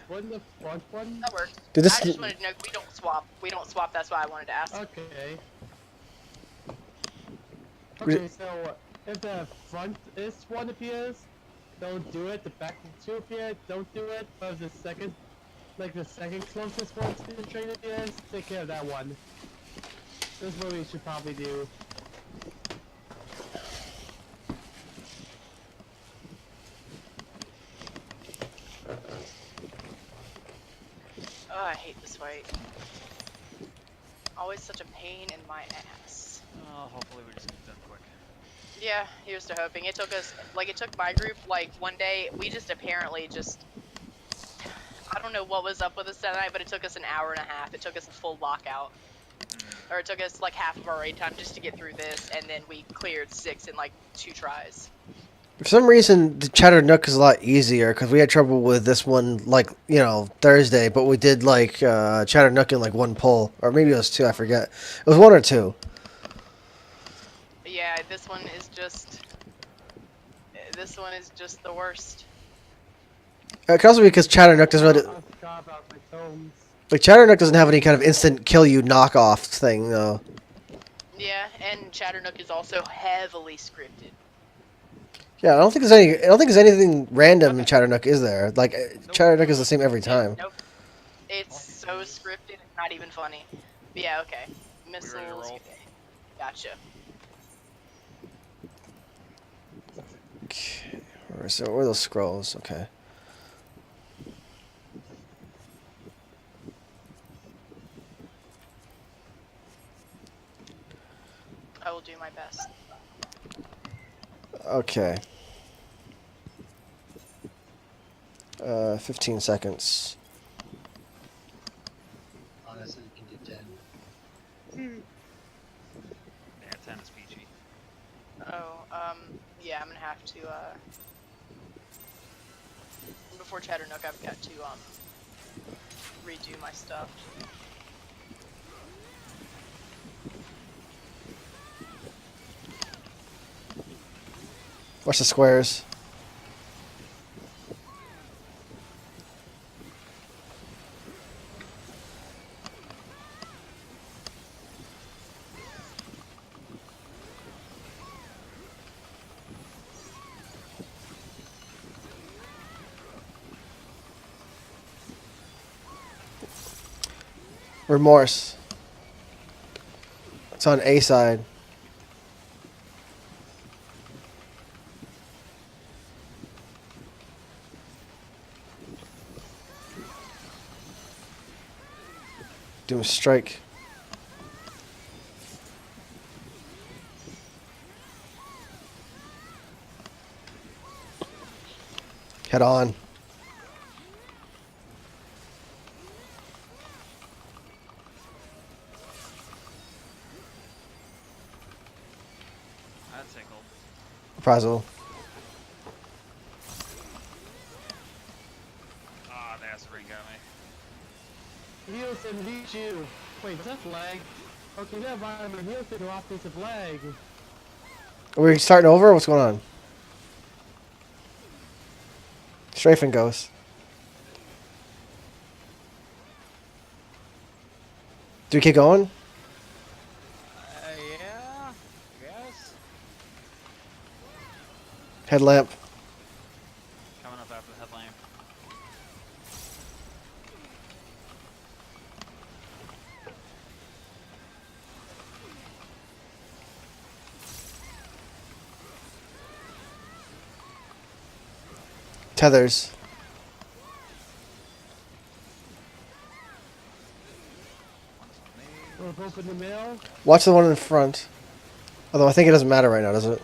Wouldn't the front one? That works. Dude, I this just wanted to know, we don't swap. We don't swap, that's why I wanted to ask. Okay. Okay, so if the front is one appears, don't do it. The back two appear, don't do it. But if the second, like the second closest one to the train appears, take care of that one. This is what we should probably do. Oh, I hate this fight. Always such a pain in my ass. Hopefully we just get done quick. Yeah, here's to hoping. It took us, like, it took my group, like, one day, we just apparently just, I don't know what was up with us that night, but it took us an hour and a half. It took us a full lockout. Or it took us, like, half of our raid time just to get through this, and then we cleared 6 in, like, 2 tries. For some reason, the Chatter Nook is a lot easier because we had trouble with this one, like, you know, Thursday, but we did, like, Chatter Nook in, like, one pull. Or maybe it was 2, I forget. It was 1 or 2. But yeah, this one is just the worst. It could also be because Chatter Nook doesn't really... I forgot about my tomes. Like, Chatter Nook doesn't have any kind of instant kill you knockoff thing, though. Yeah, and Chatternook is also heavily scripted. Yeah, I don't think there's anything random in Chatter Nook, is there? Like, Chatter Nook is the same every time. Nope. It's so scripted, it's not even funny. But yeah, okay. Missiles. roll? Gotcha. Okay. So, where are those scrolls? Okay. I will do my best. Okay. 15 seconds. Honestly, you can do 10. Yeah, 10 is peachy. Oh, yeah, I'm gonna have to, before Chatternook, I've got to, redo my stuff. Watch the squares. Remorse. It's on A side. Doom strike. Head on. That tickled. Reprisal. Ah, the acid ring got me. Heals and leads you. Wait, that's lag. Okay, never mind. My heals did offensive lag. Are we starting over? What's going on? Strafing goes. Do we keep going? Yeah, I guess. Headlamp. Coming up after the headlamp. Tethers. We're both in the middle. Watch the one in front. Although I think it doesn't matter right now, does it?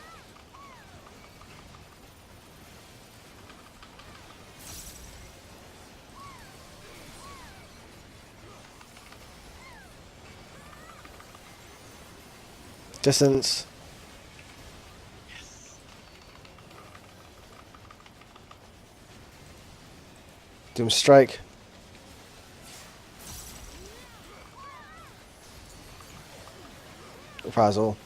Distance. Doom strike. Reprisal.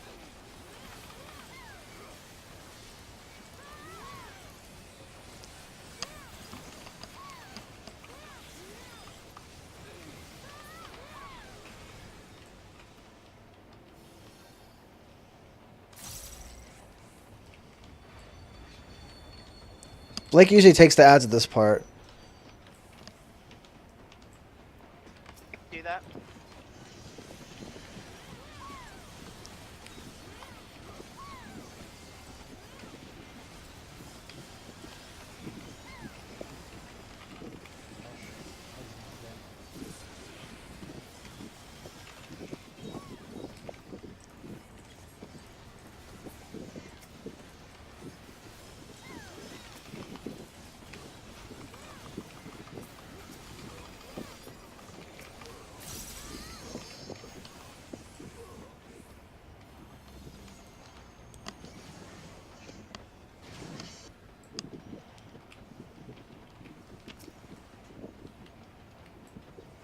Blake usually takes the ads at this part. Do that.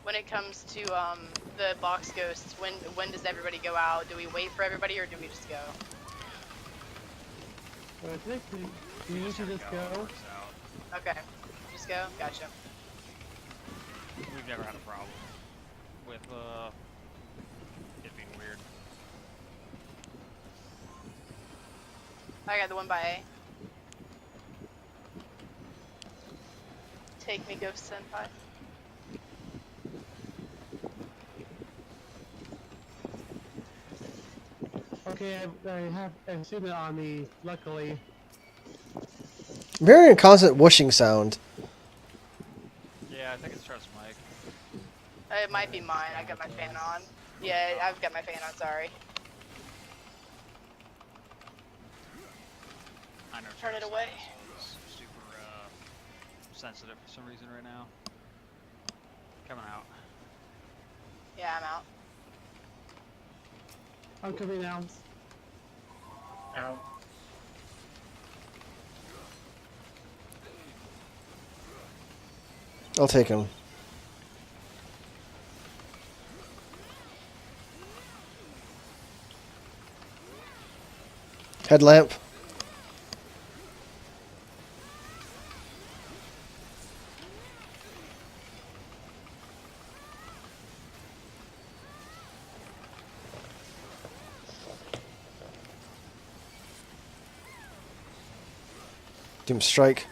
When it comes to the box ghosts, when does everybody go out? Do we wait for everybody or do we just go? I think we usually just go. Okay, just go. Gotcha. We've never had a problem with it being weird. I got the one by A. Take me, Ghost Senpai. Okay, I have a student on me, luckily. I'm hearing a constant whooshing sound. Yeah, I think it's Trev's mic. It might be mine. I got my fan on. Yeah, I've got my fan on. Sorry. I know Turn it Trev's away. is super sensitive for some reason right now. Coming out. Yeah, I'm out. I'm coming down. Ow. I'll take him. Headlamp. Doom strike.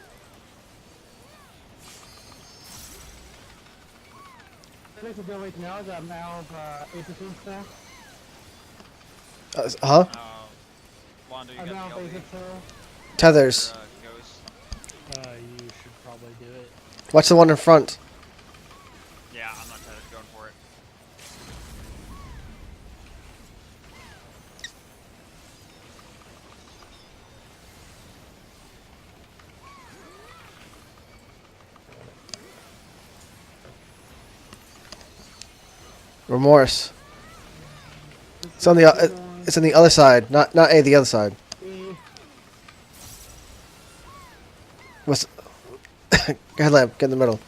I think we're right now that I'm out of 8% now. Huh? Londo, you I'm got out the of LB 8%. Tethers. Ghost. You should probably do it. Watch the one in front. Yeah, I'm not tethered, going for it. Remorse. It's on the it's on the other side, not A, the other side. B. What's headlamp? Get in the middle.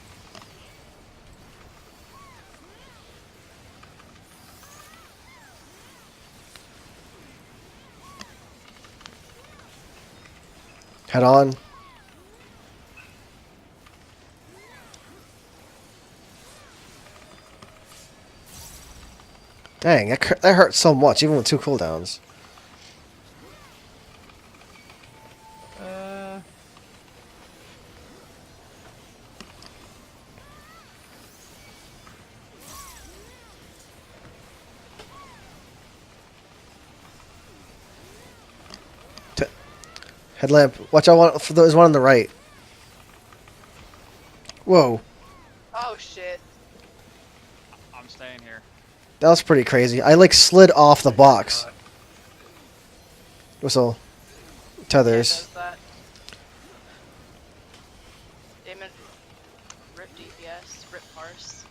Head on. Dang, that hurt so much, even with 2 cooldowns. Headlamp. Watch out for there's one on the right. Whoa. Oh shit. I'm staying here. That was pretty crazy. I like slid off the box. Whistle. Tethers. Does that. Damon. Rip DPS. Rip parse.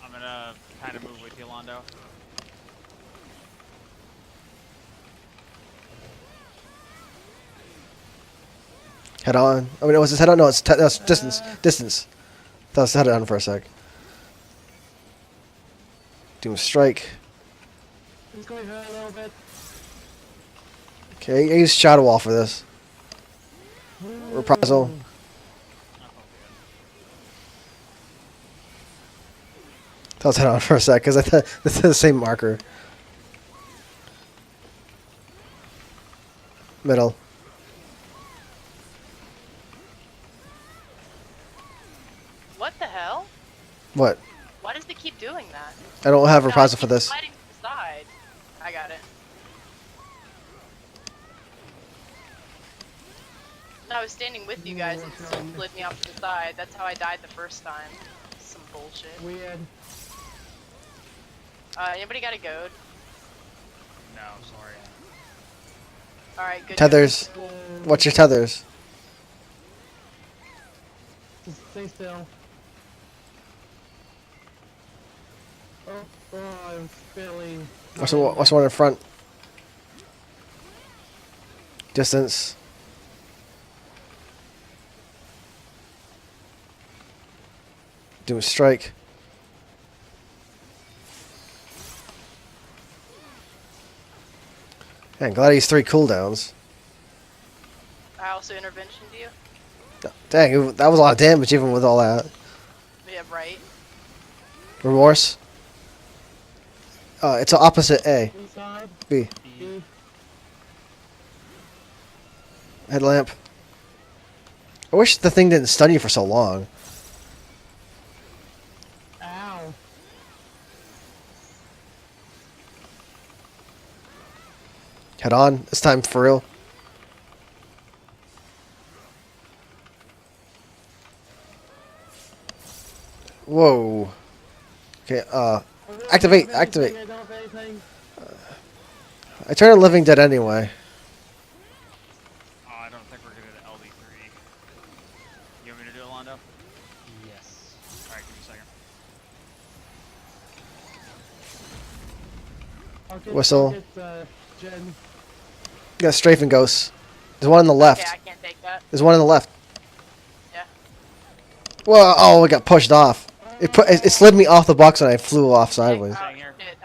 I'm gonna kind of move with you, Londo. Head on. I mean, was his head on? No, it's that's distance. Distance. That was head on for a sec. Doom strike. It's going to hurt a little bit. Okay, I use Shadow Wall for this. Reprisal. That was head on for a sec because I thought this is the same marker. Middle. What the hell? What? Why does it keep doing that? I don't have a No, reprisal it for keeps this. sliding to the side. I got it. No, I was standing with you guys and it still slid me off to the side. That's how I died the first time. Some bullshit. Weird. Anybody got a goad? No, sorry. Alright, good. Tethers. What's your tethers? Just stay still. Oh, I'm feeling. What's the one in front? Distance. Do a strike. Man, glad he's 3 cooldowns. I also interventioned you. Dang, that was a lot of damage even with all that. Yeah, right. Remorse. It's opposite A. Inside. B. B. Headlamp. I wish the thing didn't stun you for so long. Ow. Head on. This time for real. Whoa. Okay, activate, activate. I don't have anything. I turned a living dead anyway. Oh, I don't think we're good at LD3. You want me to do it, Londo? Yes. Alright, give me a second. Whistle. I'll get, Jen. You got strafing ghosts. There's one on the left. Okay, I can't take that. There's one on the left. Yeah. Whoa! Oh, it got pushed off. It slid me off the box and I flew off sideways. Oh, Staying here. shit,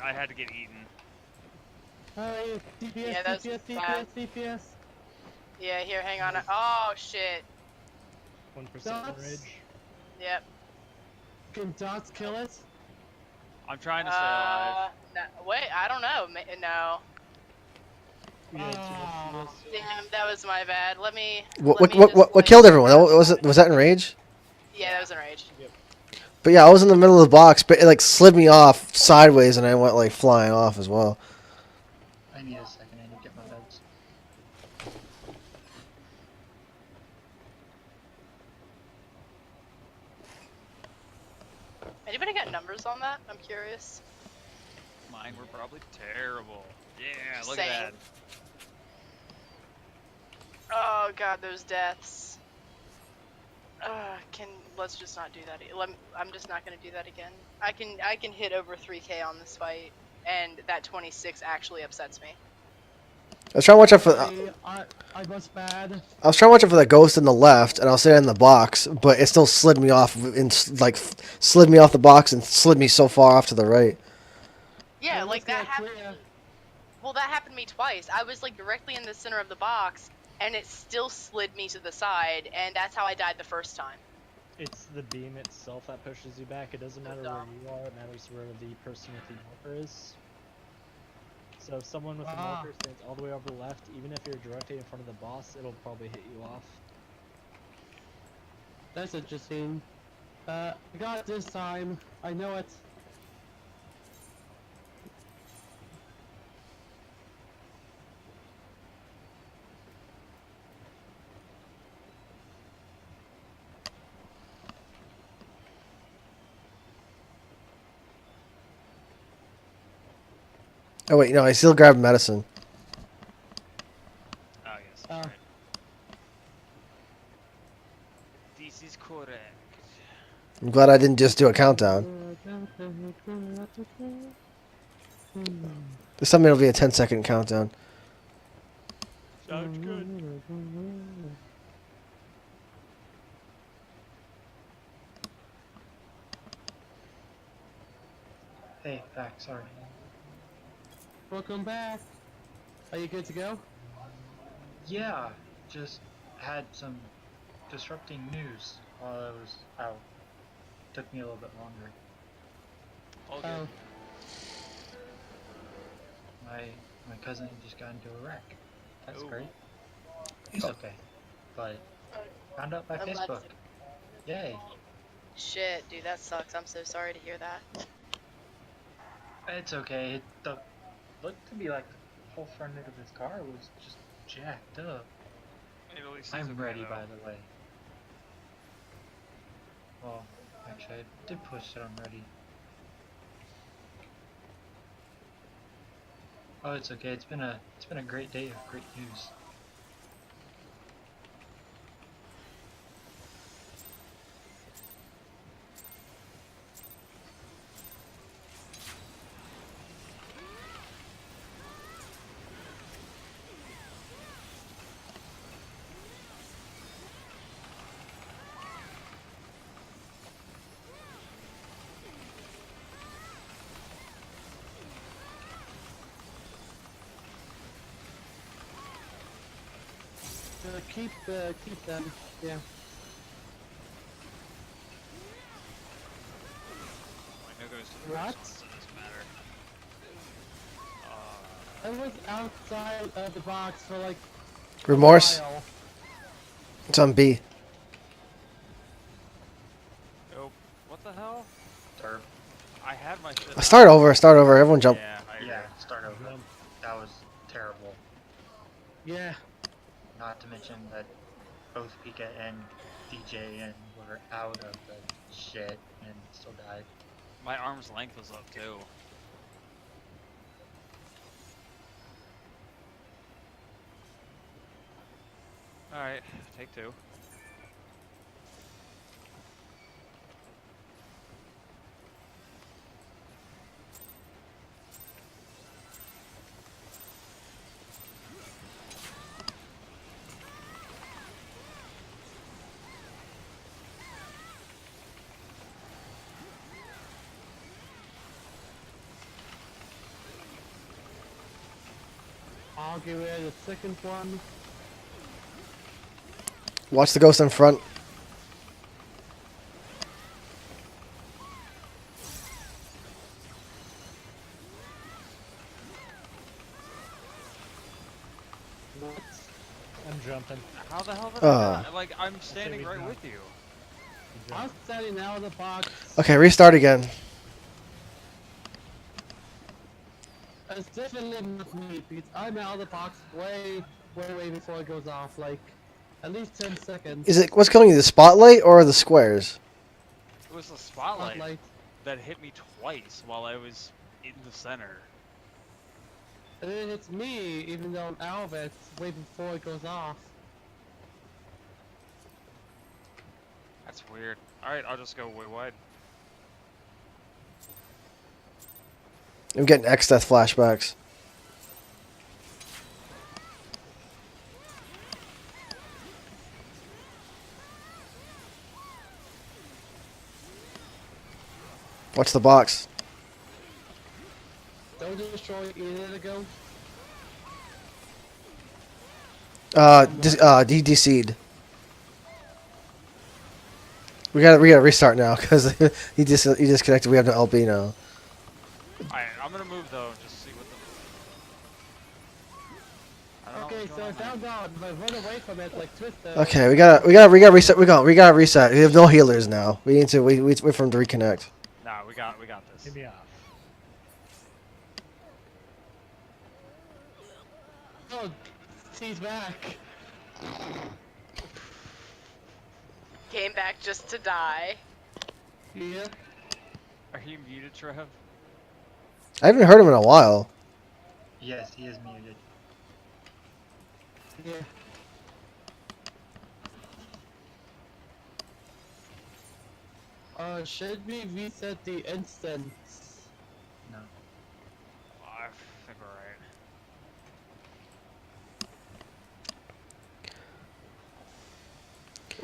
I had to get eaten. Hi, DPS, Yeah, that's DPS, bad. DPS, DPS. Yeah, here, hang on. Oh, shit. 1% Dots. rage. Yep. Can dots kill it? I'm trying to stay alive. No, wait, I don't know. No. Yeah, it's Damn, that was my bad. Let me What just killed everyone? Was that in rage? Yeah, that was enraged. But yeah, I was in the middle of the box, but it like slid me off sideways and I went like flying off as well. I need a second. I need to get my meds. Anybody got numbers on that? I'm curious. Mine were probably terrible. Yeah, look Same. at that. Oh god, those deaths. Let's just not do that. I'm just not gonna do that again. I can hit over 3K on this fight, and that 26 actually upsets me. I was trying to watch out for. I was bad. I was trying to watch out for the ghost in the left, and I was sitting in the box, but it still slid me off and slid me off the box and slid me so far off to the right. Yeah, Well, like let's that go happened. clear. Well, that happened to me twice. I was like directly in the center of the box, and it still slid me to the side, and that's how I died the first time. It's the beam itself that pushes you back. It doesn't matter where you are. It matters where the person with the marker is. So if someone with a marker stands all the way over left, even if you're directly in front of the boss, it'll probably hit you off. That's interesting. I got it this time. I know it. Oh wait, no, I still grabbed medicine. Oh, yes, that's right. This is correct. I'm glad I didn't just do a countdown. This time it'll be a 10-second countdown. Sounds good. Hey, back. Sorry. Welcome back. Are you good to go? Yeah, just had some disrupting news while I was out. Took me a little bit longer. All good. My cousin just got into a wreck. That's Ooh. great. He's okay, but Found out by Alleged. Facebook. Yay. Shit, dude, that sucks. I'm so sorry to hear that. It's okay. The looked to be like the whole front end of his car was just jacked up. Maybe at least he's I'm okay, ready, though. by the way. Well, actually, I did push that I'm ready. Oh, it's okay. It's been a great day of great news. Keep them. Yeah. Like, no goes to the What? first one, so it doesn't matter. I was outside of the box for like Remorse. a while. It's on B. Oh, what the hell? Derp. I had my shit. Start over. Start over. Everyone jump. Yeah, I agree. Yeah, start over. That was terrible. Yeah. Not to mention that both Pika and DJ and were out of the shit and still died. My arm's length was up too. Alright, take two. I'll give it a second one. Watch the ghost in front. What? I'm jumping. How the hell did Uh. I not? Like, I'm standing we right jump. with you. I'm standing out of the box. Okay, restart again. It's definitely not me because I'm out of the box way before it goes off. Like, at least 10 seconds. Is it what's killing you? The spotlight or the squares? It was the spotlight Spotlight. that hit me twice while I was in the center. And then it's me, even though I'm out of it, way before it goes off. That's weird. Alright, I'll just go way wide. I'm getting X-Death flashbacks. What's the box? Don't destroy either of the ghosts. DC'd. We gotta restart now because he disconnected. We have no LB now. Alright, I'm gonna move though, just see what the... I don't know Okay, what's so going I on there. found out if I run away from it like Twister. Okay, we gotta reset. We gotta reset. We have no healers now. We need to wait for him to reconnect. Nah, we got this. Get me off. Oh, he's back. Came back just to die. Yeah. Are you muted, Trev? I haven't heard him in a while. Yes, he is muted. Yeah. Should we reset the instance? No. I think we're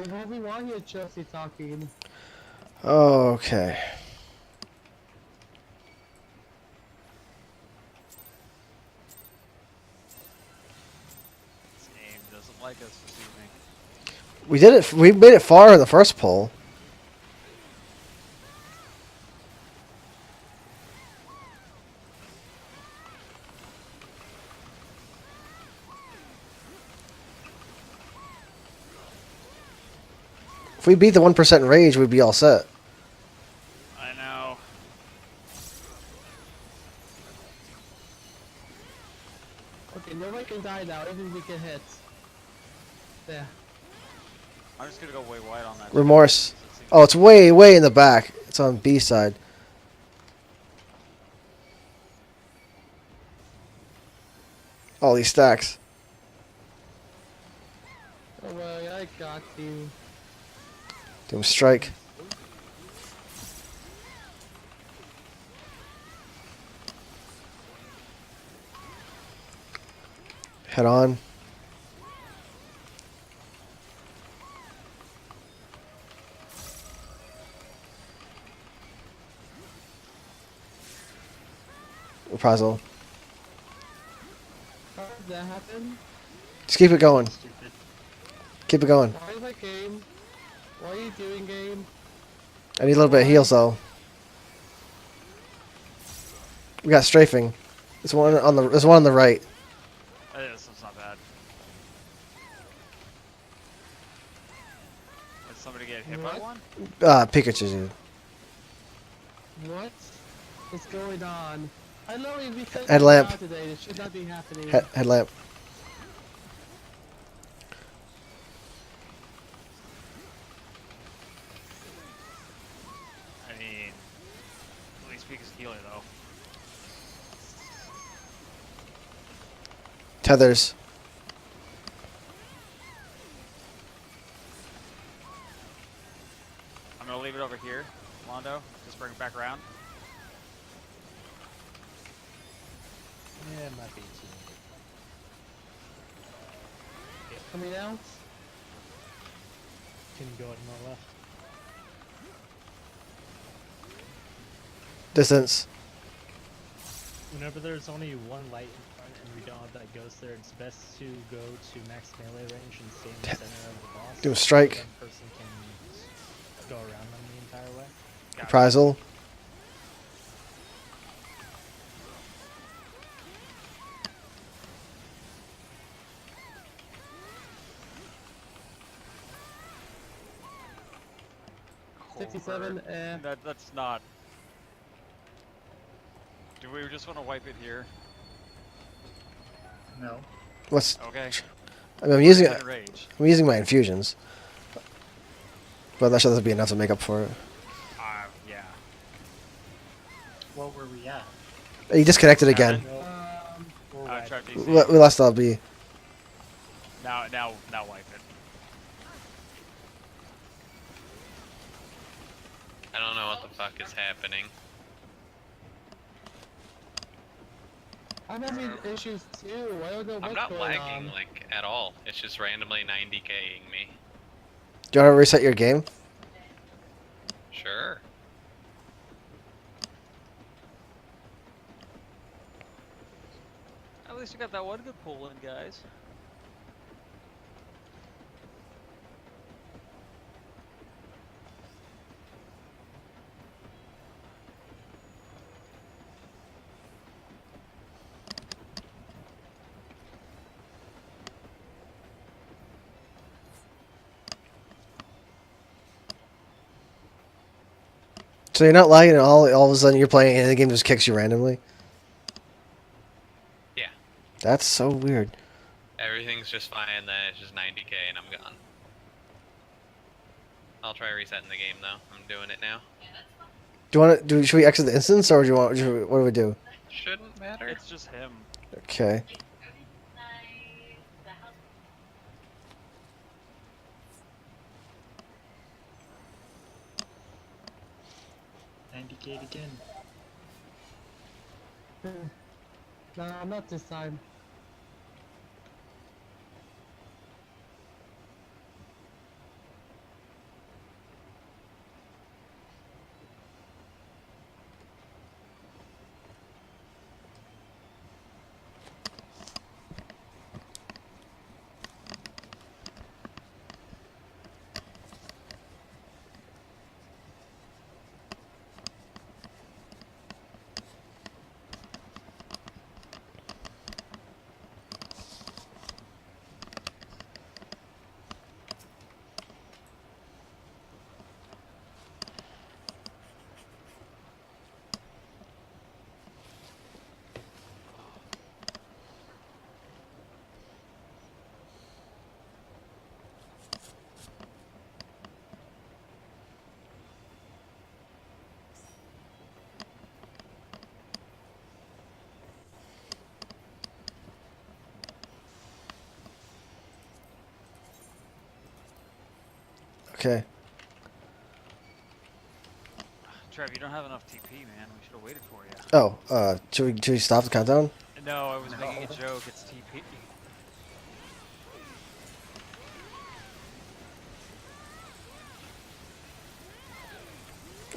right. Well, we want you, Chelsea, talking. Okay. This game doesn't like us this evening. We did it. We made it far in the first poll. If we beat the 1% rage, we'd be all set. I know. Okay, nobody can die now, even we get hit. There. I'm just gonna go way wide on that. Remorse. It seems Oh, it's way, way in the back. It's on B side. All these stacks. Oh well, I got you. Doom strike. Head on. Reprisal. How did that happen? Just keep it going. Stupid. Keep it going. Why is that game? What are you doing, game? I need a little bit of heals though. We got strafing. There's one on the. There's one on the right. this one's not bad. Did somebody get hit by What? one? Pikachu. Dude. What is going on? I know we said Headlamp. today. This should not be happening. Headlamp. I mean, at least Pika's healer though. Tethers. I'm gonna leave it over here, Londo. Just bring it back around. Yeah, it might be too. Coming out. Can you go to my left? Distance. Whenever there's only one light in front and we don't have that ghost there, it's best to go to max melee range and stay in the center of the boss. Do a strike. So one person can go around them the entire way. Got it. Reprisal. Core. 67, That's not. Do we just want to wipe it here? No. What's? Okay. I mean, I'm using. We're in rage. I'm using my infusions. But that should be enough to make up for it. Yeah. What were we at? You disconnected again. Nope. We're right. Tried We DC. we lost LB. Now wipe it. I don't know what the fuck is happening. I'm having issues too. I don't know what's I'm not going lagging on. like at all. It's just randomly 90K'ing me. Do you want to reset your game? Sure. At least you got that one good pull in, guys. So you're not lagging at all. All of a sudden you're playing and the game just kicks you randomly. Yeah. That's so weird. Everything's just fine, then it's just 90K and I'm gone. I'll try resetting the game though. I'm doing it now. Do you want to do? Should we exit the instance or do you want? What do we do? Shouldn't matter. It's just him. Okay. 90K again. No, not this time. Okay. Trev, you don't have enough TP, man. We should have waited for you. Oh, should we stop the countdown? No, I was making a No. joke. It's TP.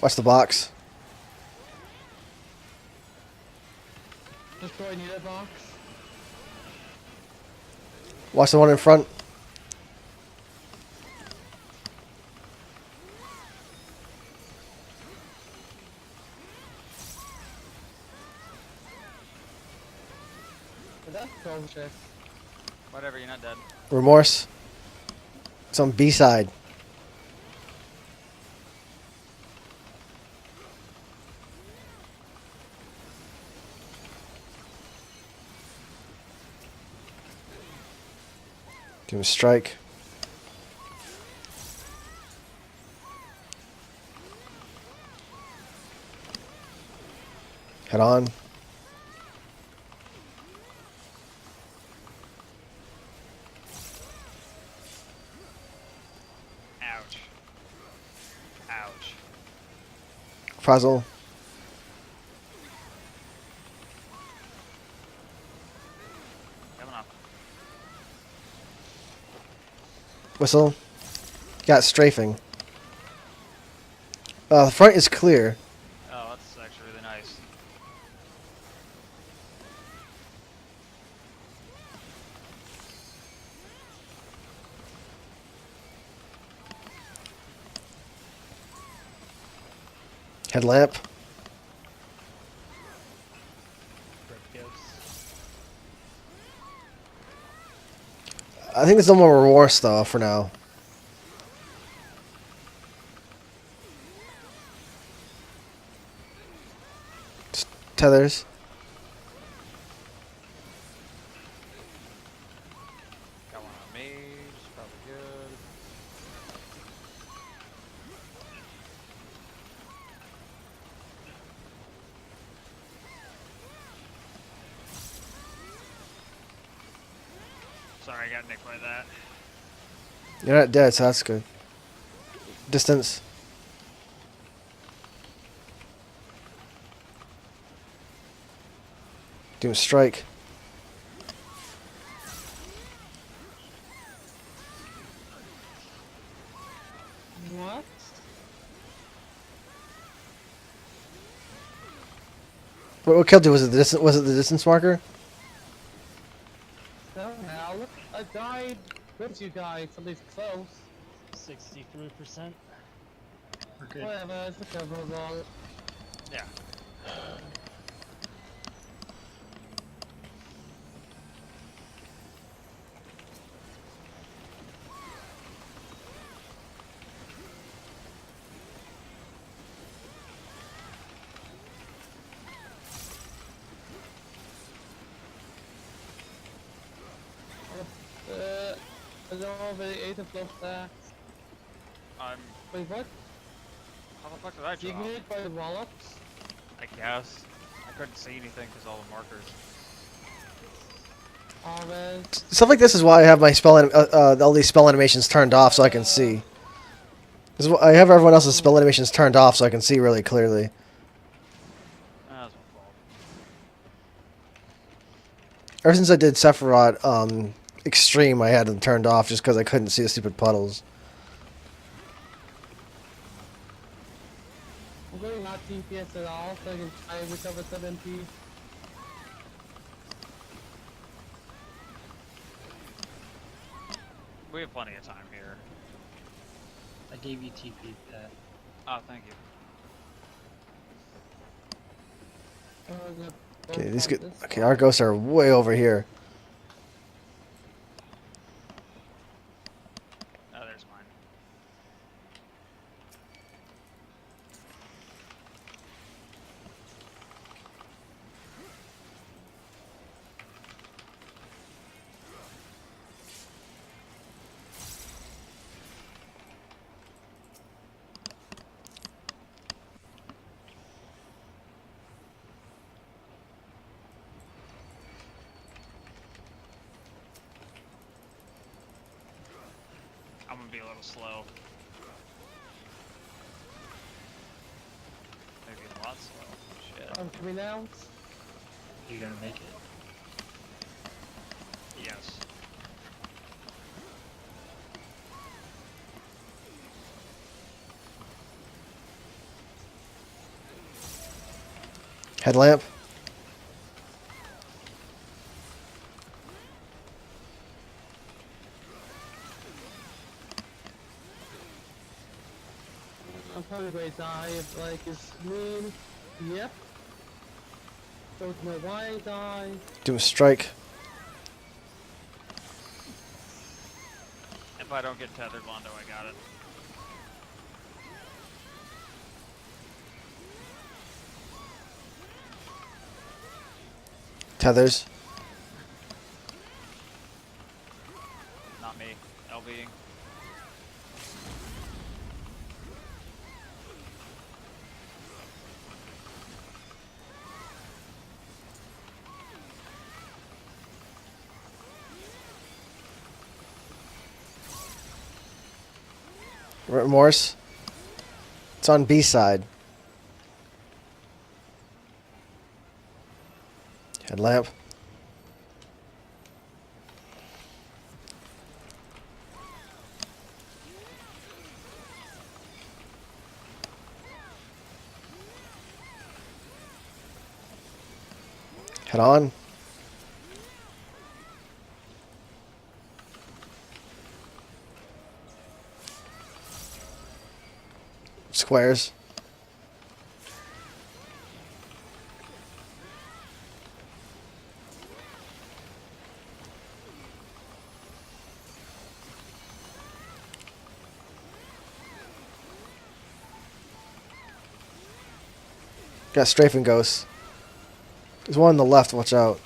Watch the box. Destroy needle box. Watch the one in front. That's bullshit. Whatever, you're not dead. Remorse. It's on B side. Give him a strike. Head on. Ouch. Ouch. Puzzle. Coming up. Whistle. Got strafing. The front is clear. Oh, that's actually really nice. Headlamp. Brick ghosts. I think there's no more remorse though for now. Just tethers. Got one on mage. Probably good. Sorry, I got nicked by that. You're not dead, so that's good. Distance. Do a strike. What? What killed you? Was it the distance? Was it the distance marker? Somehow, look, I died with you guys. Somebody's close. 63%. We're good. Whatever, it's recoverable. Yeah. I don't know if they ate the flow stacks. I'm. Wait, what? How the fuck did I drop? Ignited by the wallops? I guess. I couldn't see anything because all the markers. Always. Stuff like this is why I have my all these spell animations turned off so I can see. This is why I have everyone else's spell animations turned off so I can see really clearly. That's my fault. Ever since I did Sephiroth Extreme, I had them turned off just because I couldn't see the stupid puddles. I'm going not TPS at all, so I can try and recover some MP. We have plenty of time here. I gave you TP, Pat. Oh, thank you. Okay, these good. Okay, our ghosts are way over here. Oh, there's mine. I'm gonna be a little slow. I'm coming out. You gonna make it? Yes. Headlamp. I'm probably going to die if, like, it's mean. Yep. Don't know why I died. Doom strike. If I don't get tethered, Londo, I got it. Tethers. Not me. LBing. Remorse. It's on B side. Headlamp. Head on. Squares. Got strafing ghosts. There's one on the left, watch out.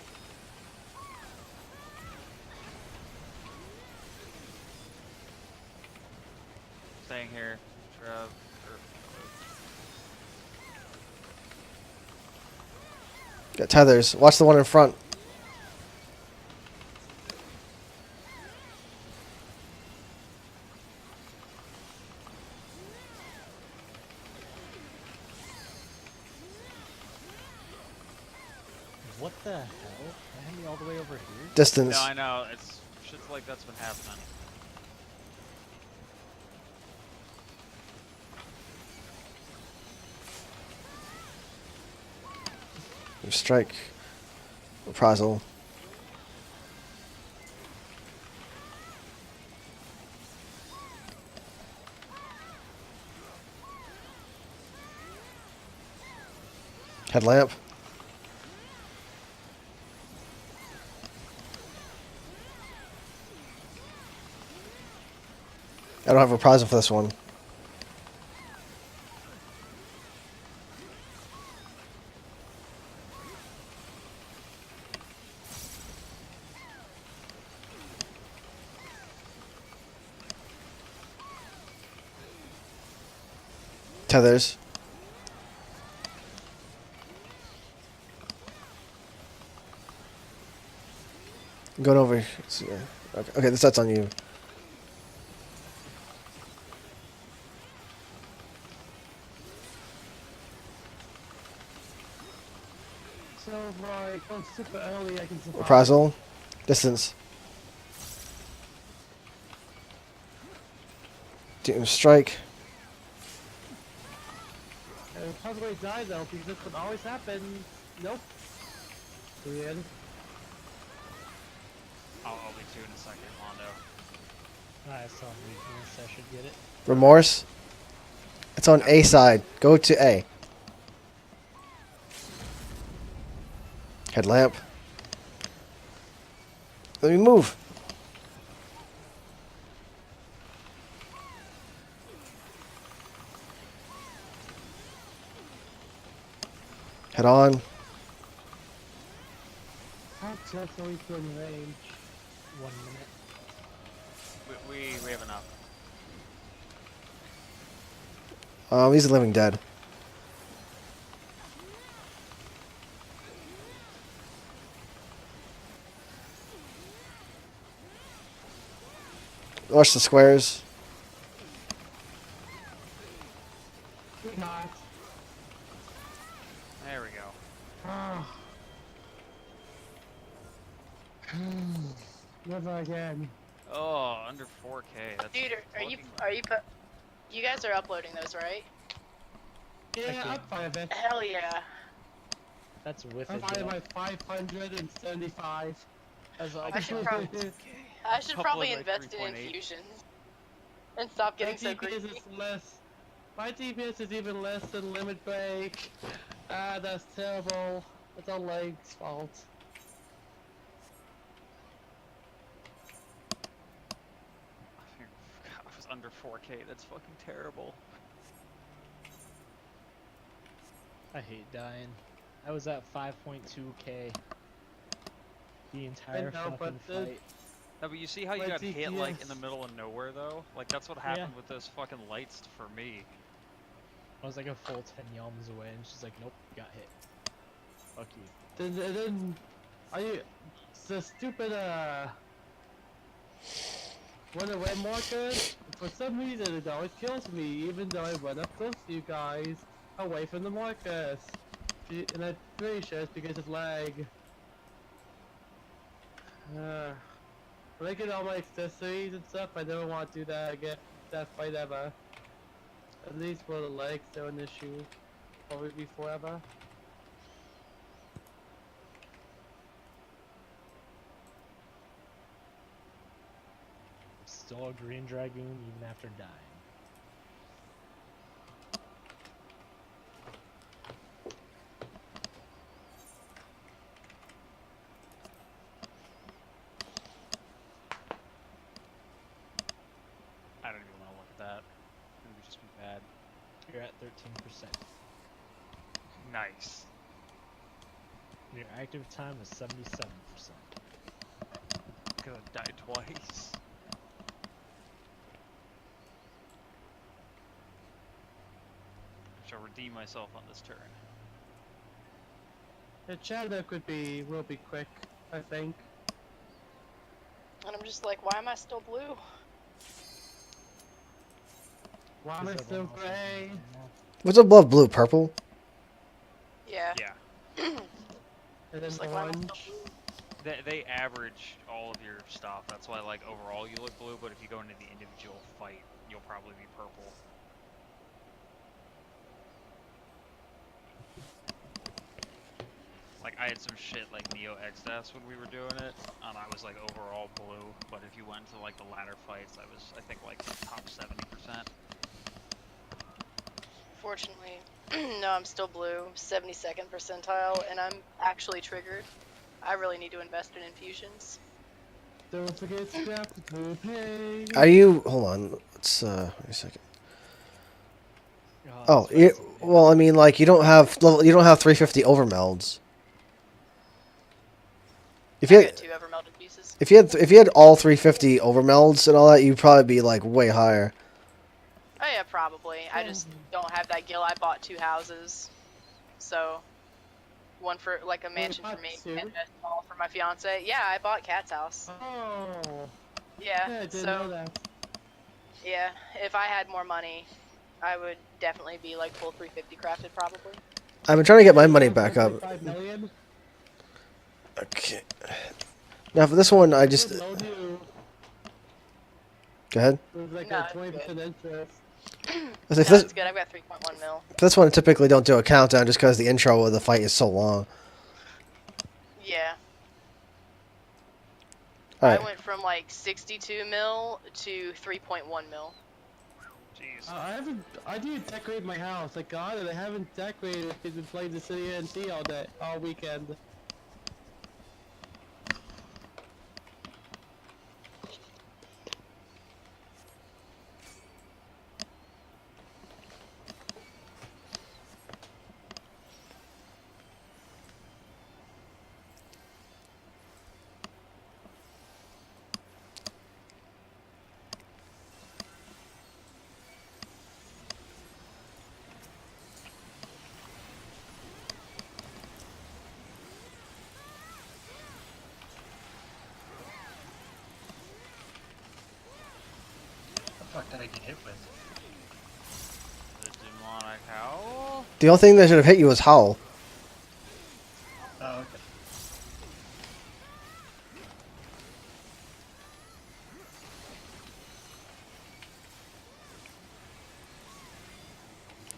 Staying here. Shrub. Got tethers. Watch the one in front. What the hell? That had me all the way over here? Distance. No, I know. It's shit's like that's been happening. Strike. Reprisal. Headlamp. I don't have a reprisal for this one. Tethers. I'm going over. Okay, this set's on you. So if I go super early, I can survive. Reprisal. Distance. Doom strike. I'll probably die though, because that's what always happens. Nope. Weird. I'll be two in a second, Londo. I saw weakness, I should get it. Remorse. It's on A side. Go to A. Headlamp. Let me move. Head on. How just always go in range? 1 minute. We have enough. He's a living dead. Watch the squares. Not. There we go. Never again. Oh, under 4K. That's Dude, fucking- you guys are uploading those, right? Yeah, Okay. I'm fine with it. Hell yeah. That's with I'm it. fine Yeah. with my 575. As I should Upload probably like invest in 3.8. infusions and stop My getting so DPS greedy. is less. My DPS is even less than limit break. Ah, that's terrible. It's all Leg's fault. I was under 4K. That's fucking terrible. I hate dying. I was at 5.2k the entire know, but fucking the- fight. No, but you see how you My got hit like in the DPS. middle of nowhere though? Like that's what happened with those fucking lights for me. I was like a full 10 yalms away, and she's like, "Nope, you got hit. Fuck you." Then are you the stupid run away markers? For some reason it always kills me, even though I run up close to you guys, away from the markers. And I'm pretty sure it's because of lag. When I get all my accessories and stuff, I never want to do that again. That fight ever. At least for the legs, they're an issue. Probably be forever. Still a green dragoon even after dying. I don't even want to look at that. It would just be bad. You're at 13%. Nice. Your active time is 77%. Because I died twice. I shall redeem myself on this turn. The shadow will be quick, I think. And I'm just like, why am I still blue? Why am I Is still everyone else gray? in now? What's above blue? Purple? Yeah. Yeah. And then Just like, why am I still orange. blue? They average all of your stuff. That's why like overall you look blue, but if you go into the individual fight, you'll probably be purple. Like I had some shit like Neo XS when we were doing it, and I was like overall blue. But if you went to like the latter fights, I was I think like top 70%. Fortunately, no, I'm still blue, 72nd percentile, and I'm actually triggered. I really need to invest in infusions. Don't forget to grab the blue pay. Are you? Hold on. Let's wait a second. Oh, that's right, so well, I mean, like you don't have 350 overmelds. If I you got 2 overmelted pieces. if you had all 350 overmelds and all that, you'd probably be like way higher. Oh yeah, probably. I just don't have that gil. I bought 2 houses, so one for like a mansion for bought me 2? and a small for my fiance. Yeah, I bought Cat's house. Oh, Yeah, yeah, I didn't so know that. yeah, if I had more money, I would definitely be like full 350 crafted probably. I've been trying to get my money back up. 5 million? Okay. Now for this one, I just Good loan you. go ahead. It was like No, a it's 20% good. interest. If No, this, it's good. I've got 3.1 mil. this one, I typically don't do a countdown just because the intro of the fight is so long. Yeah. All I right. went from like 62 mil to 3.1 mil. Jeez. I didn't decorate my house. I got it. I haven't decorated. I've been playing the City NT all weekend. What the fuck did I get hit with? The demonic howl. The only thing that should have hit you was Howl.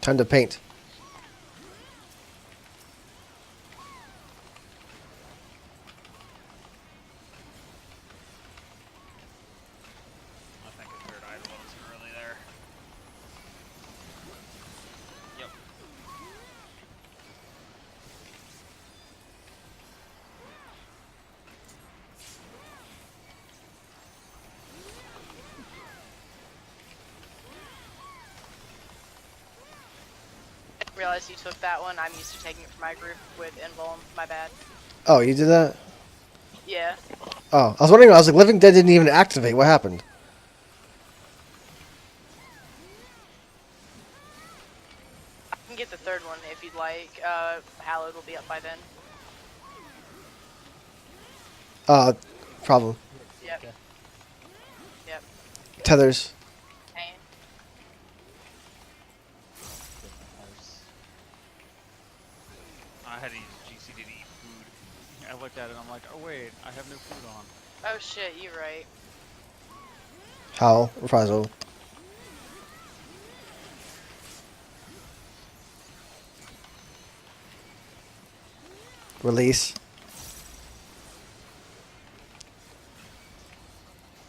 Time to paint. I think I cleared eyes a little too early there. Yep. I didn't realize you took that one. I'm used to taking it for my group with Invuln. My bad. Oh, you did that? Yeah. Oh, I was wondering. I was like, Living Dead didn't even activate. What happened? I can get the third one if you'd like. Hallowed will be up by then. Problem. Yep. Okay. Yep. Tethers. Pain. Arse. I had to use GCD to eat food. I looked at it and I'm like, oh wait, I have no food on. Oh shit, you're right. Howl. Reprisal. Release.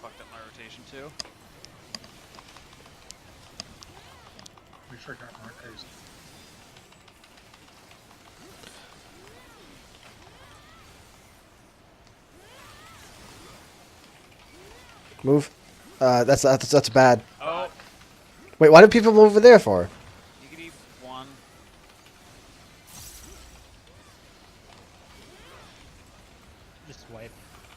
Fucked up my rotation too. We forgot markers. Move. That's bad. Oh, Wait, why do people move over there for? you could eat one. Just wipe.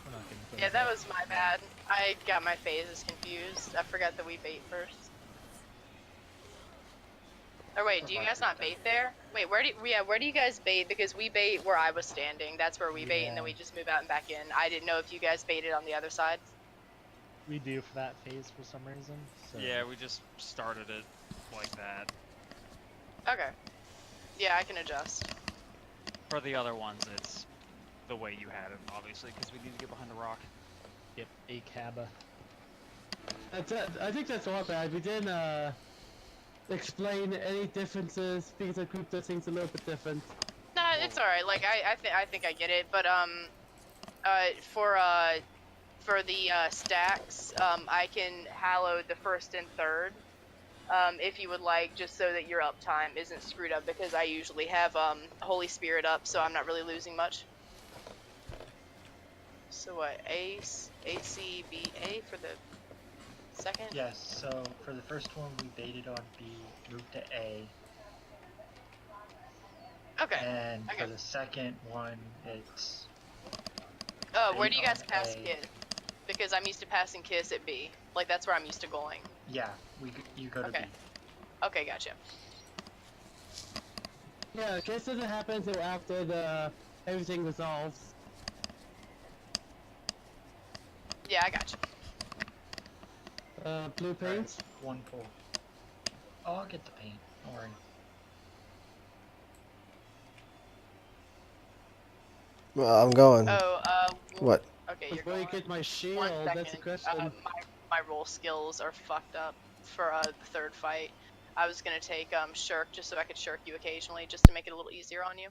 We're not getting Yeah, that was my bad. I got my phases confused. I forgot that we bait first. Or wait, do you guys not bait there? Wait, where do you guys bait? Because we bait where I was standing. That's where we bait, and then we just move out and back in. I didn't know if you guys baited on the other side. We do for that phase for some reason. So. Yeah, we just started it like that. Okay. Yeah, I can adjust. For the other ones, it's the way you had it, obviously, because we need to get behind the rock. Yep. A cabba. I think that's all bad. We didn't explain any differences because the group does things a little bit different. Nah, it's alright. Like I think I get it. But for the stacks, I can hallow the first and third. If you would like, just so that your uptime isn't screwed up, because I usually have Holy Spirit up, so I'm not really losing much. So what, ACBA for the second? Yes, so for the first one we baited on B, moved to A. Okay. And Okay. for the second one, it's Oh, where do you bait guys on pass A. Kiss? Because I'm used to passing Kiss at B. Like, that's where I'm used to going. Yeah, you go to Okay. B. Okay, gotcha. Yeah, guess doesn't happen until after the everything resolves. Yeah, I gotcha. Blue paint. Alright, one pull. Oh, I'll get the paint. Don't worry. I'm going. Oh, What? okay, you're Before you going. get my shield, 1 second. that's a question. My roll skills are fucked up for the third fight. I was gonna take Shirk just so I could shirk you occasionally, just to make it a little easier on you.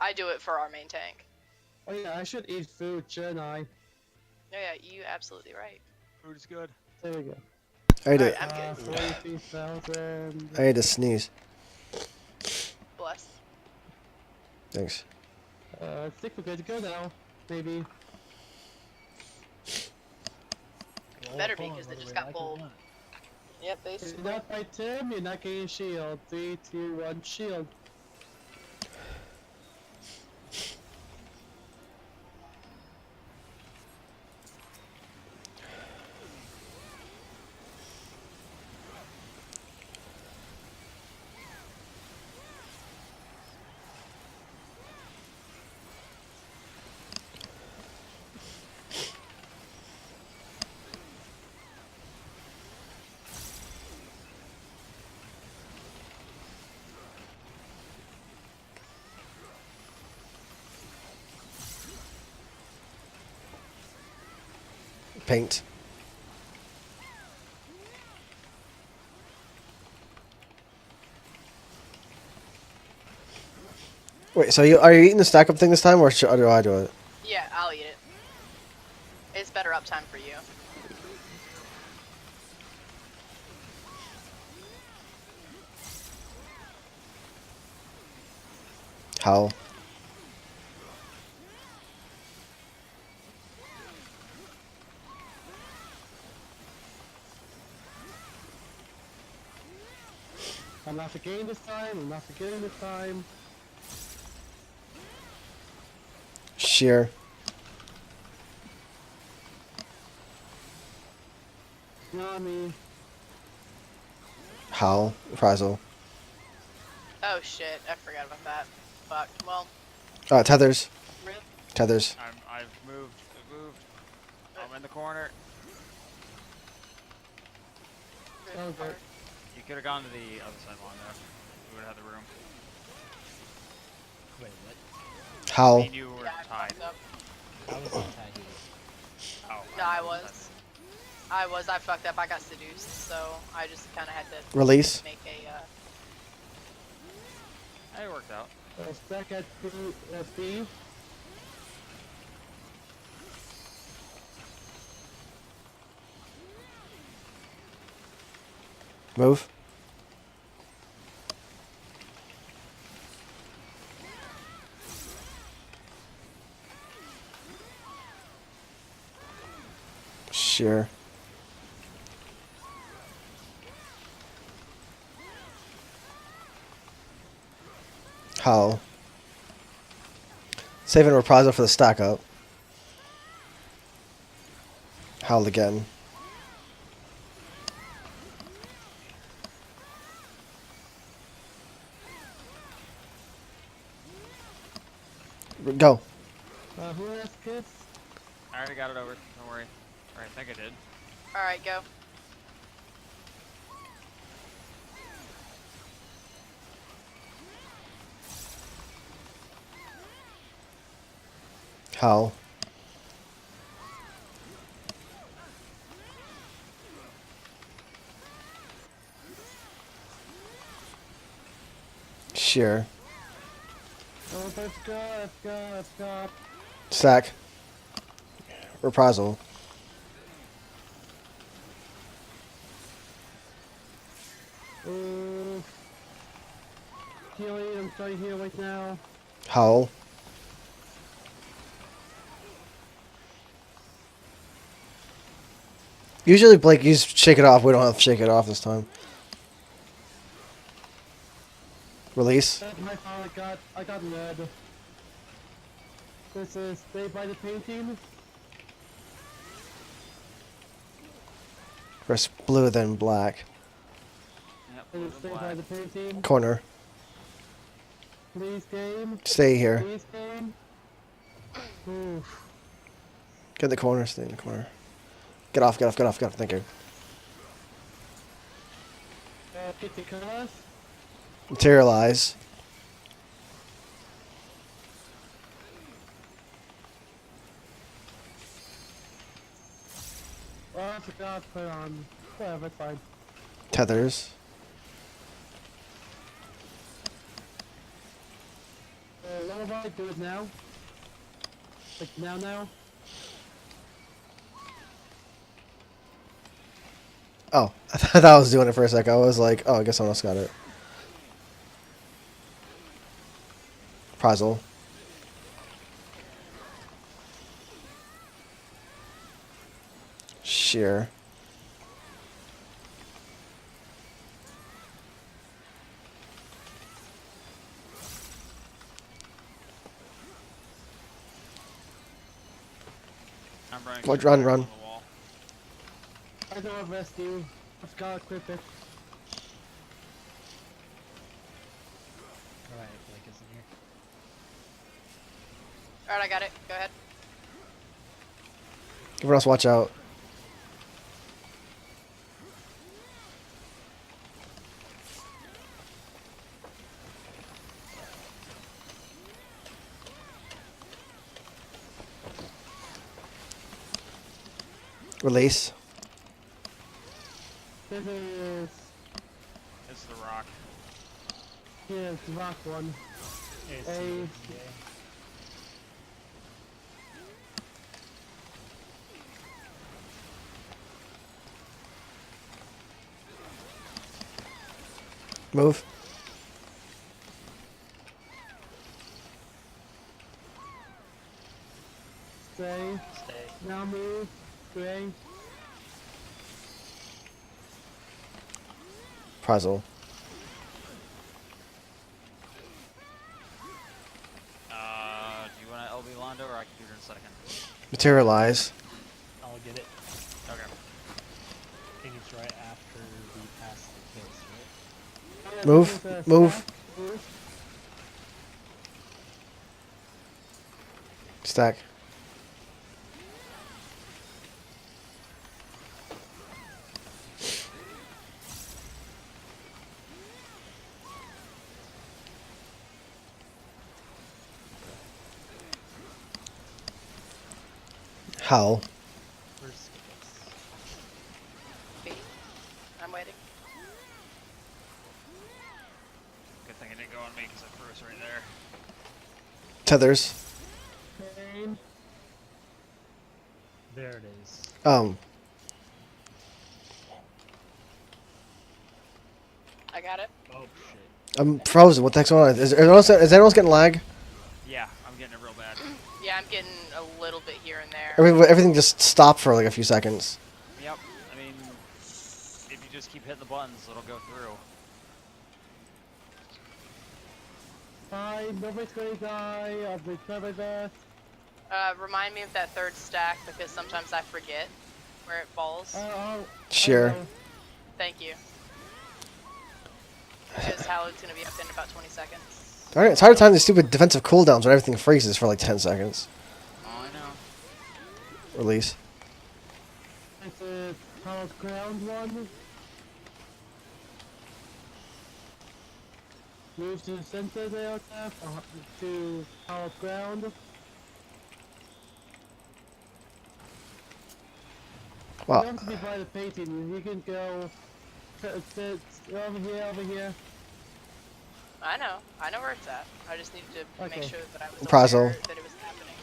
I do it for our main tank. Oh yeah, I should eat food, shouldn't I? Yeah, you absolutely right. Food is good. There we go. I had Alright, to. I'm good. 43,000. I had to sneeze. Bless. Thanks. I think we're good to go now. Maybe. Better be, because they just got pulled. Yep, they If you're not by Tim, you're not getting shield. 3, 2, 1, shield. Paint. Wait, so are you eating the stack up thing this time, or do I do it? Yeah, I'll eat it. It's better uptime for you. How? I'm not forgetting this time. I'm not forgetting this time. Sheer. Not me. How? Reprisal. Oh shit, I forgot about that. Fuck. Well, Tethers. really? Tethers. I've moved. I'm in the corner. Oh, good. You could have gone to the other side long enough. We would have had the room. Wait, what? How? Me and you were Yeah, I tied. fucked up. I was on tag here. Oh, No, I was. I fucked up. I got seduced, so I just kind of had to Release. make a. It worked out. Stack at B. Move. Sheer. How? Saving reprisal for the stack up. Howl again. Go. Who has kids? I already got it over. Don't worry. Or I think I did. All right, go. Howl. Sheer. Oh, let's go, let's go, let's go. Stack. Reprisal. Healing, I'm trying to heal right now. Howl. Usually Blake used shake it off. We don't have shake it off this time. Release. That's my fault, I got lead. This is Stay by the Painting. First blue, then black. Yep. And blue and Stay by black. the Painting. Corner. Please game. Stay here. Please game. Oof. Get in the corner. Stay in the corner. Get off, get off, get off, get off. Thank you. Get the colors. Materialize. Oh, I forgot to put on. Whatever, it's fine. Tethers. Lullaby, do it now. Like now. Oh, I thought I was doing it for a sec. I was like, oh, I guess someone else got it. Prizel. Sheer. I'm running. What, straight run, back run. on the wall. I don't have rescue. I forgot to equip it. Alright, Blake isn't here. All right, I got it. Go ahead. Everyone else watch out. Release. This is... It's the rock. Yeah, it's the rock one. AC. Move. Stay. Stay. Now move. Stay. Puzzle. Do you want to LB Londo or I can do it in a second? Materialize. I'll get it. Okay. I think it's right after we pass the kills, right? Move. Move. Stack. Howl. Where's Skipples? B. I'm waiting. Good thing it didn't go on me because I threw us right there. Tethers. Pain. There it is. I got it. Oh shit. I'm frozen. What the heck's going on? Is anyone getting lag? Yeah, I'm getting it real bad. Yeah, I'm getting a little bit here and there. Everything just stopped for like a few seconds. Yep. I mean, if you just keep hitting the buttons, it'll go through. Fine, nobody's gonna die. I'll be try my best. Remind me of that third stack because sometimes I forget where it falls. Sure. Thank you. Because Hallow's gonna be up in about 20 seconds. Darn it, it's hard to time these stupid defensive cooldowns when everything freezes for like 10 seconds. Oh, I know. Release. It's a hallowed ground one. Move to the center of the aircraft to hallowed ground. Wow. You don't have to be by the painting. You can go over here. I know where it's at. I just needed to Okay. make sure that I was Prazo. aware that it was happening.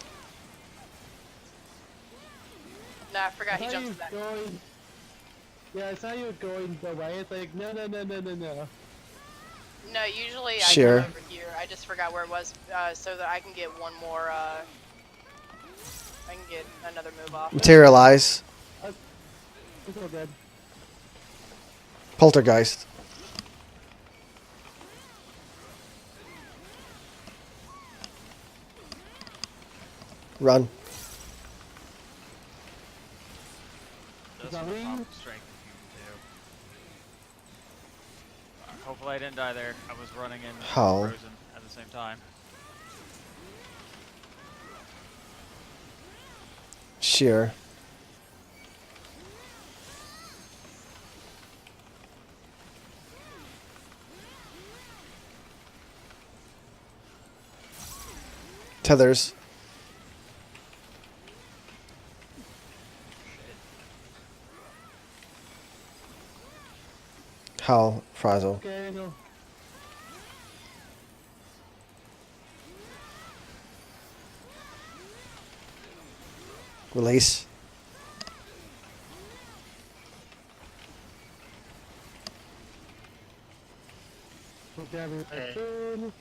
No, I forgot he I thought jumped you to that. were going. Yeah, I saw you were going the way. It's like no. No, usually Sure. I come over here. I just forgot where it was, so that I can get one more. I can get another move off. Materialize. It's all good. Poltergeist. Run. Does that with me? top strength if you do. Hopefully I didn't die there. I was running and How? frozen at the same time. Sure. Tethers. Howl. Frazzle. Okay, no. Release. Okay, Okay. soon.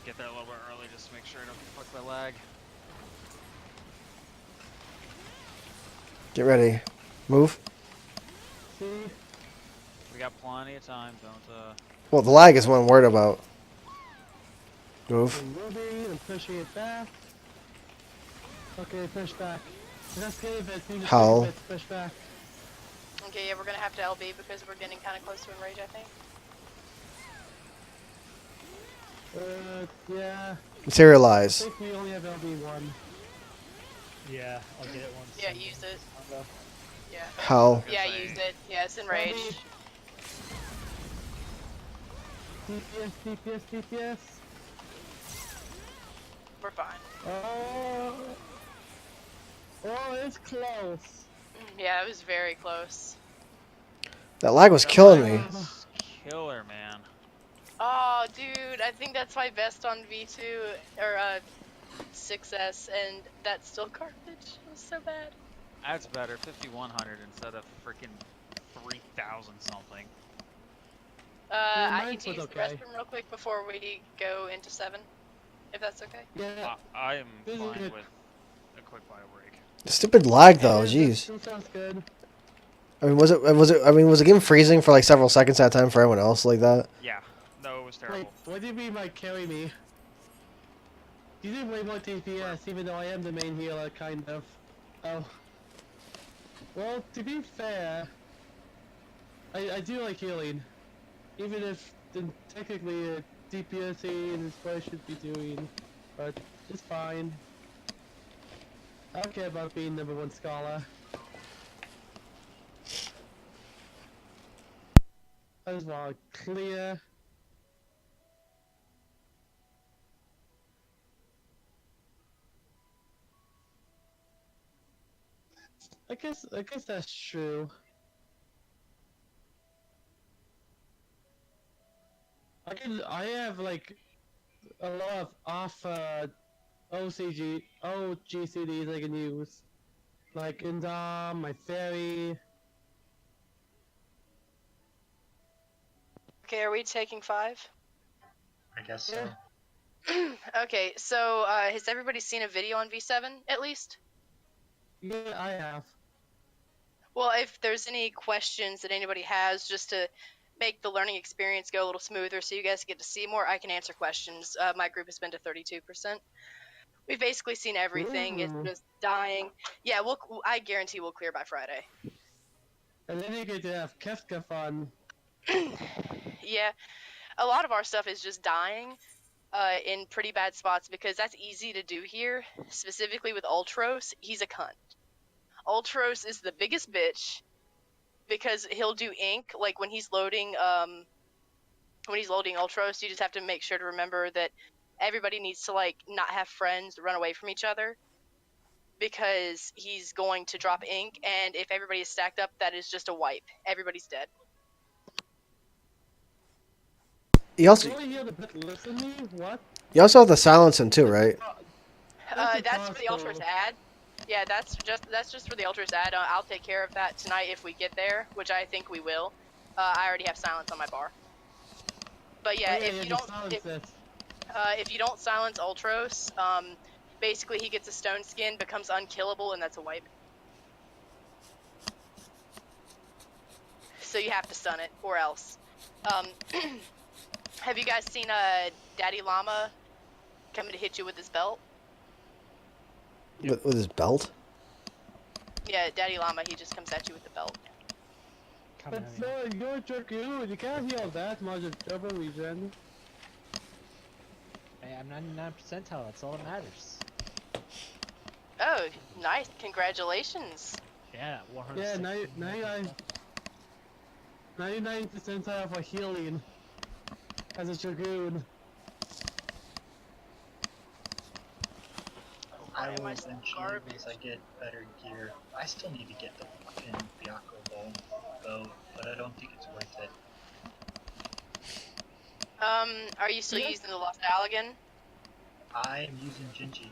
Get there a little bit early just to make sure I don't get fucked by lag. Get ready. Move. See? We got plenty of time. Don't Well, the lag is what I'm worried about. Move. I'm moving and pushing it back. Okay, push back. Let's get it, but Howl. push back. Okay, yeah, we're gonna have to LB because we're getting kind of close to enrage, I think. Yeah. I Materialize. think we only have LB1. Yeah, I'll get it once. Yeah, use it. Yeah. Howl. Yeah, use it. Yeah, it's enraged. DPS. We're fine. Oh, it's close. Yeah, it was very close. That lag was killing me. Killer, man. Oh, dude, I think that's my best on V2 or 6S, and that's still garbage. It was so bad. That's better, 5100 instead of freaking 3000 something. I mine need to was use the okay. restroom real quick before we go into 7, if that's okay. Yeah, I am this is fine good. with a quick bio break. Stupid lag though. Yeah, Jeez. that sounds good. I mean, was the game freezing for like several seconds at a time for everyone else like that? Yeah, no, it was Wait, terrible. what do you mean by carry me? You did way more DPS, even though I am the main healer, kind of. Oh. Well, to be fair, I do like healing. Even if technically DPS is what I should be doing. But it's fine. I don't care about being #1 scholar. I just want to clear. I guess that's true. I have like a lot of off OGCDs I can use. Like Indom, my fairy. Okay, are we taking 5? I guess so. Yeah. Okay, so has everybody seen a video on V7 at least? Yeah, I have. Well, if there's any questions that anybody has, just to make the learning experience go a little smoother so you guys get to see more, I can answer questions. My group has been to 32%. We've basically seen everything. It's Ooh. just dying. Yeah, I guarantee we'll clear by Friday. And then you get to have Kefka fun. Yeah, a lot of our stuff is just dying in pretty bad spots because that's easy to do here. Specifically with Ultros, he's a cunt. Ultros is the biggest bitch because he'll do ink like when he's loading Ultros. You just have to make sure to remember that everybody needs to like not have friends run away from each other because he's going to drop ink, and if everybody is stacked up, that is just a wipe. Everybody's dead. You also Only hear the bit listen me? What? have the silence him too, right? That's for the Ultras ad. Yeah, that's just for the Ultras ad. I'll take care of that tonight if we get there, which I think we will. I already have silence on my bar. But yeah, if you don't silence Ultros, basically he gets a stone skin, becomes unkillable, and that's a wipe. So you have to stun it, or else. Have you guys seen Daddy Llama coming to hit you with his belt? With his belt? Yeah, Daddy Llama, he just comes at you with the belt. But no, you're a Dragoon. You can't heal that much of double regen. Hey, I'm 99 percentile. That's all that matters. Oh, nice! Congratulations. Yeah, 100. Yeah, 99 percentile for healing as a Dragoon. I Why am will I so eventually, garbage? once I get better gear. I still need to get the fucking Byakko bow, but I don't think it's worth it. Are you still Yeah. using the Lost Allegan? I am using Gingy.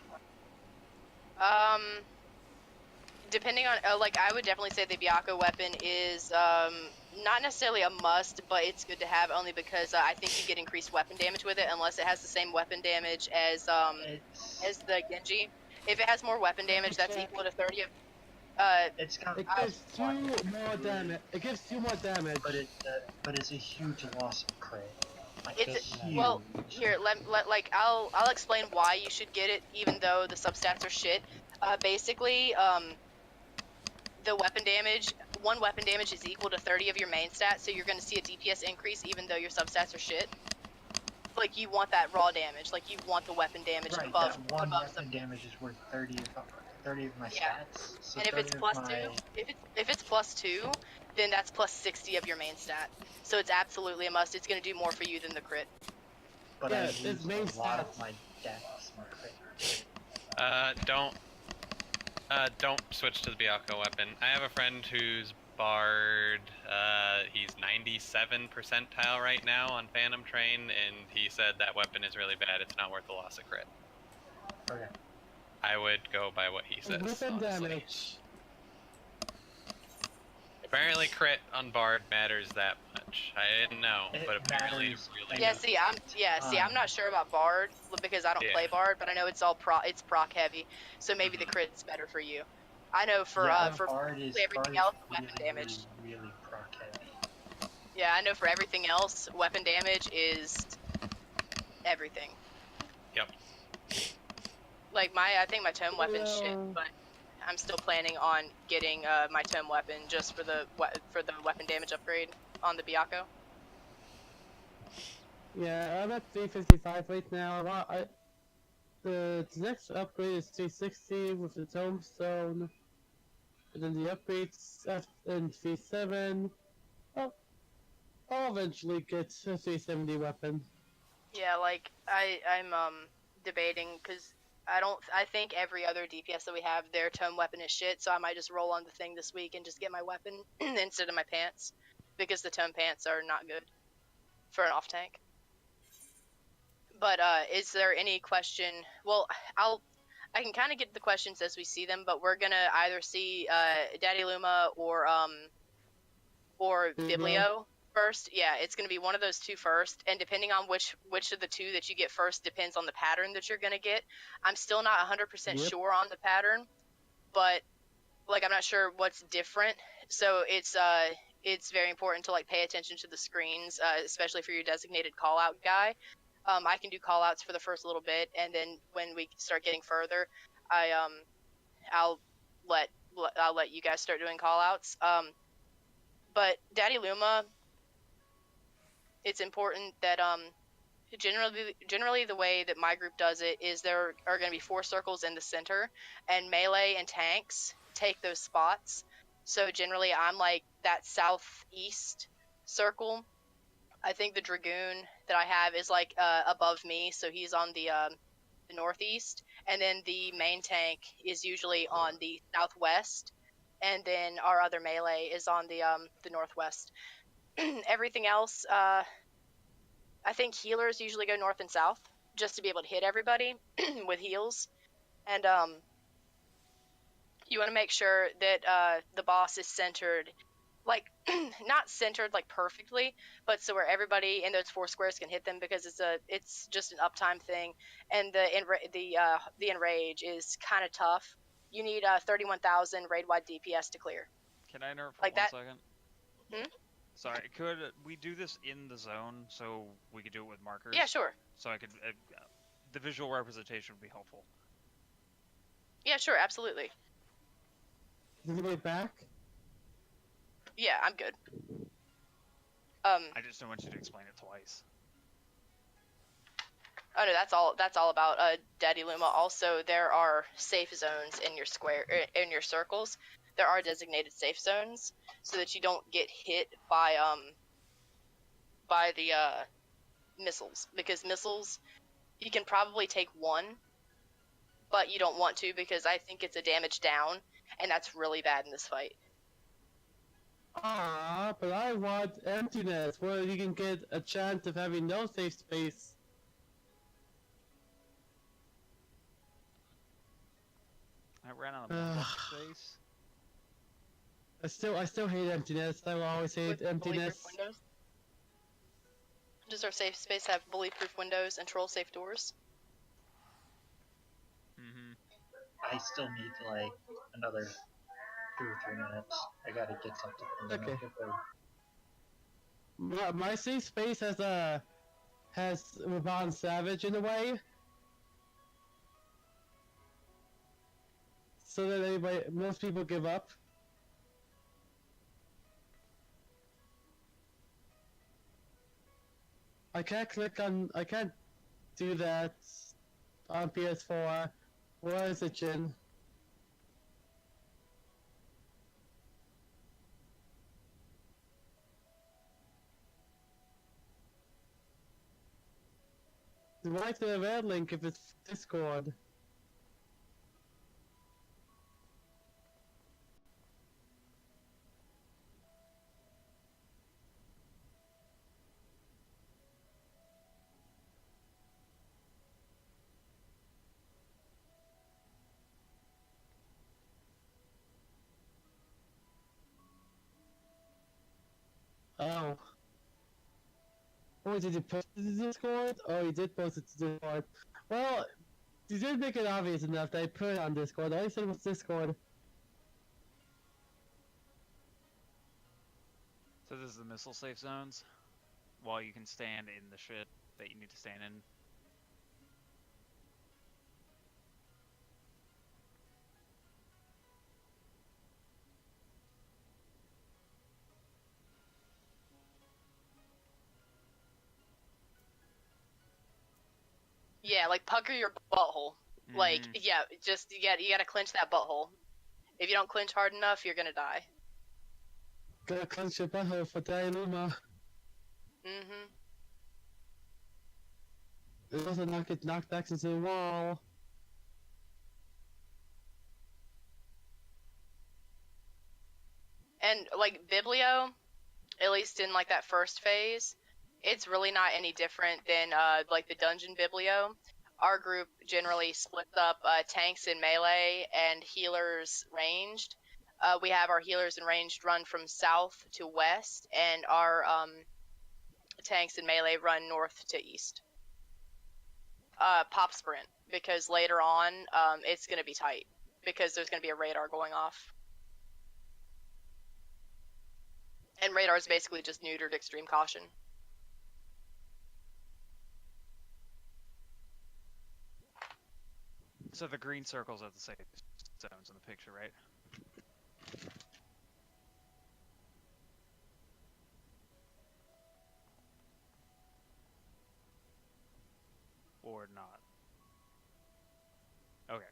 Depending on, like, I would definitely say the Byakko weapon is, not necessarily a must, but it's good to have only because I think you get increased weapon damage with it, unless it has the same weapon damage as the Genji. If it has more weapon damage, that's equal to 30 of, It's got It gives 2 more damage. It gives 2 more damage. but it's a huge loss of crit. Like, It's huge. well, here, like, I'll explain why you should get it, even though the substats are shit. Basically, the weapon damage, 1 weapon damage is equal to 30 of your main stats, so you're going to see a DPS increase even though your substats are shit. Like, you want that raw damage, like, you want the weapon damage Right, above, that one above weapon damage is worth 30 of my Yeah. stats. So And if it's 30 of plus my... 2, if it's plus 2, then that's plus 60 of your main stat. So it's absolutely a must. It's going to do more for you than the crit. But Yeah, I it's used main a lot stats. of my dex and crit. Don't switch to the Byakko weapon. I have a friend whose Bard, he's 97 percentile right now on Phantom Train, and he said that weapon is really bad. It's not worth the loss of crit. Okay. I would go by what he says, Weapon honestly. damage. Apparently crit on Bard matters that much. I didn't know, It but apparently it matters really Yeah, does. see, I'm not sure about Bard because I don't Yeah. play Bard, but I know it's proc heavy, so maybe the crit's better for you. I know for Bard is everything else, really, weapon damage. really, really proc heavy. Yeah, I know for everything else, weapon damage is everything. Yep. Like I think my tome weapon's shit, Yeah. but I'm still planning on getting my tome weapon just for the weapon damage upgrade on the Byakuo. Yeah, I'm at 355 right now. The next upgrade is 360 with the tombstone. And then the upgrades in 37. I'll eventually get a 370 weapon. Yeah, like I'm debating because I think every other DPS that we have, their tome weapon is shit, so I might just roll on the thing this week and just get my weapon instead of my pants, because the tome pants are not good for an off tank. But is there any question? Well, I can kind of get the questions as we see them, but we're gonna either see Daddy Luma or Biblio first. Yeah, it's gonna be one of those two first, and depending on which of the two that you get first depends on the pattern that you're gonna get. I'm still not 100% sure on the pattern, but like I'm not sure what's different. So it's very important to like pay attention to the screens, especially for your designated call out guy. I can do call outs for the first little bit, and then when we start getting further, I'll let you guys start doing call outs. But Daddy Luma, it's important that generally the way that my group does it is there are going to be 4 circles in the center, and melee and tanks take those spots. So generally I'm like that southeast circle. I think the Dragoon that I have is like above me, so he's on the northeast, and then the main tank is usually on the southwest, and then our other melee is on the northwest. Everything else, I think healers usually go north and south just to be able to hit everybody with heals, and you want to make sure that the boss is centered, like not centered like perfectly, but so where everybody in those 4 squares can hit them, because it's just an uptime thing, and the enrage is kind of tough. You need 31,000 raid wide DPS to clear. Can I interrupt for Like 1 that- second? Hmm? Sorry, could we do this in the zone so we could do it with markers? Yeah, sure. So I could, the visual representation would be helpful. Yeah, sure, absolutely. Is anybody back? Yeah, I'm good. I just don't want you to explain it twice. Oh no, that's all about Daddy Luma. Also, there are safe zones in your circles. There are designated safe zones so that you don't get hit by the missiles, because missiles you can probably take 1, but you don't want to, because I think it's a damage down, and that's really bad in this fight. But I want emptiness, where you can get a chance of having no safe space. I ran out of space. I still hate emptiness. I will always hate With emptiness. bulletproof windows? Does our safe space have bulletproof windows and troll safe doors? I still need like another 2 or 3 minutes. I gotta get something from the Okay. food. My safe space has Ravon Savage in a way, so that most people give up. I can't do that on PS4. Where is it, Jin? Write the red link if it's Discord. Oh. Oh, did you post it to Discord? Oh, you did post it to Discord. Well, you did make it obvious enough that I put it on Discord. All I said was Discord. So this is the missile safe zones, while you can stand in the shit that you need to stand in. Yeah, like pucker your butthole. Like, Mhm. yeah, just you gotta clench that butthole. If you don't clench hard enough, you're gonna die. Gotta clench your butthole for Dialuma. Mm-hmm. It also not get knocked back into the wall. And like Biblio, at least in like that first phase, it's really not any different than like the dungeon Biblio. Our group generally splits up tanks in melee and healers ranged. We have our healers and ranged run from south to west, and our tanks in melee run north to east. Pop sprint, because later on it's going to be tight because there's going to be a radar going off. And radar is basically just neutered extreme caution. So the green circles are the safe zones in the picture, right? Or not? Okay.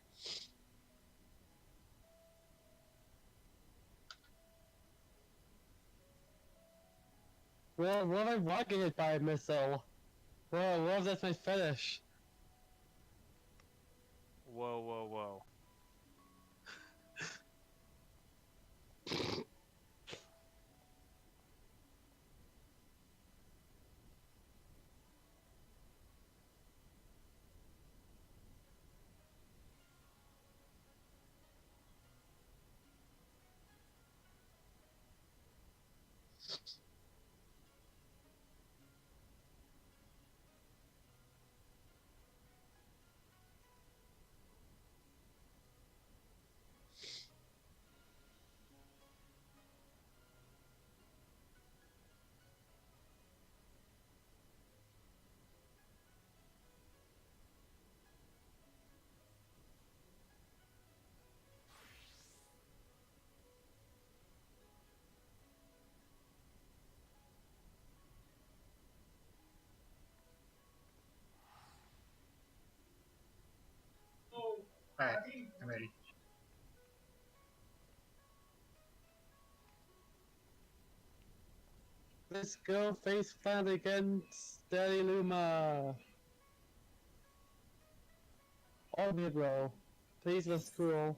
Well, what if I want to get hit by a missile? Well, what if that's my fetish? Whoa, whoa, whoa. Alright, I'm ready. Let's go face plant against Dialuma. Or mid-roll. Please was cool.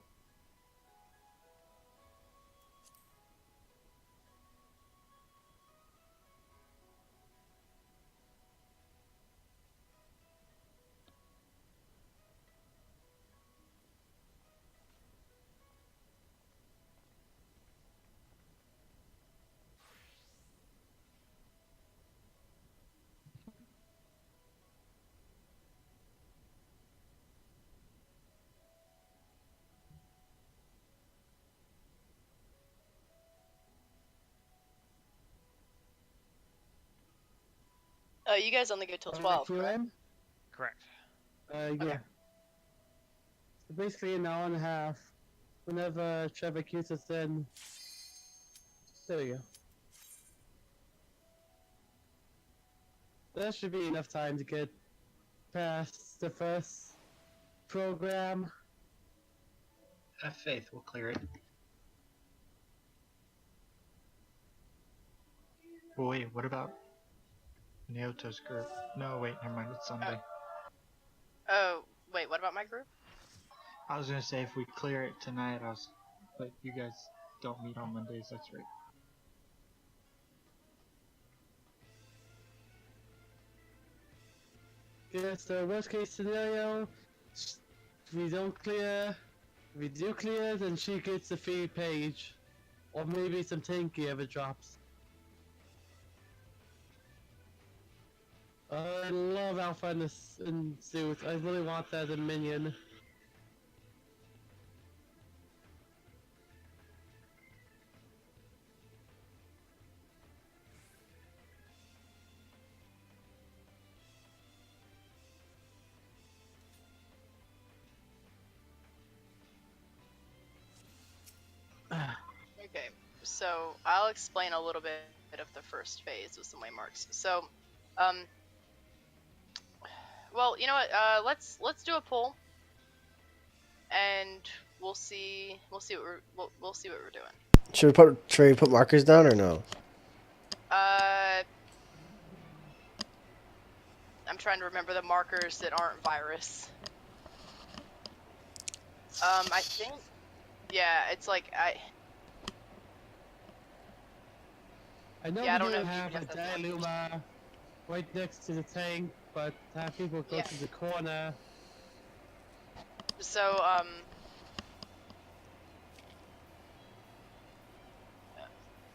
You guys only go till 12, correct? Correct. Yeah. Okay. So basically an hour and a half. Whenever Trevor keeps us in. There we go. That should be enough time to get past the first program. Have faith, we'll clear it. Well, wait, what about Naoto's group? No, wait, never mind, it's Sunday. Oh, wait, what about my group? I was gonna say if we clear it tonight, but you guys don't meet on Mondays, that's right. Yes, the worst case scenario, if we don't clear, if we do clear, then she gets the free page. Or maybe some tank gear if it drops. I love Alpha in suit. I really want that as a minion. Okay, so I'll explain a little bit of the first phase with some waymarks. So, well, you know what? Let's do a poll, and we'll see we'll see what we're doing. Should we put markers down or no? I'm trying to remember the markers that aren't virus. I think, yeah, it's like I know Yeah, I we don't know do if you have can a get that Dialuma right next to the tank, but have people go Yeah. to the corner. so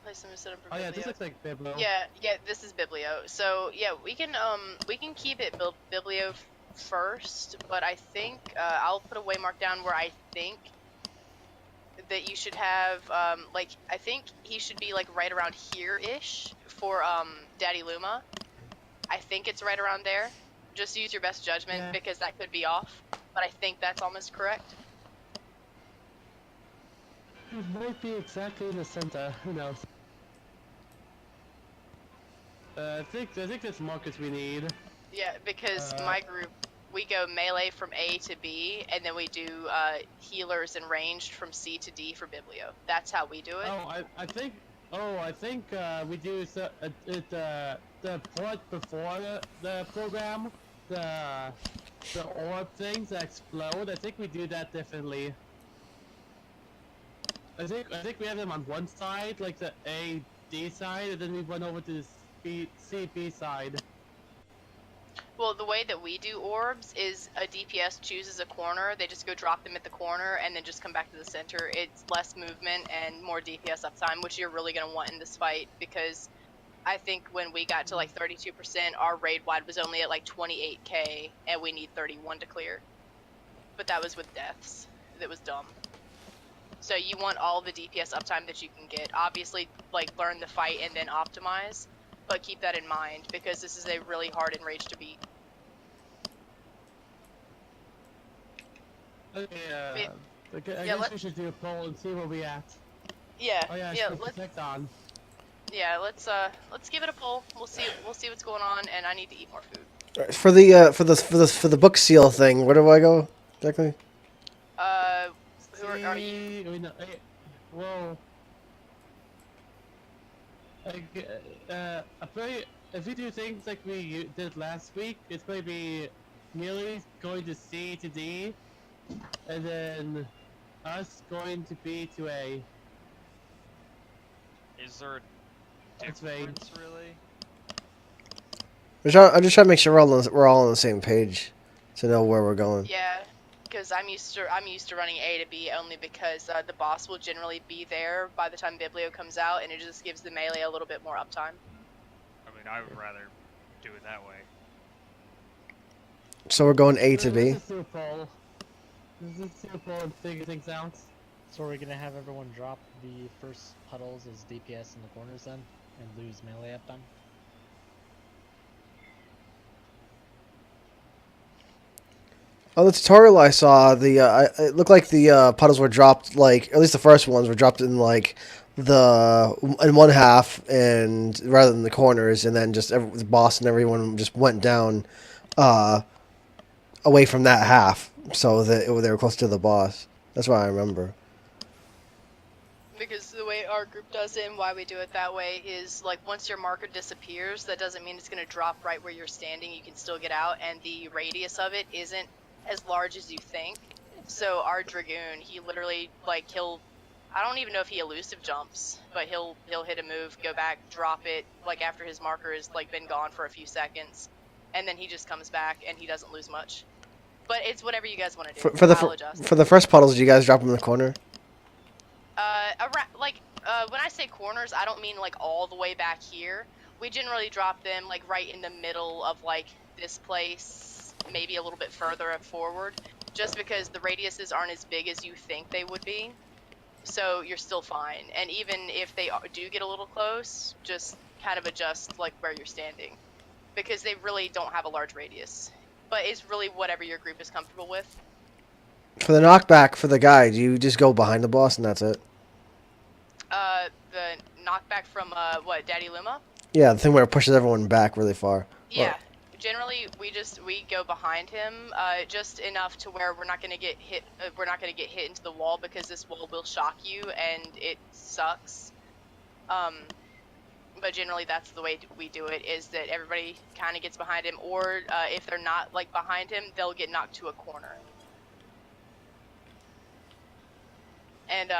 place them instead of Oh yeah, Biblio. this looks like Biblo. Yeah, this is Biblio. So yeah, we can keep it Biblio first, but I think I'll put a waymark down where I think that you should have like I think he should be like right around here-ish for Daddy Luma. I think it's right around there. Just use your best judgment Yeah. because that could be off, but I think that's almost correct. It might be exactly in the center. Who knows? I think there's markers we need. Yeah, because Uh, my group, we go melee from A to B, and then we do healers and ranged from C to D for Biblio. That's how we do it. Oh, I think we do the part before the program, the orb things that explode. I think we do that differently. I think we have them on one side, like the A D side, and then we run over to the C B side. Well, the way that we do orbs is a DPS chooses a corner, they just go drop them at the corner, and then just come back to the center. It's less movement and more DPS uptime, which you're really going to want in this fight, because I think when we got to like 32%, our raid wide was only at like 28k, and we need 31 to clear. But that was with deaths. That was dumb. So you want all the DPS uptime that you can get. Obviously, like, learn the fight and then optimize, but keep that in mind, because this is a really hard enrage to beat. Okay, I Yeah, guess we should do a poll and see where we at. Yeah, Oh yeah, yeah, let's protect on. yeah, let's give it a poll. We'll see what's going on, and I need to eat more food. For the book seal thing, where do I go exactly? Who are you? Well, if we do things like we did last week, it's going to be merely going to C to D, and then us going to B to A. Is there a That's vague. difference, really? I'm just trying to make sure we're all on the same page to know where we're going. Yeah, because I'm used to running A to B only because the boss will generally be there by the time Biblio comes out, and it just gives the melee a little bit more uptime. I mean, I would rather do it that way. So we're going A to B. Let's do a poll. Let's do a poll and figure things out. So we're gonna have everyone drop the first puddles as DPS in the corners then, and lose melee up them. On the tutorial I saw, it looked like the puddles were dropped, like at least the first ones were dropped in like in one half, and rather than the corners, and then just the boss and everyone just went down away from that half, so that they were close to the boss. That's what I remember. Because the way our group does it and why we do it that way is, like, once your marker disappears, that doesn't mean it's going to drop right where you're standing. You can still get out, and the radius of it isn't as large as you think. So our Dragoon, he literally, like, I don't even know if he elusive jumps, but he'll hit a move, go back, drop it, like, after his marker has, like, been gone for a few seconds, and then he just comes back, and he doesn't lose much. But it's whatever you guys want to do. I'll adjust. For the first puddles, did you guys drop them in the corner? When I say corners, I don't mean like all the way back here. We generally drop them like right in the middle of like this place, maybe a little bit further forward, just because the radiuses aren't as big as you think they would be. So you're still fine. And even if they do get a little close, just kind of adjust like where you're standing, because they really don't have a large radius. But it's really whatever your group is comfortable with. For the knockback for the guy, do you just go behind the boss and that's it? The knockback from what, Daddy Luma? Yeah, the thing where it pushes everyone back really far. Yeah. Generally, we go behind him, just enough to where we're not gonna get hit. We're not gonna get hit into the wall, because this wall will shock you and it sucks. But generally, that's the way we do it. Is that everybody kind of gets behind him, or if they're not like behind him, they'll get knocked to a corner. And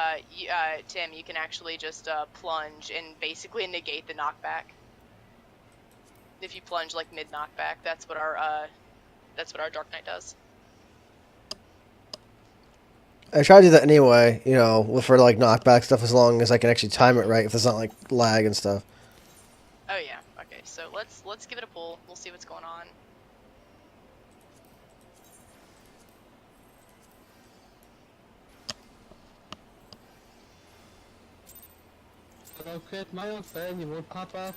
Tim, you can actually just plunge and basically negate the knockback. If you plunge like mid knockback, that's what our Dark Knight does. I try to do that anyway, you know, for like knockback stuff, as long as I can actually time it right, if there's not like lag and stuff. Oh yeah. Okay, so let's give it a pull. We'll see what's going on. Okay, my old friend, you won't pop up.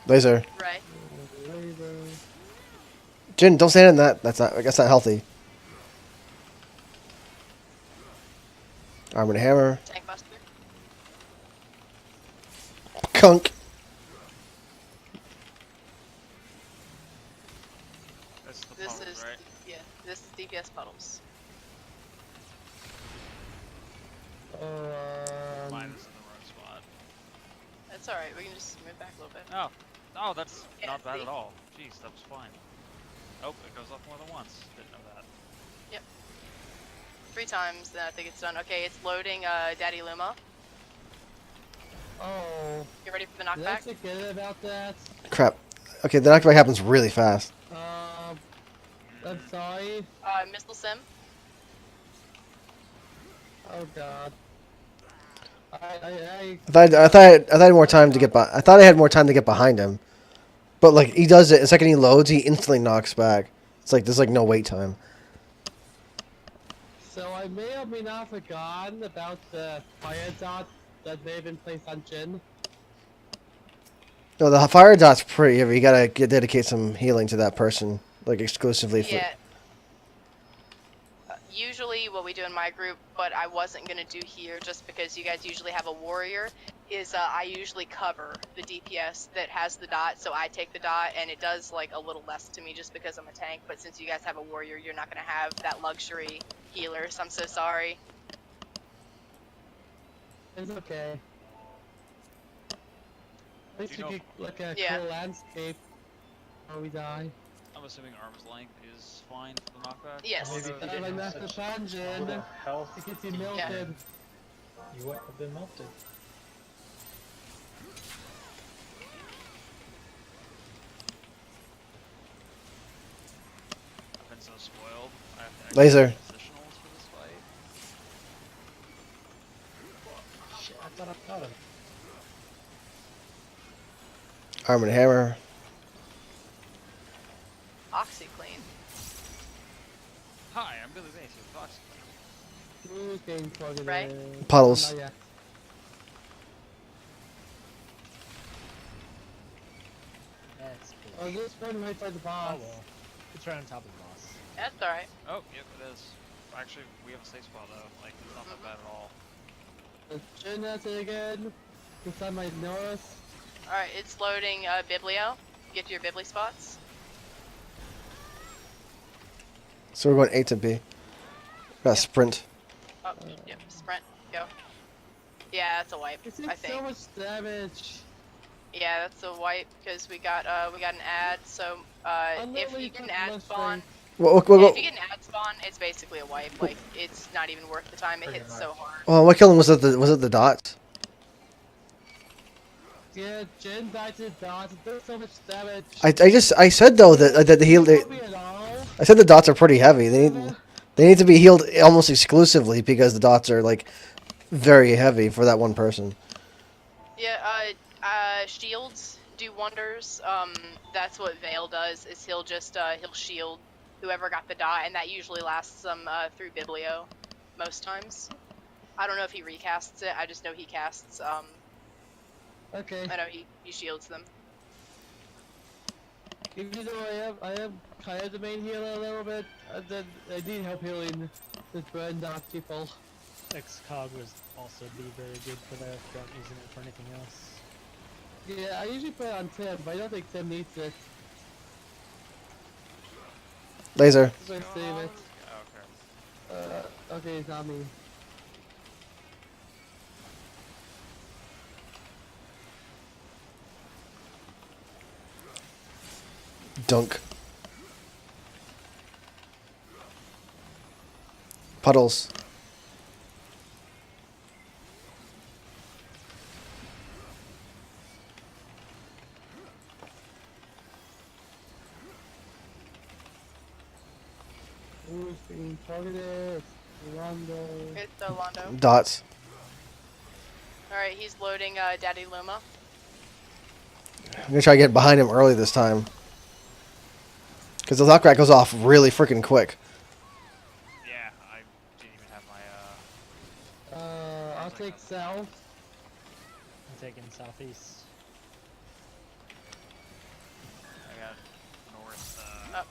Laser. Right. Jin, don't stand in that. That's not healthy. Arm and hammer. Tank buster. Kunk. That's the This puddles, is right? this is DPS puddles. Mine is in the wrong spot. That's all right. We can just move back a little bit. Oh, that's Yeah, not bad see? at all. Jeez, that was fine. Oh, it goes up more than once. Didn't know that. 3 times, then I think it's done. Okay, it's loading Daddy Luma. Oh, Get ready for the did I knockback. forget about that? Crap. Okay, the knockback happens really fast. I'm sorry. Missile sim. Oh god. I thought I had more time to get I thought I had more time to get behind him, but like he does it the second he loads, he instantly knocks back. It's like there's like no wait time. So I may or may not have forgotten about the fire dot that may have been placed on Jin. No, the fire dot's pretty heavy. You gotta dedicate some healing to that person, like exclusively for. Yeah. Usually what we do in my group, but I wasn't going to do here just because you guys usually have a warrior, is I usually cover the DPS that has the dot, so I take the dot, and it does like a little less to me just because I'm a tank, but since you guys have a warrior, you're not going to have that luxury healer, so I'm so sorry. It's okay. At least Do you we know- get like a Yeah. cool landscape before we die. I'm assuming arm's length is fine for the knockback. Yes. Maybe if you Like didn't have Master such Dungeon, little health, it gets you melted. you wouldn't have been melted. I've been so spoiled. I have to actually Laser. do positionals for this fight. Shit, I thought I got him. Arm and hammer. OxyClean. Hi, I'm Billy Bass with OxyClean. Who's getting plugged Right. in? Puddles. Not yet. That's cool. Oh, this one right by the Oh boss. well. It's right on top of the boss. That's alright. Oh, yep, it is. Actually, we have a safe spot though. Like, it's not that bad at all. Jin has it again. This time I notice. Alright, it's loading Biblio. Get to your Bibli spots. So we're going A to B. Got Yep. sprint. Oh, yep, sprint, go. Yeah, that's a wipe, It I did think. so much damage. Yeah, that's a wipe because we got an ad. So if you get an ad spawn, if you get an ad spawn, it's basically a wipe. Like it's not even worth the time. It Pretty hits much. so hard. Well, what killing was it? Was it the dots? Yeah, Jin died to the dots. It does so much damage. I said though that the heal. Did you help me at all? I said the dots are pretty heavy. They need to be healed almost exclusively because the dots are like very heavy for that one person. Yeah, shields do wonders. That's what Vale does, is he'll just, he'll shield whoever got the dot, and that usually lasts them, through Biblio, most times. I don't know if he recasts it, I just know he casts, Okay. I know he shields them. Even though I am kind of the main healer a little bit, I need help healing the burn down people. XCOG was also be very good for that if you aren't using it for anything else. Yeah, I usually put it on Tim, but I don't think Tim needs it. Laser. I'm gonna save it. Okay. Okay, it's not me. Dunk. Puddles. Who's being targeted? Rondo. It's Londo. Dots. Alright, he's loading, Daddy Luma. I'm gonna try to get behind him early this time. Because the lock rat goes off really freaking quick. Yeah, I didn't even have my I'll take south. I'm taking southeast. I got north. Oh.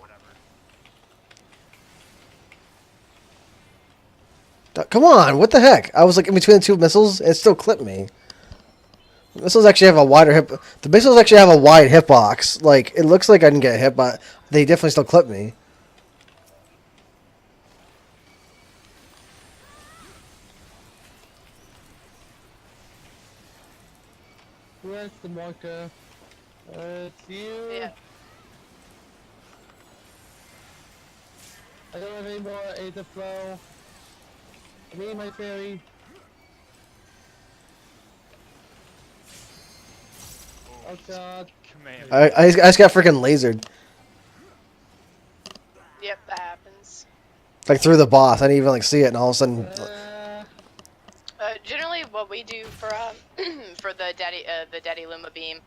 Whatever. Come on, what the heck? I was like in between the two missiles, and it still clipped me. The missiles actually have a wider hip. The missiles actually have a wide hitbox. Like it looks like I didn't get hit, but they definitely still clip me. Where's the marker? It's you. Yeah. I don't have any more Aether Flow. I need my fairy. Oh god. Command. I just got freaking lasered. Yep, that happens. Like through the boss. I didn't even like see it, and all of a sudden, Generally, what we do for for the Daddy Luma beam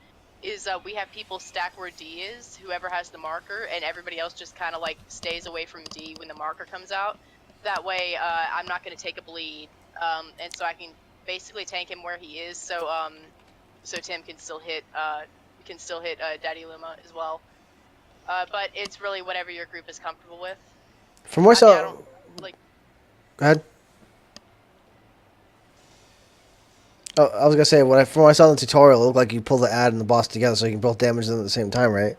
is we have people stack where D is, whoever has the marker, and everybody else just kind of like stays away from D when the marker comes out. That way, I'm not going to take a bleed, and so I can basically tank him where he is. So so Tim can still hit Daddy Luma as well. But it's really whatever your group is comfortable with. from what I I saw, don't like. go ahead. Oh, I was gonna say from what I saw in the tutorial, it looked like you pull the ad and the boss together, so you can both damage them at the same time, right?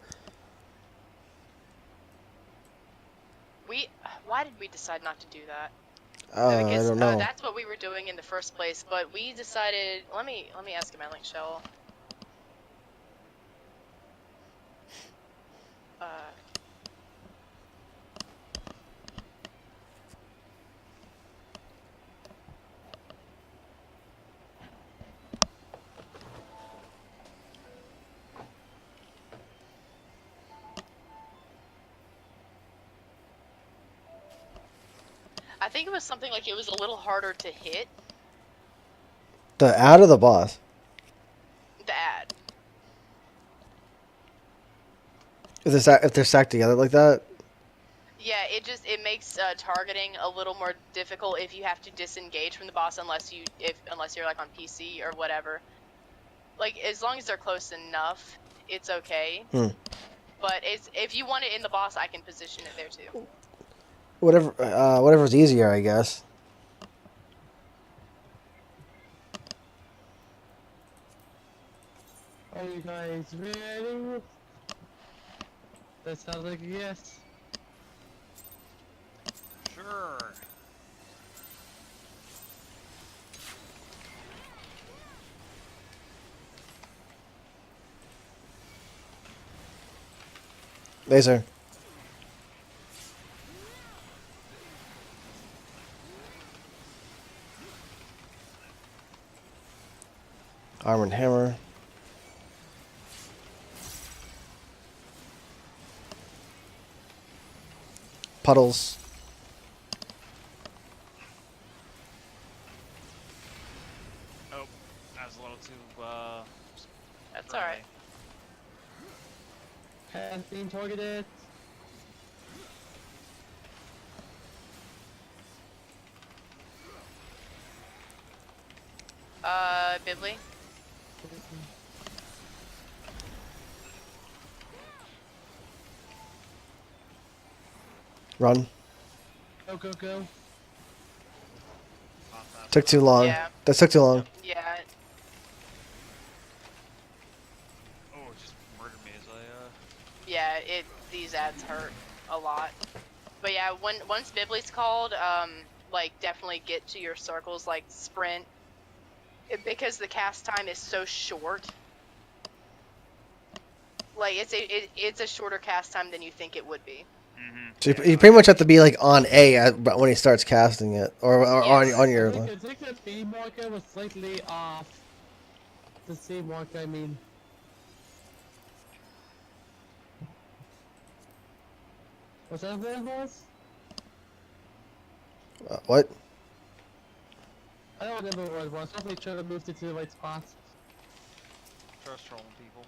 Why did we decide not to do that? I Because don't know. that's what we were doing in the first place, but we decided. Let me ask him, Link Shell. I think it was something like it was a little harder to hit The ad or the boss? the ad. If they're stacked together like that? Yeah, it makes targeting a little more difficult if you have to disengage from the boss unless you're like on PC or whatever. Like as long as they're close enough, it's okay. But if you want it in the boss, I can position it there too. Whatever's easier, I guess. Are you guys ready? That sounds like a yes. Sure. Laser. Arm and hammer. Puddles. Oh, that was a little too, That's early. alright. Has been targeted. Bibli. Run. Go, go, go. Not fast Took too enough. long. Yeah. That took too long. Yeah. Oh, it just murdered me as I, Yeah, these ads hurt a lot. But yeah, once Bibli's called, like definitely get to your circles, like sprint, because the cast time is so short. Like it's a shorter cast time than you think it would be. So you pretty much have to be like on A when he starts casting it, or Yes. on your. I think the B marker was slightly off. The C marker, I mean. Was that what it was? What? I don't remember what it was. Hopefully try to move it to the right spot. trust trolling people.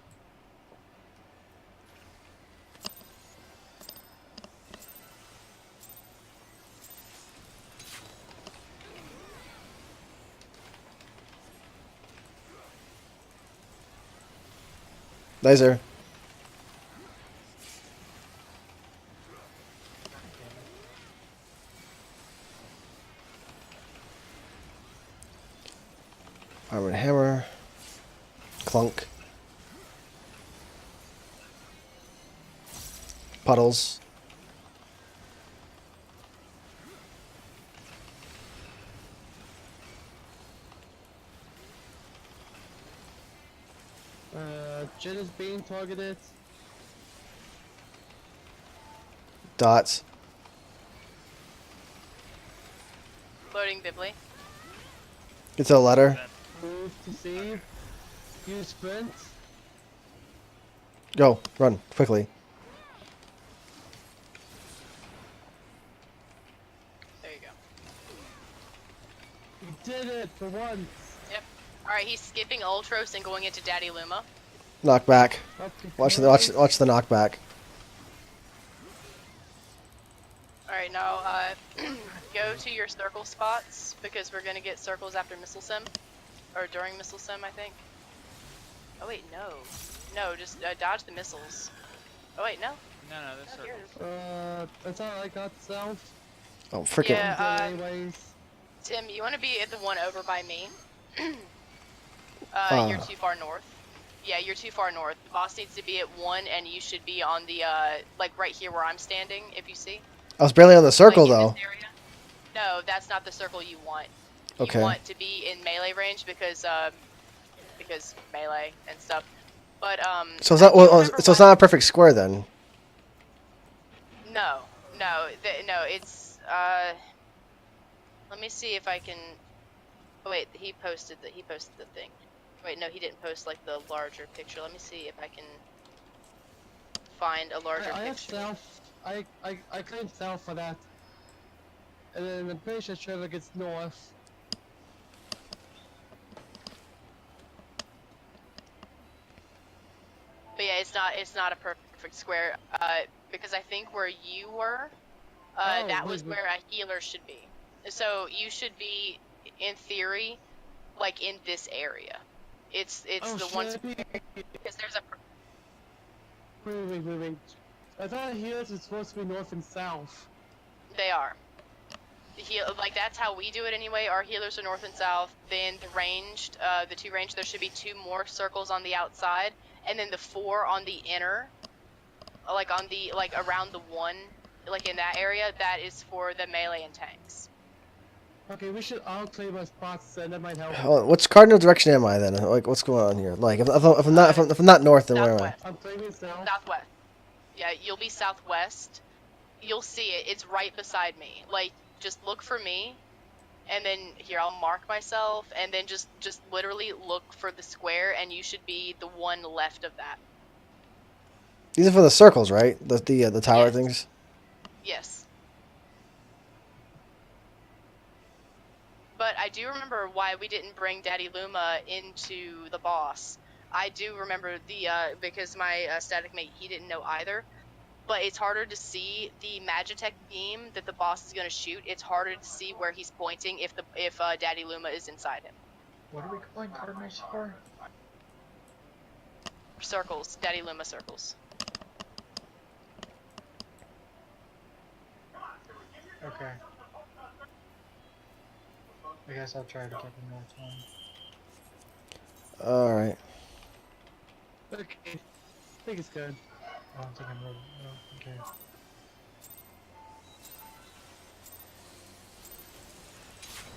Laser. Armored hammer. Clunk. Puddles. Jet is being targeted. Dots. Loading Bibli. Get to the letter. Move to save. Use sprint. Go. Run. Quickly. There you go. You did it for once. Yep. Alright, he's skipping Ultros and going into Daddy Luma. Knockback. Up to Watch the close. watch the knockback. Alright, now go to your circle spots because we're gonna get circles after Missile Sim. Or during Missile Sim, I think. Oh wait, no. No, just dodge the missiles. Oh wait, no. No, this Oh, here circle. it is. That's all I got, South. Oh freaking! Yeah. Anyways. Tim, you want to be at the one over by me? Ah. You're too far north. Yeah, you're too far north. The boss needs to be at 1, and you should be on the, like right here where I'm standing, if you see. I was barely on the circle Like, in though. this area. No, that's not the circle you want. Okay. You want to be in melee range because melee and stuff. But, So it's not. I do Well, remember so it's when- not a perfect square then. No, it's, let me see if I can, oh wait, he posted the thing. Wait, no, he didn't post like the larger picture. Let me see if I can find a larger I have picture. South. I claim South for that. And then I'm pretty sure Trevor gets North. But yeah, it's not a perfect square. Because I think where you were, Oh, that was wait, where a healer should be. So you should be, in theory, like in this area. It's Oh, the should ones it be? because there's a Wait. I thought healers was supposed to be North and South. they are. Like that's how we do it anyway. Our healers are north and south. Then the ranged, the 2 ranged, there should be 2 more circles on the outside, and then the 4 on the inner, like on the around the 1, like in that area. That is for the melee and tanks. Okay, we should all claim our spots, and that might help. Hold on, which cardinal direction am I then? Like, what's going on here? Like, if I'm not north, then where am I? Southwest. I'm claiming South. Southwest. Yeah, you'll be southwest. You'll see it. It's right beside me. Like, just look for me, and then here I'll mark myself, and then just literally look for the square, and you should be the one left of that. These are for the circles, right? The tower Yes. things. Yes. I do remember why we didn't bring Daddy Luma into the boss. I do remember the because my static mate, he didn't know either. But it's harder to see the Magitech beam that the boss is going to shoot. It's harder to see where he's pointing if Daddy Luma is inside him. What are we calling cardinals for? Circles, Daddy Luma circles. Okay. I guess I'll try to get him more time. All right. Okay. I think it's good. I don't think I'm ready. No, okay.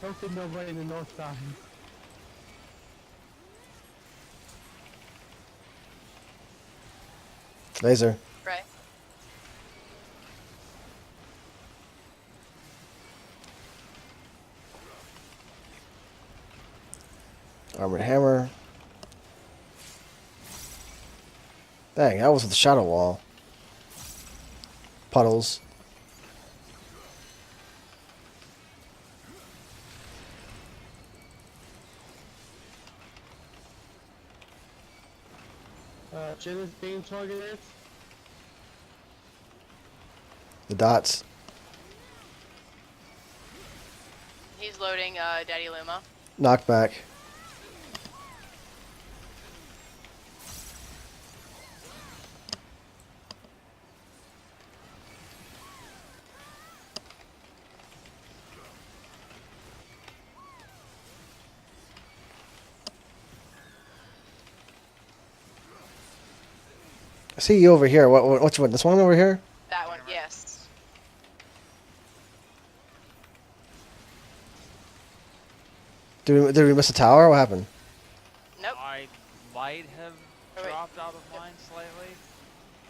Hopefully nobody in the north side. Laser. Right. Armored hammer. Dang, that was with the shadow wall. Puddles. Jin is being targeted. The dots. He's loading Daddy Luma. Knockback. I see you over here. Which one? This one over here? That one, yes. Did we miss a tower? What happened? Nope. I might have Oh, wait. dropped out of mine slightly.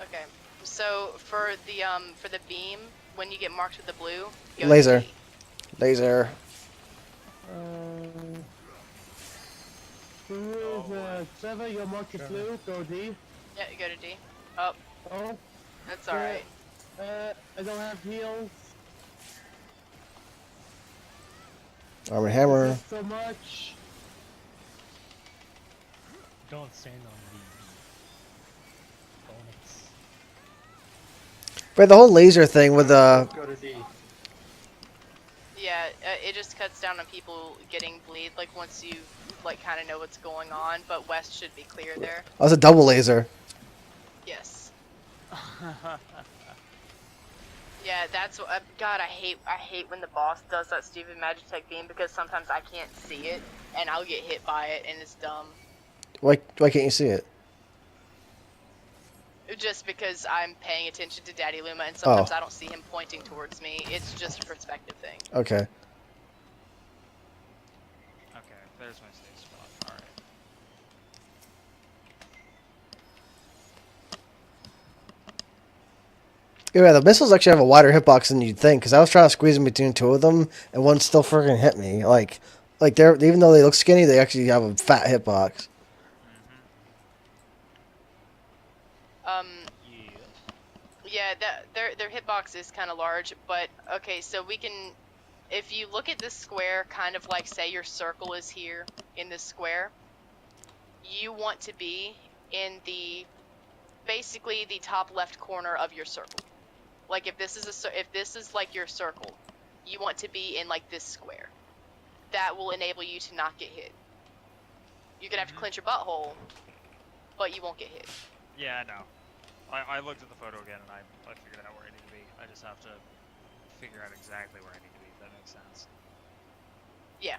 Okay. So for the beam, when you get marked with the blue, go Laser. to D. Laser. Who is Trevor? You're marked with blue. Go D. Yeah, go to D. Oh, Oh. that's alright. I don't have heals. Armored hammer. Not so much. Don't stand on the bonus. But the whole laser thing with the Go to D. Yeah, it just cuts down on people getting bleed, like once you like kind of know what's going on, but west should be clear there. that was a double laser. Yes. Yeah, that's what. God, I hate when the boss does that stupid Magitech beam because sometimes I can't see it and I'll get hit by it and it's dumb. Why can't you see it? Just because I'm paying attention to Daddy Luma and sometimes Oh. I don't see him pointing towards me. It's just a perspective thing. Okay. Okay, there's my safe spot. Alright. Yeah, the missiles actually have a wider hitbox than you'd think. Because I was trying to squeeze in between two of them, and one still freaking hit me. Like they're even though they look skinny, they actually have a fat hitbox. Yeah, their hitbox is kind of large, but okay, so we can, if you look at this square, kind of like say your circle is here in this square, you want to be in the, basically the top left corner of your circle. Like if this is like your circle, you want to be in like this square. That will enable you to not get hit. You're gonna have to clench your butthole, but you won't get hit. Yeah, I know. I looked at the photo again and I figured out where I need to be. I just have to figure out exactly where I need to be, if that makes sense. Yeah.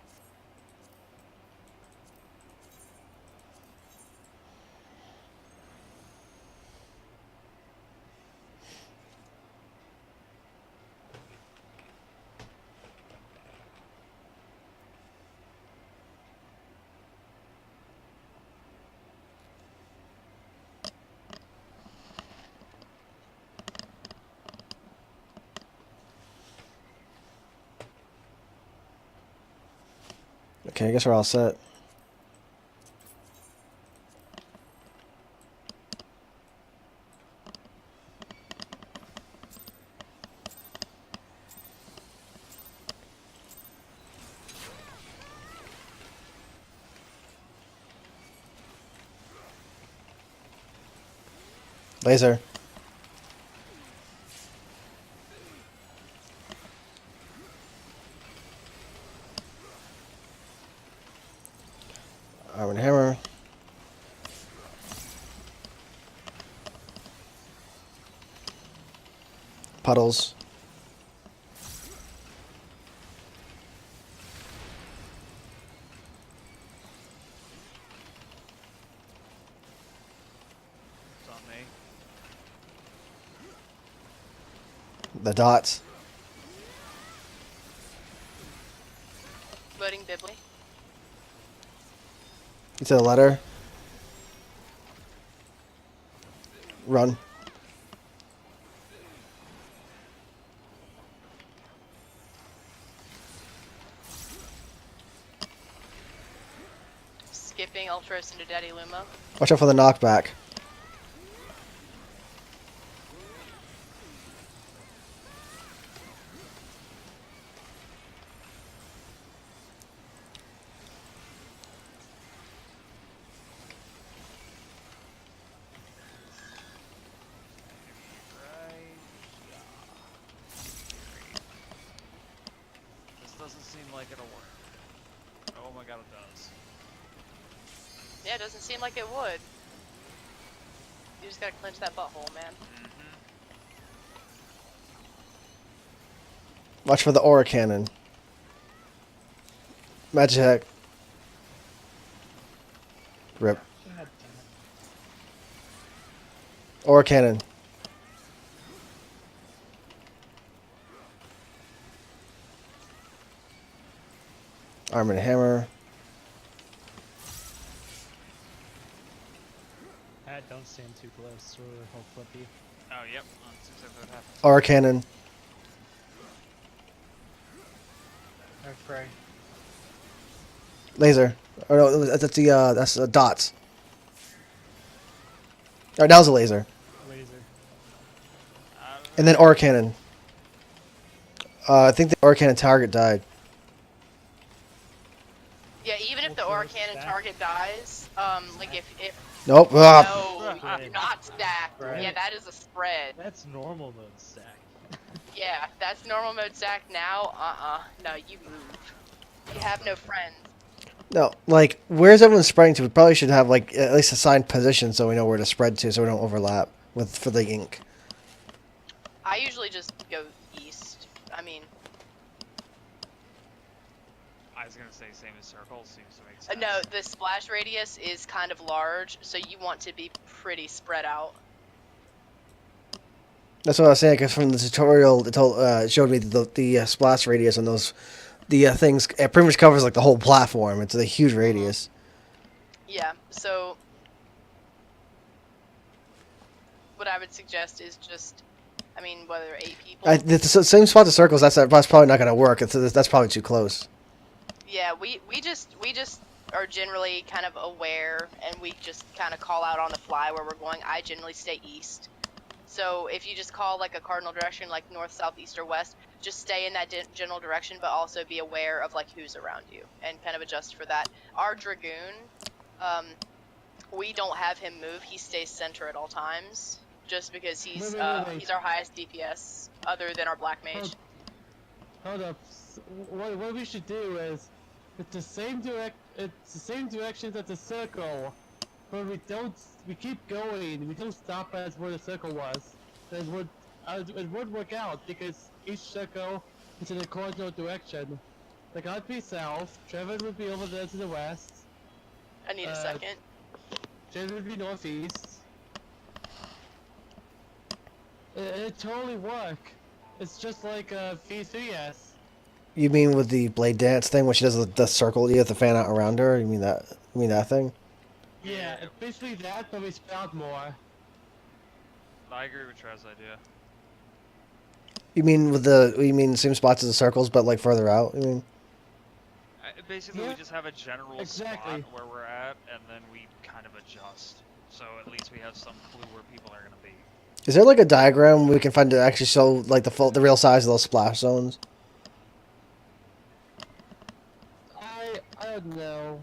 Okay, I guess we're all set. Laser. Arm and hammer. Puddles. It's on me. The dots. Loading Bibley. Get to the letter. Run. Skipping Ultros into Daddy Lumo. Watch out for the knockback. Right. Yeah. This doesn't seem like it'll work. Oh my god, it does. Yeah, it doesn't seem like it would. You just gotta clench that butthole, man. Mm-hmm. Watch for the aura cannon. Magic. Rip. God damn it. Aura cannon. Arm and hammer. Pat, don't stand too close or he'll flip you. Oh, yep. That's exactly what happens. Aura cannon. Okay. Laser. Or no, that's dots. Alright, that was a laser. Laser. And then aura cannon. I think the aura cannon target died. Yeah, even if the Ultros aura cannon stack. target dies, like if Nope. Ah. no, Right. not stacked. Right. Yeah, that is a spread. That's normal mode stack. Yeah, that's normal mode stack now. No, you move. You have no friends. No, like, where's everyone spreading to? We probably should have, like, at least assigned positions so we know where to spread to so we don't overlap for the ink. I usually just go east. I mean, I was gonna say same as circles. Seems to make sense. no, the splash radius is kind of large, so you want to be pretty spread out. That's what I was saying, because from the tutorial, it showed me the splash radius and those things. It pretty much covers, like, the whole platform. It's a huge radius. Yeah, so what I would suggest is just, I mean, whether 8 people. The same spot to circles, that's probably not going to work. That's probably too close. Yeah, we just are generally kind of aware, and we just kind of call out on the fly where we're going. I generally stay east. So if you just call like a cardinal direction, like north, south, east, or west, just stay in that general direction, but also be aware of like who's around you and kind of adjust for that. Our dragoon, we don't have him move. He stays center at all times, just because he's Wait. he's our highest DPS, other than our black mage. Hold up. What we should do is, it's the same direction as the circle, but we keep going. We don't stop as where the circle was. It would work out because each circle is in a cardinal direction. Like I'd be south, Trevor would be over there to the west, I need a second. Trevor would be northeast. It totally work. It's just like V3S. You mean with the blade dance thing, when she does the circle, you have to fan out around her? You mean that thing? Yeah, it's basically that, but we spread out more. I agree with Trez's idea. You mean same spots as the circles, but like further out? You mean? Basically, Yeah, we just have a general exactly. spot where we're at, and then we kind of adjust. So at least we have some clue where people are going to be. Is there like a diagram we can find to actually show like the real size of those splash zones? I don't know.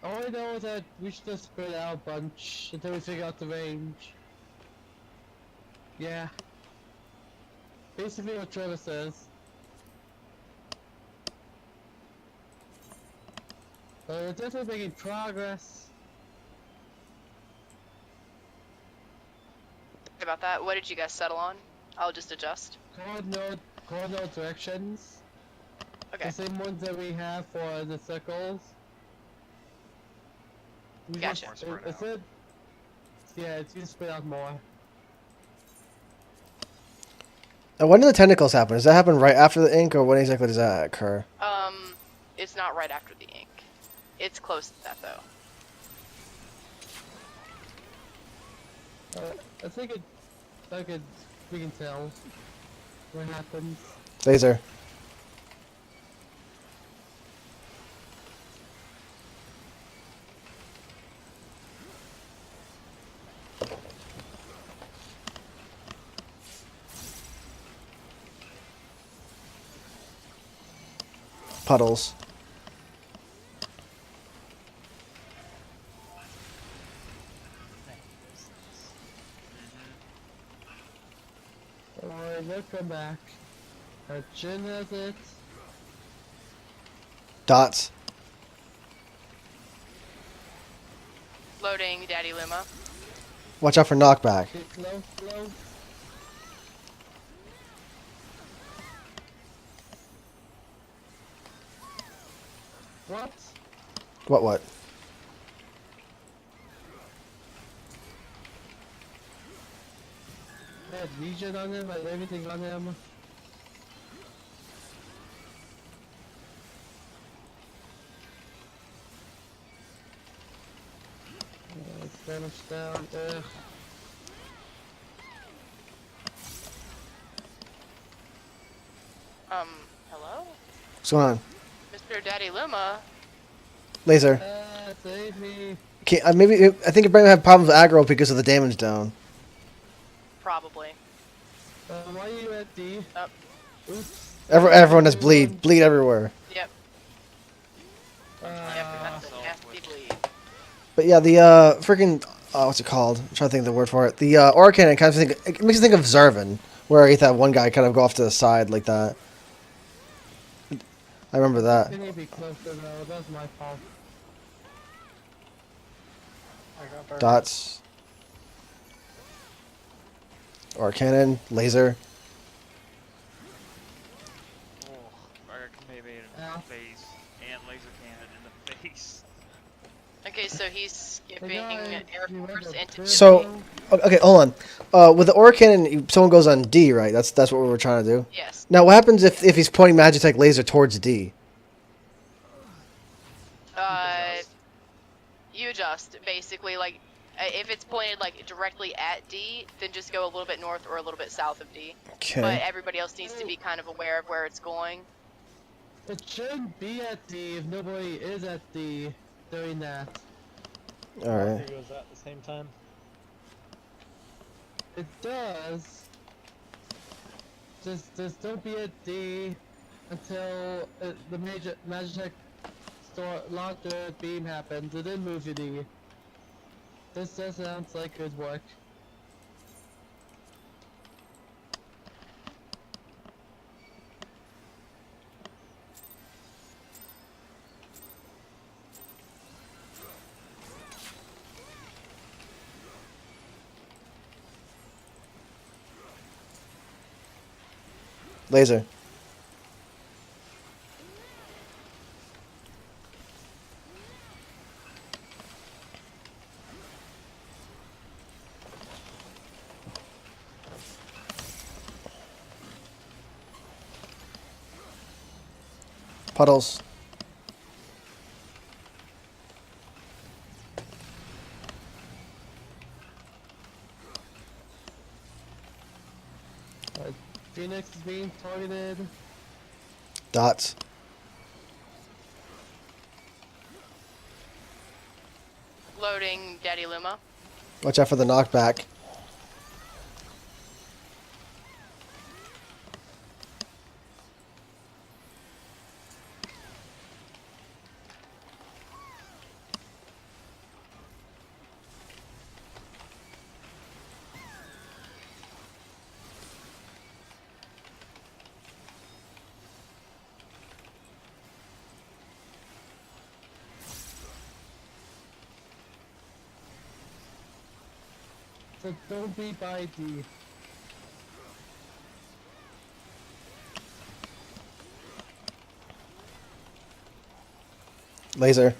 All I know that we should just spread out a bunch until we figure out the range. Yeah. Basically what Trevor says. We're definitely making progress. Sorry about that. What did you guys settle on? I'll just adjust. Cardinal directions. Okay. The same ones that we have for the circles. We Gotcha. Just, More spread is out. it? Yeah, it's just spread out more. And when do the tentacles happen? Does that happen right after the ink, or when exactly does that occur? It's not right after the ink. It's close to that though. I think we can tell what happens. Laser. Puddles. Alright, let's come back. Our chin has it. Dots. Loading Daddy Luma. Watch out for knockback. Get close. What? What? I had regen on him, I had everything on him. Damage down, ugh. Hello? What's going on? Mr. Daddy Luma? Laser. Save me. Okay, I think you're going to have problems with aggro because of the damage down. Probably. Why are you at D? Up. Oops. Everyone has bleed. Bleed everywhere. Yep. Yep, Uh, that's a nasty bleed. But yeah, the freaking what's it called? I'm trying to think of the word for it. The aura cannon kind of it makes you think of Zervin, where you that one guy kind of go off to the side like that. I remember that. I need to be closer though, that was my fault. I got burned. Dots. Aura cannon, laser. Oh, maybe in Ow. the face and laser cannon in the face. Okay, so he's skipping guy, Air you Force went into to So- Okay, hold on. With the aura cannon, someone goes on D, right? That's what we were trying to do. Yes. Now, what happens if he's pointing Magitech laser towards D? You adjust, basically, like, if it's pointed, like, directly at D, then just go a little bit north or a little bit south of D. Okay. But everybody else needs to be kind of aware of where it's going. It shouldn't be at D if nobody is at D during that. All right. It goes at the same time. It does. Just don't be at D until the Magitech store launcher beam happens, and then move to D. This sounds like good work. Laser. Puddles. Phoenix is being targeted. Dots. Loading Daddy Luma. Watch out for the knockback. So don't be by D. Laser.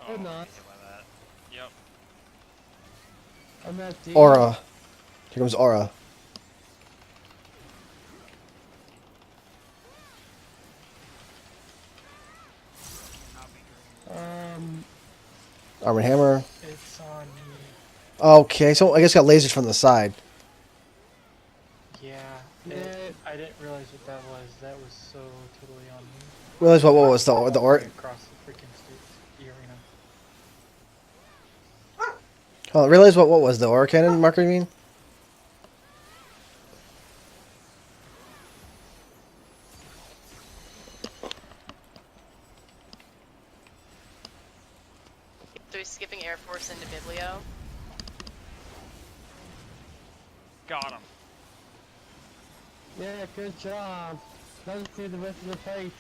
Oh, Or I not. get hit by that. Yep. I'm at D. Aura. Here comes Aura. Not be green. Arm and Hammer. It's on me. Okay, so I guess got lasers from the side. Yeah. Yeah. I didn't realize what that was. That was so totally on me. Realize what was the aura? Across the freaking arena. Oh, realize what was the aura cannon marker? You mean? So he's skipping Air Force into Biblio. Got him. Yeah, good job. Let's see the rest of the fight.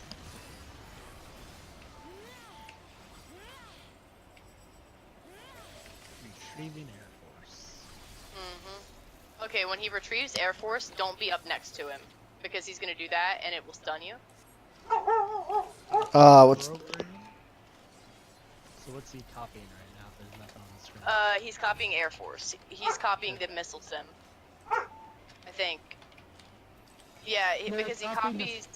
Retrieving Air Force. Mm-hmm. Okay, when he retrieves Air Force, don't be up next to him. Because he's gonna do that and it will stun you. What's Program. So what's he copying right now? If there's nothing on the screen. He's copying Air Force. He's copying the missile sim. I think. Yeah, No, because he copying the- copies...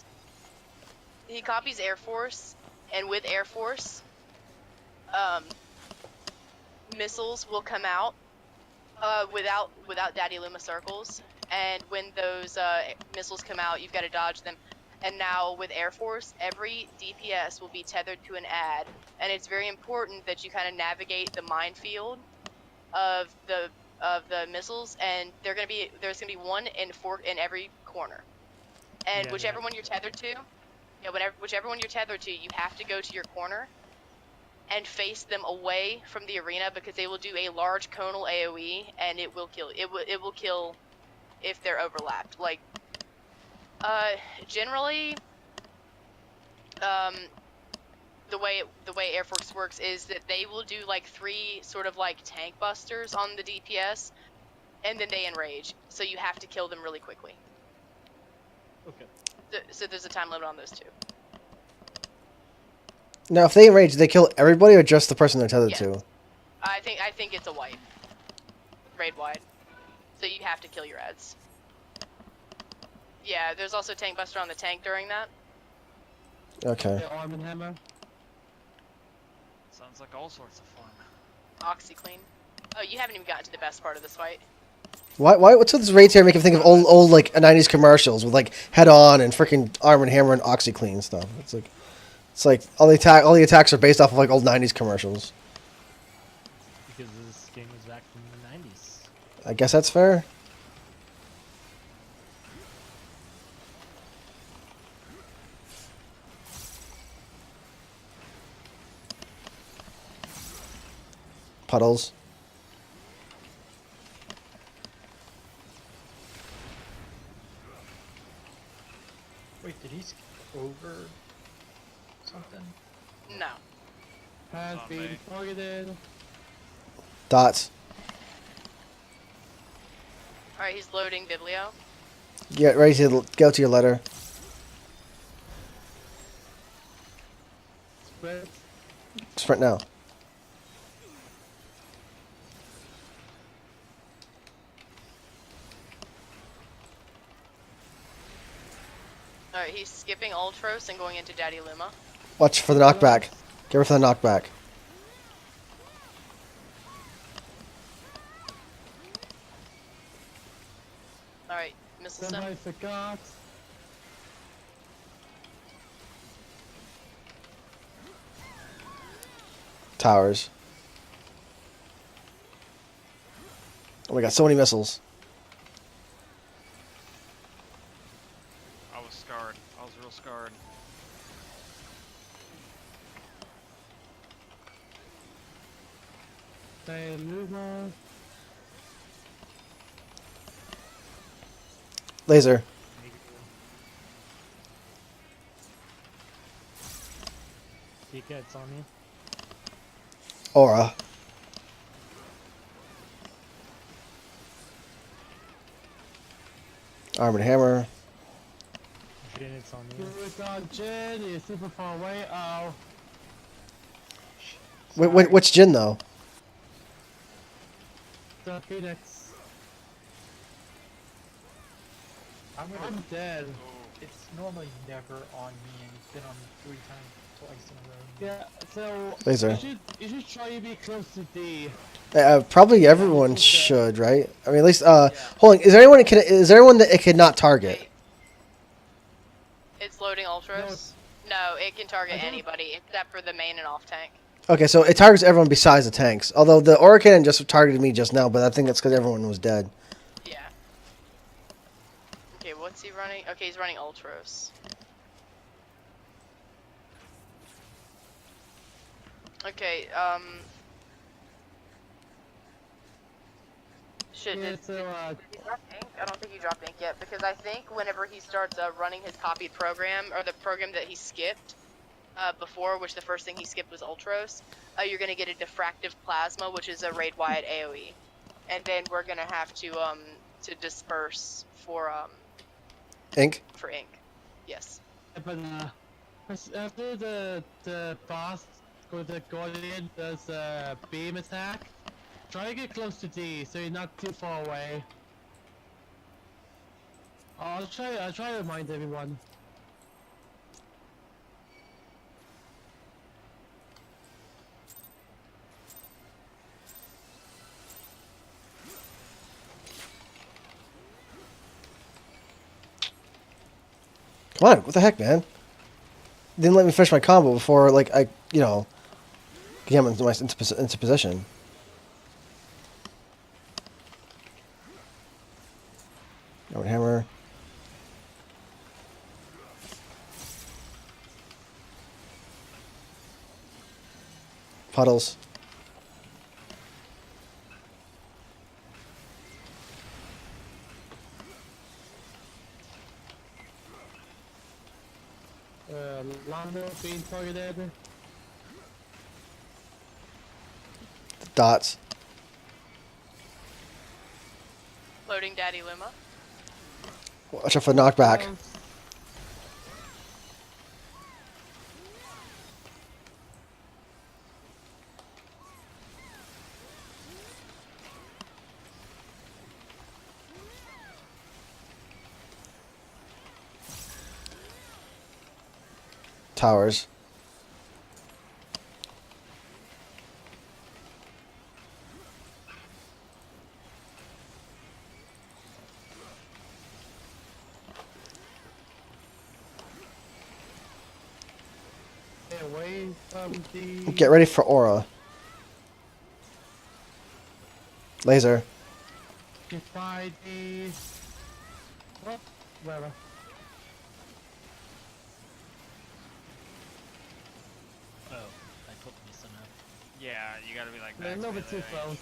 He copies Air Force, and with Air Force, missiles will come out without Daddy Luma circles, and when those missiles come out, you've got to dodge them. And now with Air Force, every DPS will be tethered to an ad, and it's very important that you kind of navigate the minefield of the missiles, and there's gonna be one in every corner, and Yeah, whichever yeah. one you're tethered to, whichever one you're tethered to, you have to go to your corner and face them away from the arena because they will do a large conal AOE and it will kill. It will kill if they're overlapped. Like, generally, the way Air Force works is that they will do like 3 sort of like tank busters on the DPS, and then they enrage. So you have to kill them really quickly. Okay. So there's a time limit on those 2. now? If they enrage, do they kill everybody or just the person they're tethered Yes. to? I think it's a wipe, raid wide. So you have to kill your ads. Yeah, there's also tank buster on the tank during that. Okay. The Arm and Hammer. Sounds like all sorts of fun. OxyClean. Oh, you haven't even gotten to the best part of this fight. Why? What's with this raids here? Make me think of old like 90s commercials with like Head On and freaking Arm and Hammer and OxyClean stuff. It's like all the attacks are based off of like old 90s commercials. Because this game was back from the 90s. I guess that's fair. Puddles. Wait, did he skip over something? No. Has It's on been me. targeted. Dots. Alright, he's loading Biblio. Get ready to go to your letter. Sprint. Sprint now. Alright, he's skipping Ultros and going into Daddy Luma. Watch for the knockback. Get ready for the knockback. Alright, missile sim. Somebody forgot. Towers. Oh my god, so many missiles. I was scarred. I was real scarred. They move on. Laser. Pika, it's on you. Aura. Armored hammer. Jin, it's on you. It's on Jin. He's super far away. Oh. Which Jin though? The Phoenix. I'm I'm dead. It's normally never on me, and it's been on me 3 times, twice in a row. Yeah, so Laser. you should try to be close to D. Probably everyone should, right? I mean, at least. Hold on. Is there anyone? Is there anyone that it could not target? Wait. It's loading Ultros. No, it can target anybody except for the main and off tank. Okay, so it targets everyone besides the tanks. Although the Aura Cannon just targeted me just now, but I think that's because everyone was dead. Yeah. Okay, what's he running? Okay, he's running Ultros. Okay, shit, Yeah, did so, he drop ink? I don't think he dropped ink yet, because I think whenever he starts running his copied program, or the program that he skipped before, which the first thing he skipped was Ultros, you're gonna get a diffractive plasma, which is a raid-wide AoE. And then we're gonna have to disperse for Ink. for ink. Yes. but after the boss or the Guardian does a beam attack, try to get close to D so you're not too far away. I'll try to remind everyone. Come on, what the heck, man? Didn't let me finish my combo before, like, I, you know, get him into position. Armored hammer. Puddles. Lando being targeted. Dots. Loading Daddy Luma. Watch out for knockback. Towers. Stay away from the. Get ready for aura. Laser. Get by the. What? Whatever. Oh, I told me so now. Yeah, you gotta be like They're a max little bit too melee. close.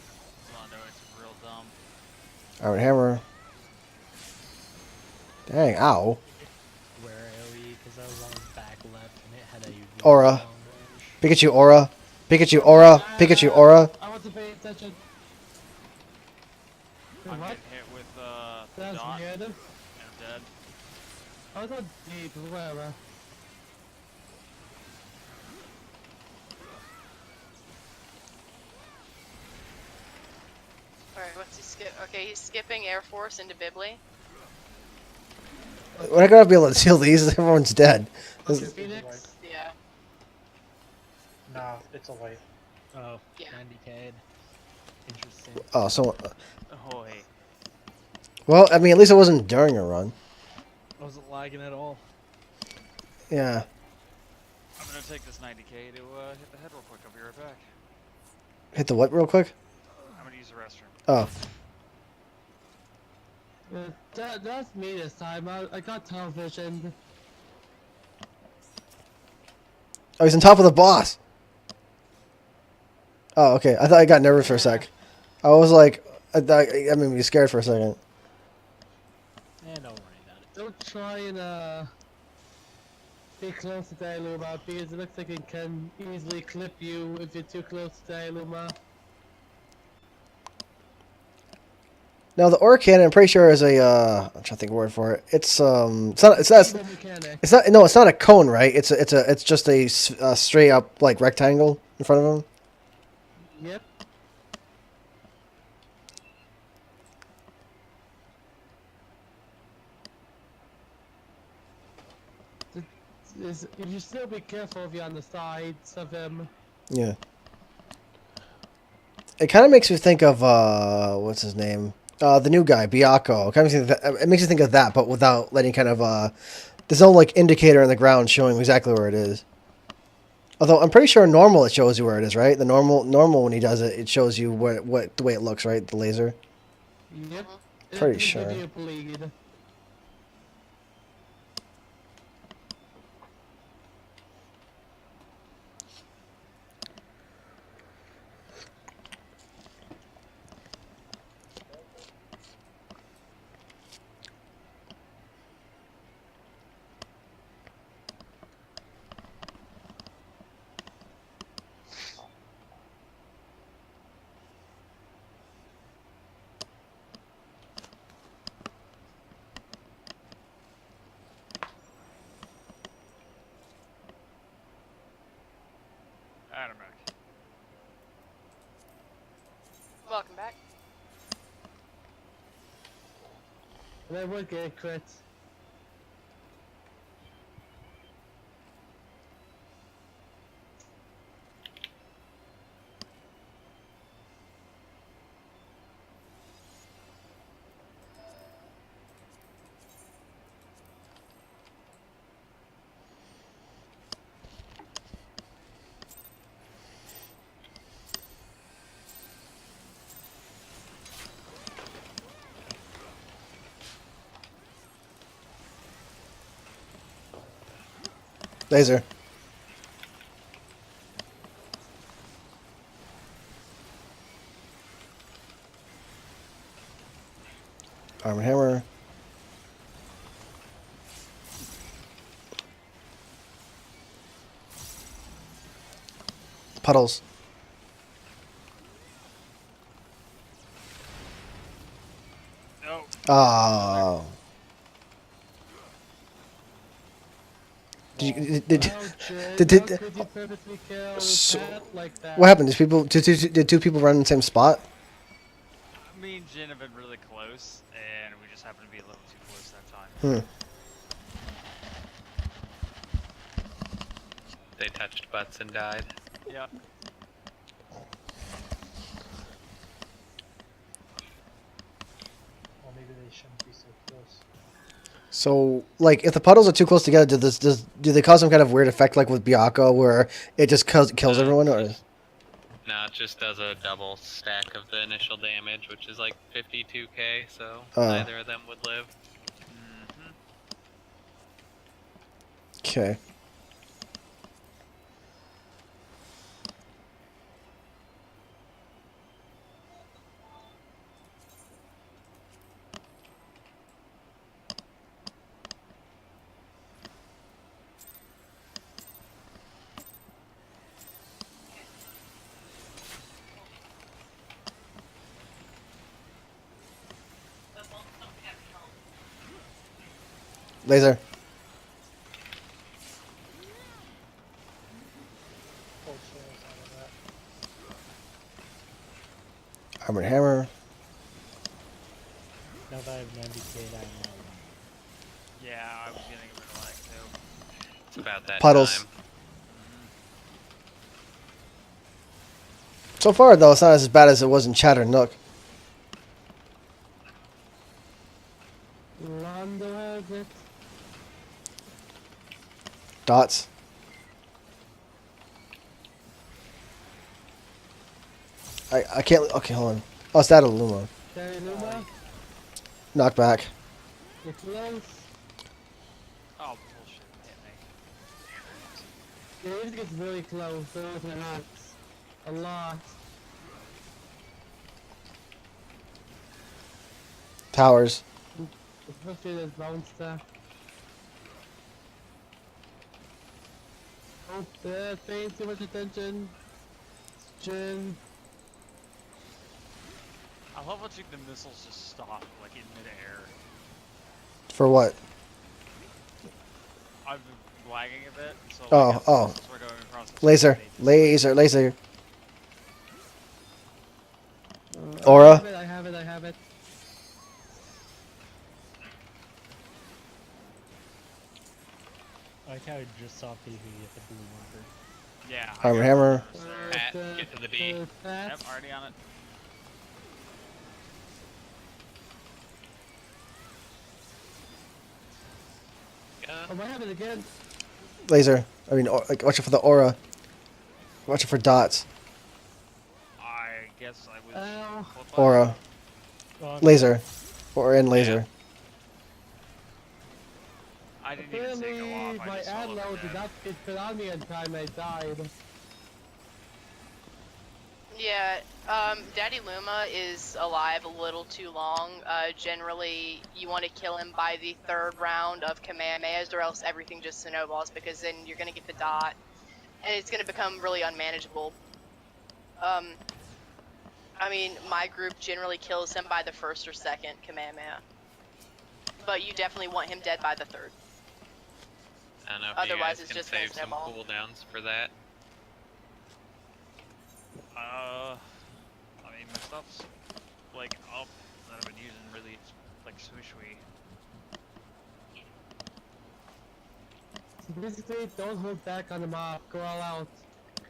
Londo, it's real dumb. Armored hammer. Dang, ow. Where AoE, because I was on his back left and it had a really Aura. long range. Pikachu aura. Pikachu aura. Pikachu aura. I want to pay attention. I'm What? getting hit with the That's dot weird. and dead. I thought deep, whatever. Alright, what's he skip? Okay, he's skipping Air Force into Bibli. We're not gonna be able to seal these. Everyone's dead. Okay, This- Phoenix. Yeah. Nah, it's a white. Oh, Yeah. 90k. Interesting. Oh, someone. Ahoy. Well, I mean, at least it wasn't during a run. I wasn't lagging at all. Yeah. I'm gonna take this 90k to hit the head real quick. I'll be right back. Hit the what real quick? I'm gonna use the restroom. Oh. That's me this time. I got television. Oh, he's on top of the boss. Oh, okay. I thought I got nervous for a sec. I was like, I made me scared for a second. And don't worry about it. Don't try and be close to Dialuma because it looks like it can easily clip you if you're too close to Dialuma. Now the ore cannon, I'm pretty sure is a. I'm trying to think of a word for it. It's It's not. Turbo mechanic. It's not. No, it's not a cone, right? It's just a straight up like rectangle in front of him. Yep. You should still be careful if you're on the sides of him. Yeah. It kind of makes me think of what's his name? The new guy, Biako. It makes you think of that, but without letting kind of there's no like indicator on the ground showing exactly where it is. Although I'm pretty sure normal it shows you where it is, right? The normal when he does it, it shows you what the way it looks, right? The laser. Yep. Pretty It'll sure. give you a bleed. Adam, Welcome back. They would get crits. Laser. Arm and hammer. Puddles. no. Oh. Did you, did, Well, Jin, did- how could you purposely kill So- Pat like that? what happened? Did two people run in the same spot? Me and Jin have been really close, and we just happened to be a little too close that time. They touched butts and died. Yeah. Well, maybe they shouldn't be so close. So, like, if the puddles are too close together, do they cause some kind of weird effect, like with Biako, where it just kills everyone? Or No, it just does a double stack of the initial damage, which is like 52k, so Oh. neither of them would live. Mm-hmm. okay. Laser. Full chairs out of that. Arm and hammer. Now that I have 90k, I'm Yeah, I was getting a bit of lag too. It's about that Puddles. time. So far, though, it's not as bad as it was in Chatter Nook. Rondo has it. Dots. I can't. Okay, hold on. Oh, it's that Illuma. Terry Luma. Knock back. You're close. Oh, bullshit. Hit me. Yeah, it gets really close. Those are not a lot. Towers. Especially this bounce stuff. Oh, paying too much attention. Jin. I love watching the missiles just stop, like, in midair. For what? I've been lagging a bit, so like, Oh, as the oh. missiles were going across the Laser. screen, they just, Laser. I Aura. have it. I like how I just saw PV get the blue marker. yeah. I Armor got hammer. those there. Pat, get to the D. Yep, already on it. I might have it again. Laser. I mean, like, watch it for the aura. Watch it for dots. I guess I was. Ow. close by. Aura. Laser. Or in laser. I didn't even say go Apparently, off. I my just saw ad them load did dead. not get put on me in time. I died. Yeah, Daddy Luma is alive a little too long. Generally, you want to kill him by the 3rd round of Kamehamehas, or else everything just snowballs, because then you're going to get the dot, and it's going to become really unmanageable. I mean, my group generally kills him by the 1st or 2nd Kamehameha. But you definitely want him dead by the 3rd. I don't know if Otherwise, you it's guys can just gonna save some snowball. cooldowns for that. I mean, my stuff's like up that I've been using really like swishy. Basically, don't hold back on the mob. Go all out.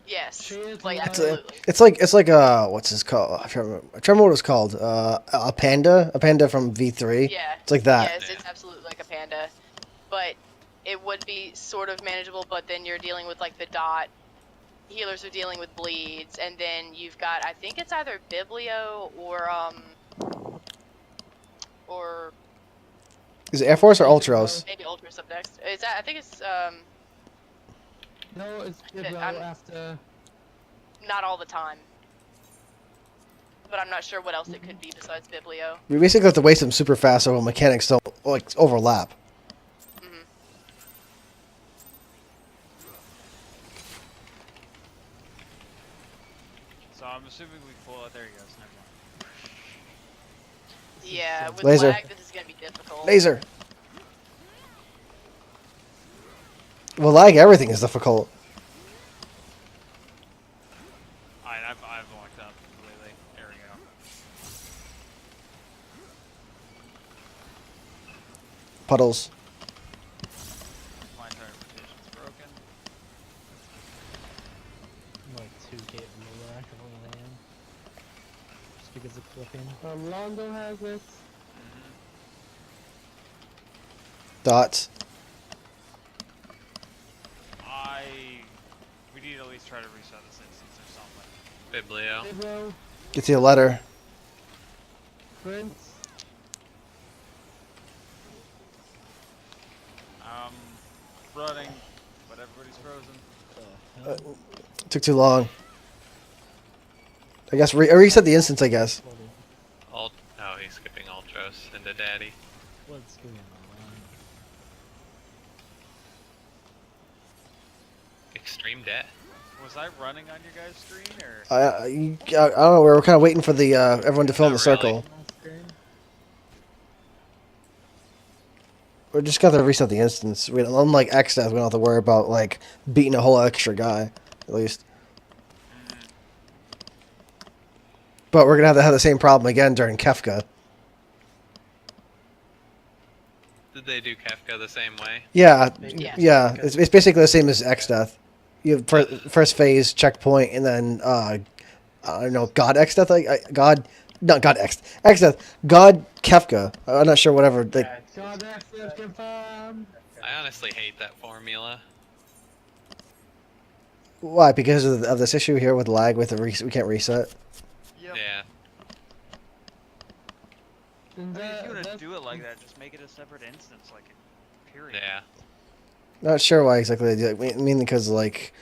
Yes, Shit, like like- absolutely. It's like what's this called? I can't remember what it was called. A panda from V3. Yeah. It's like that. Yes, it's absolutely like a panda, but it would be sort of manageable. But then you're dealing with like the dot. Healers are dealing with bleeds, and then you've got, I think it's either Biblio or Is it Air Force or Ultros? maybe Ultras up next. Is that? I think it's No, it's Gibbo I'm- after. not all the time, but I'm not sure what else it could be besides Biblio. We basically have to waste them super fast so mechanics don't like overlap. Hmm. So I'm assuming we pull out. There he goes. Never mind. Yeah, with Laser. lag, this is gonna be difficult. Laser. Well, lag everything is difficult. Alright, I've locked up completely. There we go. Puddles. My entire rotation's broken. I'm like 2k below where I can only land. Just because of clipping. Londo has it. Dots. We need to at least try to reset this instance or something. Biblio. Gibbo, Get you a letter. Prince. Running, but everybody's frozen. Took too long. I guess reset the instance. I guess. Oh, he's skipping Ultros into Daddy. What's going on? Extreme death. Was I running on your guys' screen or? I don't know. We're kind of waiting for the everyone to fill in the Not really. circle. We just got to reset the instance. Unlike XDeath, we don't have to worry about like beating a whole extra guy, at least. But we're gonna have the same problem again during Kefka. Did they do Kefka the same way? Yeah, Yeah. yeah. It's basically the same as XDeath. You have first phase checkpoint, and then I don't know, God XDeath. XDeath. God Kefka. I'm not sure. Whatever. Yeah, God, access confirmed. I honestly hate that formula. Why? Because of this issue here with lag with we can't reset. Yep. Yeah. And I mean, if you want to that's- do it like that, just make it a separate instance, like, period. Yeah. Not sure why exactly they do it. I mean, because like,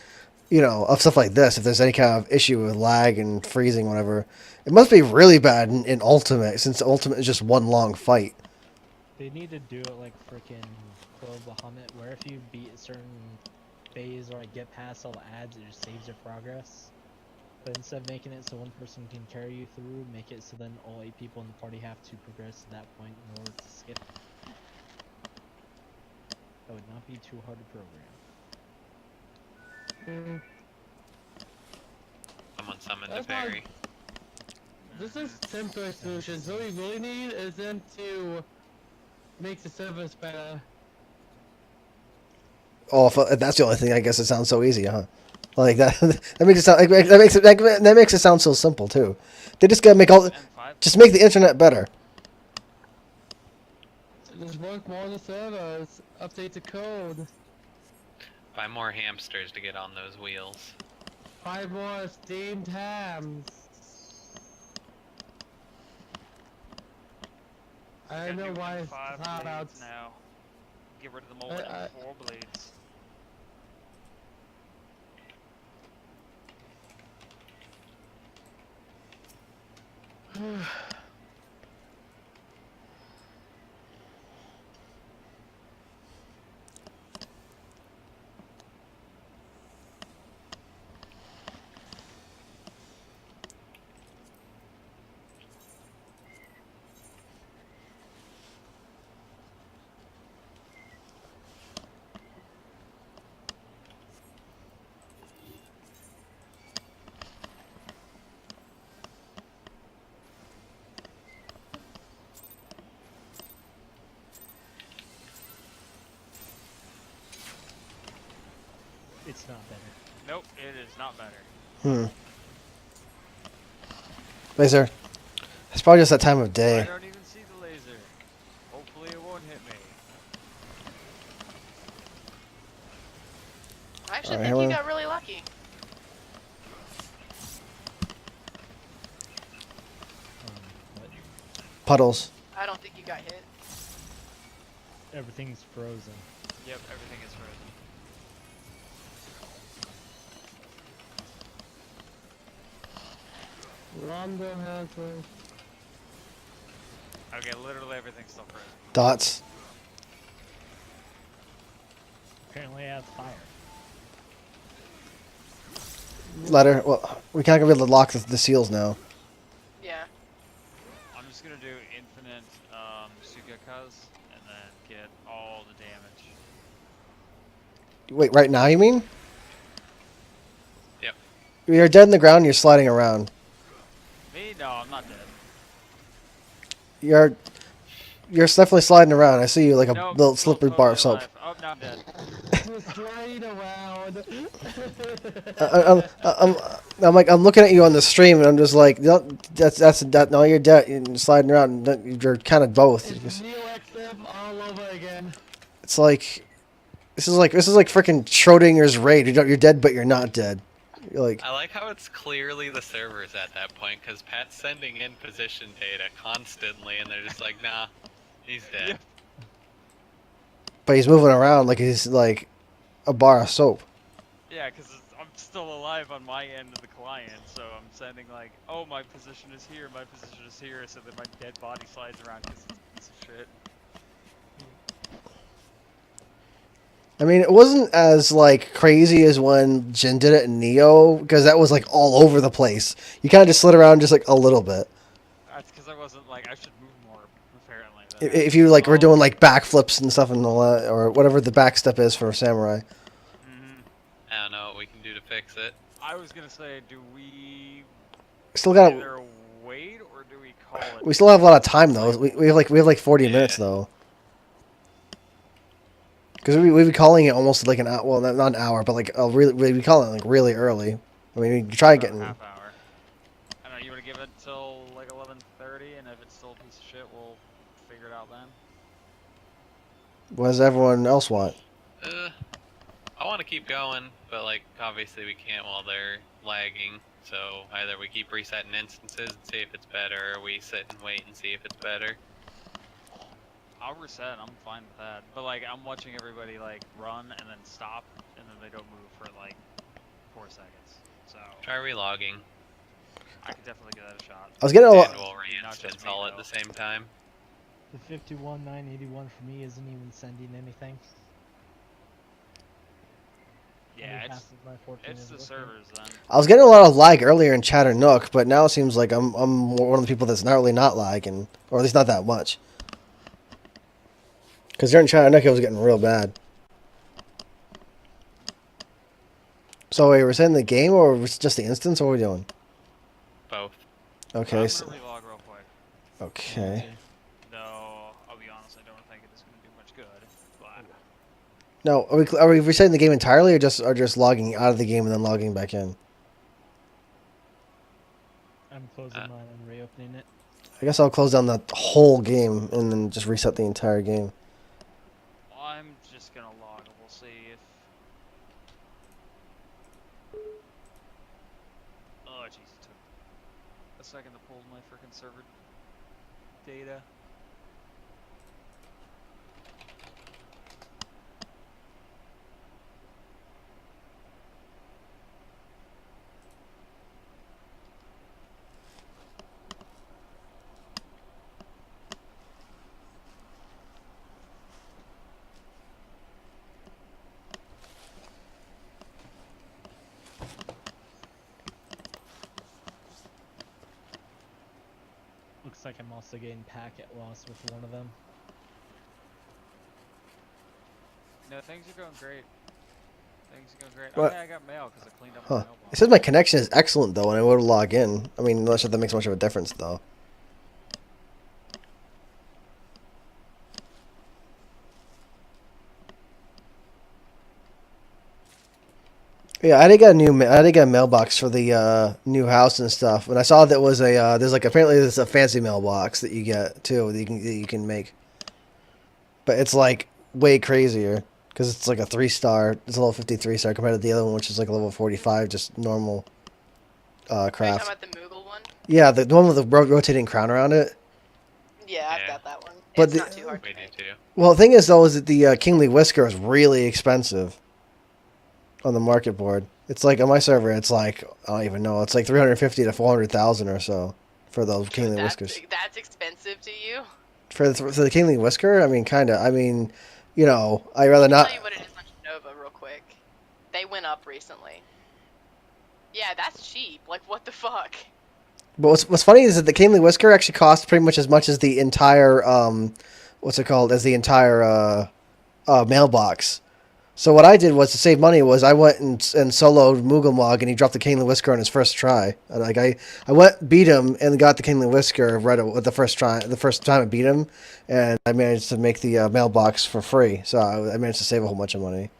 you know, of stuff like this, if there's any kind of issue with lag and freezing, whatever, it must be really bad in Ultimate, since Ultimate is just one long fight. They need to do it like freaking Pro Bahamut, where if you beat a certain phase or like get past all the ads, it just saves your progress. But instead of making it so one person can carry you through, make it so then all 8 people in the party have to progress to that point in order to skip. That would not be too hard to program. Someone summoned a That's why- fairy. This is simpler solutions. What we really need is them to make the service better. Oh, if that's the only thing, I guess it sounds so easy, huh? Like that. That makes it sound. That makes it sound so simple too. They just gotta make all. N5. Just make the internet better. Just work more on the servers. Update the code. Buy more hamsters to get on those wheels. 5 more steamed hams. I don't Gotta know do why it's N5 hot blades out. now. Get rid of the mold I- N4 blades. It's not better. Nope, it is not better. Laser. It's probably just that time of I day. don't even see the laser. Hopefully it won't hit me. I actually Alright, think you hello. got really lucky. But Puddles. I don't think you got hit. everything's frozen. Yep, everything is frozen. Rondo has a... Okay, literally everything's still frozen. Dots. Apparently I have fire. Letter. Well, we can't be able to lock the seals now. Yeah. I'm just gonna do infinite Sugakas and then get all the damage. Wait, right now you mean? Yep. You're dead in the ground. You're sliding around. Me? No, I'm not dead. You're definitely sliding around. I see you like a Nope, little still slippery bar of totally soap. alive. Oh, no, I'm dead. He's sliding around. I'm looking at you on the stream, and I'm just like, no, that. No, you're dead. You're sliding around. You're kind of both. It's Neo XF all over again. It's like this is like freaking Schrodinger's raid. You're dead, but you're not dead. You're like, I like how it's clearly the servers at that point, because Pat's sending in position data constantly, and they're just like, nah, he's dead. Yeah. but he's moving around like he's like a bar of soap. Yeah, because I'm still alive on my end of the client, so I'm sending like, oh, my position is here, my position is here, so that my dead body slides around because it's a piece of shit. I mean, it wasn't as like crazy as when Jin did it in Neo, because that was like all over the place. You kind of just slid around just like a little bit. That's because I wasn't like, I should move more, apparently. If you like were doing like backflips and stuff and all that, or whatever the back step is for a samurai. I don't know what we can do to fix it. I was gonna say, do we Still got. either wait or do we call it? We still have a lot of time though. We have like 40 minutes though. Because we'd be calling it almost like an hour. Well, not an hour, but like we'd be calling it like really early. I mean, we could try About getting. a half hour. I don't know, you wanna give it till like 11:30, and if it's still a piece of shit, we'll figure it out then. What does everyone else want? I want to keep going, but like obviously we can't while they're lagging. So either we keep resetting instances and see if it's better, or we sit and wait and see if it's better. I'll reset, I'm fine with that. But like, I'm watching everybody like run and then stop, and then they don't move for like 4 seconds. So Try relogging. I could definitely give that a shot. I was getting a And lot. we'll Not just re-instance me, all at though. the same time. The 51981 for me isn't even sending anything. Yeah, half it's of my 14 it's is the working. servers then. I was getting a lot of lag earlier in Chatternook, but now it seems like I'm one of the people that's not really not lagging, or at least not that much. Because during Chattanooga, it was getting real bad. So wait, we're setting the game, or was it just the instance, or what are we doing? Both. Okay, I'm so, gonna relog real quick. okay. Though I'll be honest, I don't think it is gonna do much good. But No, are we resetting the game entirely, or just logging out of the game and then logging back in? I'm closing mine and reopening it. I guess I'll close down the whole game and then just reset the entire game. I'm just gonna log and we'll see if. Oh jeez, it took a second to pull my freaking server data. Looks like I'm also getting packet loss with one of them. No, things are going great. Things are going great. What? Okay, I got mail because I cleaned up Huh. my It mailbox. says my connection is excellent, though, and I would log in. I mean, I'm not sure if that makes much of a difference, though. Yeah, I did get a mailbox for the new house and stuff, and I saw that was a apparently there's a fancy mailbox that you get too that you can make, but it's like way crazier because it's like a 3-star. It's a level 53 star compared to the other one, which is like a level 45, just normal Are you talking craft. about the Moogle one? Yeah, the one with the rotating crown around it. Yeah, I've Yeah. got that one. But It's the- not too hard We to do make. too. Well, the thing is though is that the Kingly Whisker is really expensive on the market board. It's like on my server, it's like I don't even know. It's like 350 to 400,000 or so for those Kingly Whiskers. That's expensive to you? For the Kingly Whisker, I mean, kind of. I mean, you know, I'd rather not. I'll tell you what it is on Nova real quick. They went up recently. Yeah, that's cheap. Like, what the fuck? But what's funny is that the Kingly Whisker actually costs pretty much as much as the entire what's it called? As the entire mailbox. So what I did was to save money was I went and soloed Moogle and he dropped the Kingly Whisker on his first try. And like I went beat him and got the Kingly Whisker right at the first try. The first time I beat him, and I managed to make the mailbox for free. So I managed to save a whole bunch of money.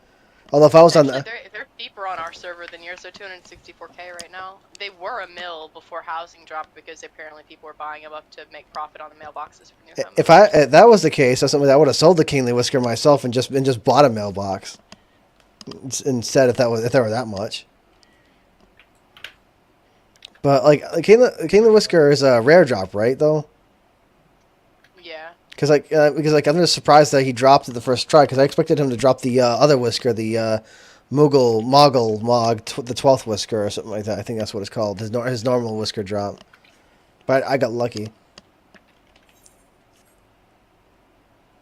Although if I was Actually, on they're cheaper on our server than yours. They're 264k right now. They were a mill before housing dropped because apparently people were buying them up to make profit on the mailboxes for new homeowners. if that was the case, that's something I would have sold the Kingly Whisker myself and just bought a mailbox instead if they were that much. But like Kingly Whisker is a rare drop, right? Though. Yeah. Because I'm just surprised that he dropped it the first try. Because I expected him to drop the other whisker, the the 12th whisker or something like that. I think that's what it's called. His normal whisker drop. But I got lucky.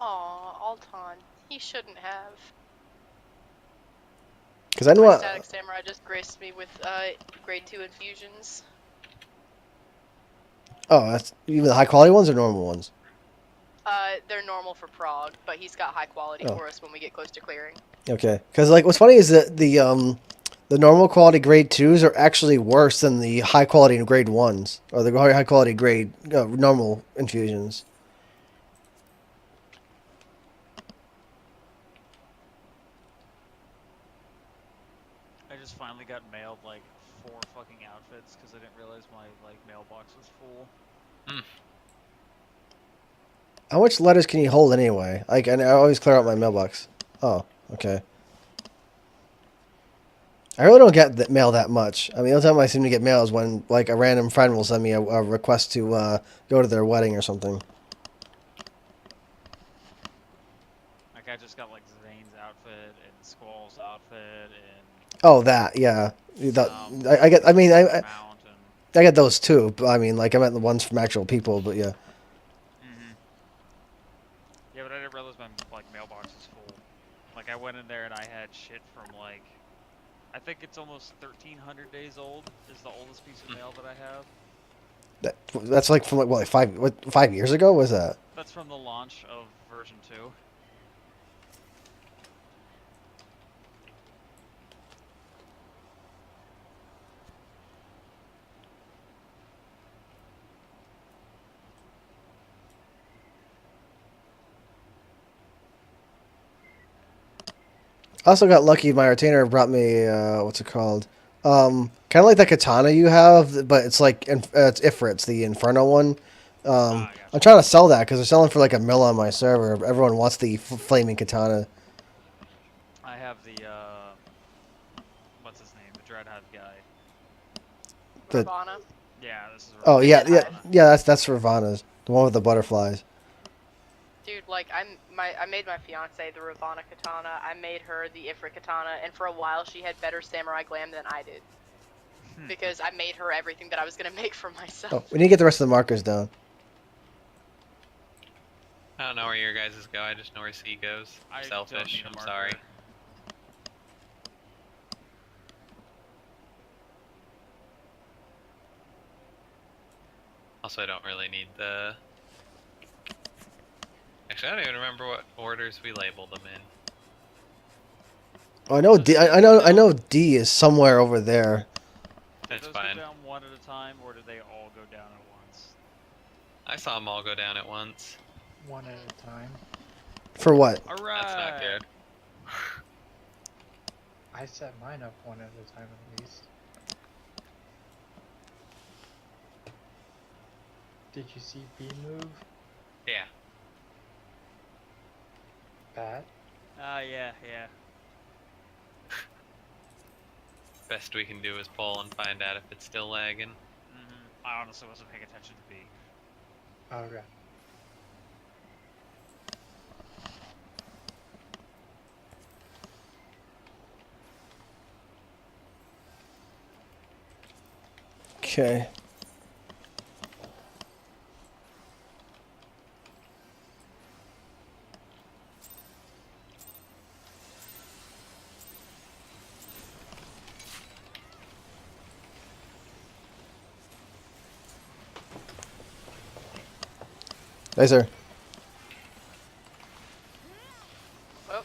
Aw, Alton. He shouldn't have. Because I know My what. Static Samurai just graced me with grade 2 infusions. Oh, that's even the high quality ones or normal ones. They're normal for Prog, but he's got high quality Oh. for us when we get close to clearing. Okay. Because like what's funny is that the normal quality grade 2s are actually worse than the high quality grade 1s or the high quality grade normal infusions. I just finally got mailed like 4 fucking outfits because I didn't realize my like mailbox was full. How much letters can you hold anyway? Like, I always clear out my mailbox. Oh, okay. I really don't get mail that much. I mean, the only time I seem to get mail is when, like, a random friend will send me a request to go to their wedding or something. Like I just got like Zane's outfit and Squall's outfit and Oh, that, yeah. I get. I mean, I Mount and get those too. But I mean, like, I meant the ones from actual people. But yeah. yeah, but I didn't realize my like mailbox is full. Like I went in there and I had shit from like I think it's almost 1,300 days old. Is the oldest piece of mail that I have. That's like from like what, like 5 years ago? Was that? That's from the launch of version 2. I also got lucky. My retainer brought me what's it called? Kind of like that katana you have, but it's like it's Ifrit's the Inferno one. I I'm gotcha. trying to sell that because they're selling for like $1 million on my server. Everyone wants the flaming katana. I have the what's his name? The Dreadhead guy. The- Ravana. Yeah, this is. Oh The yeah, yeah, Dreadhead. yeah. That's Ravana's, the one with the butterflies. Dude, like I made my fiance the Ravana katana. I made her the Ifrit katana, and for a while she had better samurai glam than I did. Because I made her everything that I was gonna make for myself. Oh, we need to get the rest of the markers down. I don't know where your guys' go. I just know where C goes. I don't Selfish. need a I'm marker. sorry. Also, I don't really need the. Actually, I don't even remember what orders we labeled them in. Oh, I know D. I know D is somewhere over there. Did That's those fine. go down one at a time, or did they all go down at once? I saw them all go down at once. One at a time. For what? All right. That's not good. I set mine up one at a time at least. Did you see B move? Yeah. Bad? Yeah. Best we can do is pull and find out if it's still lagging. I honestly wasn't paying attention to B. Okay. Okay. Laser. Oh,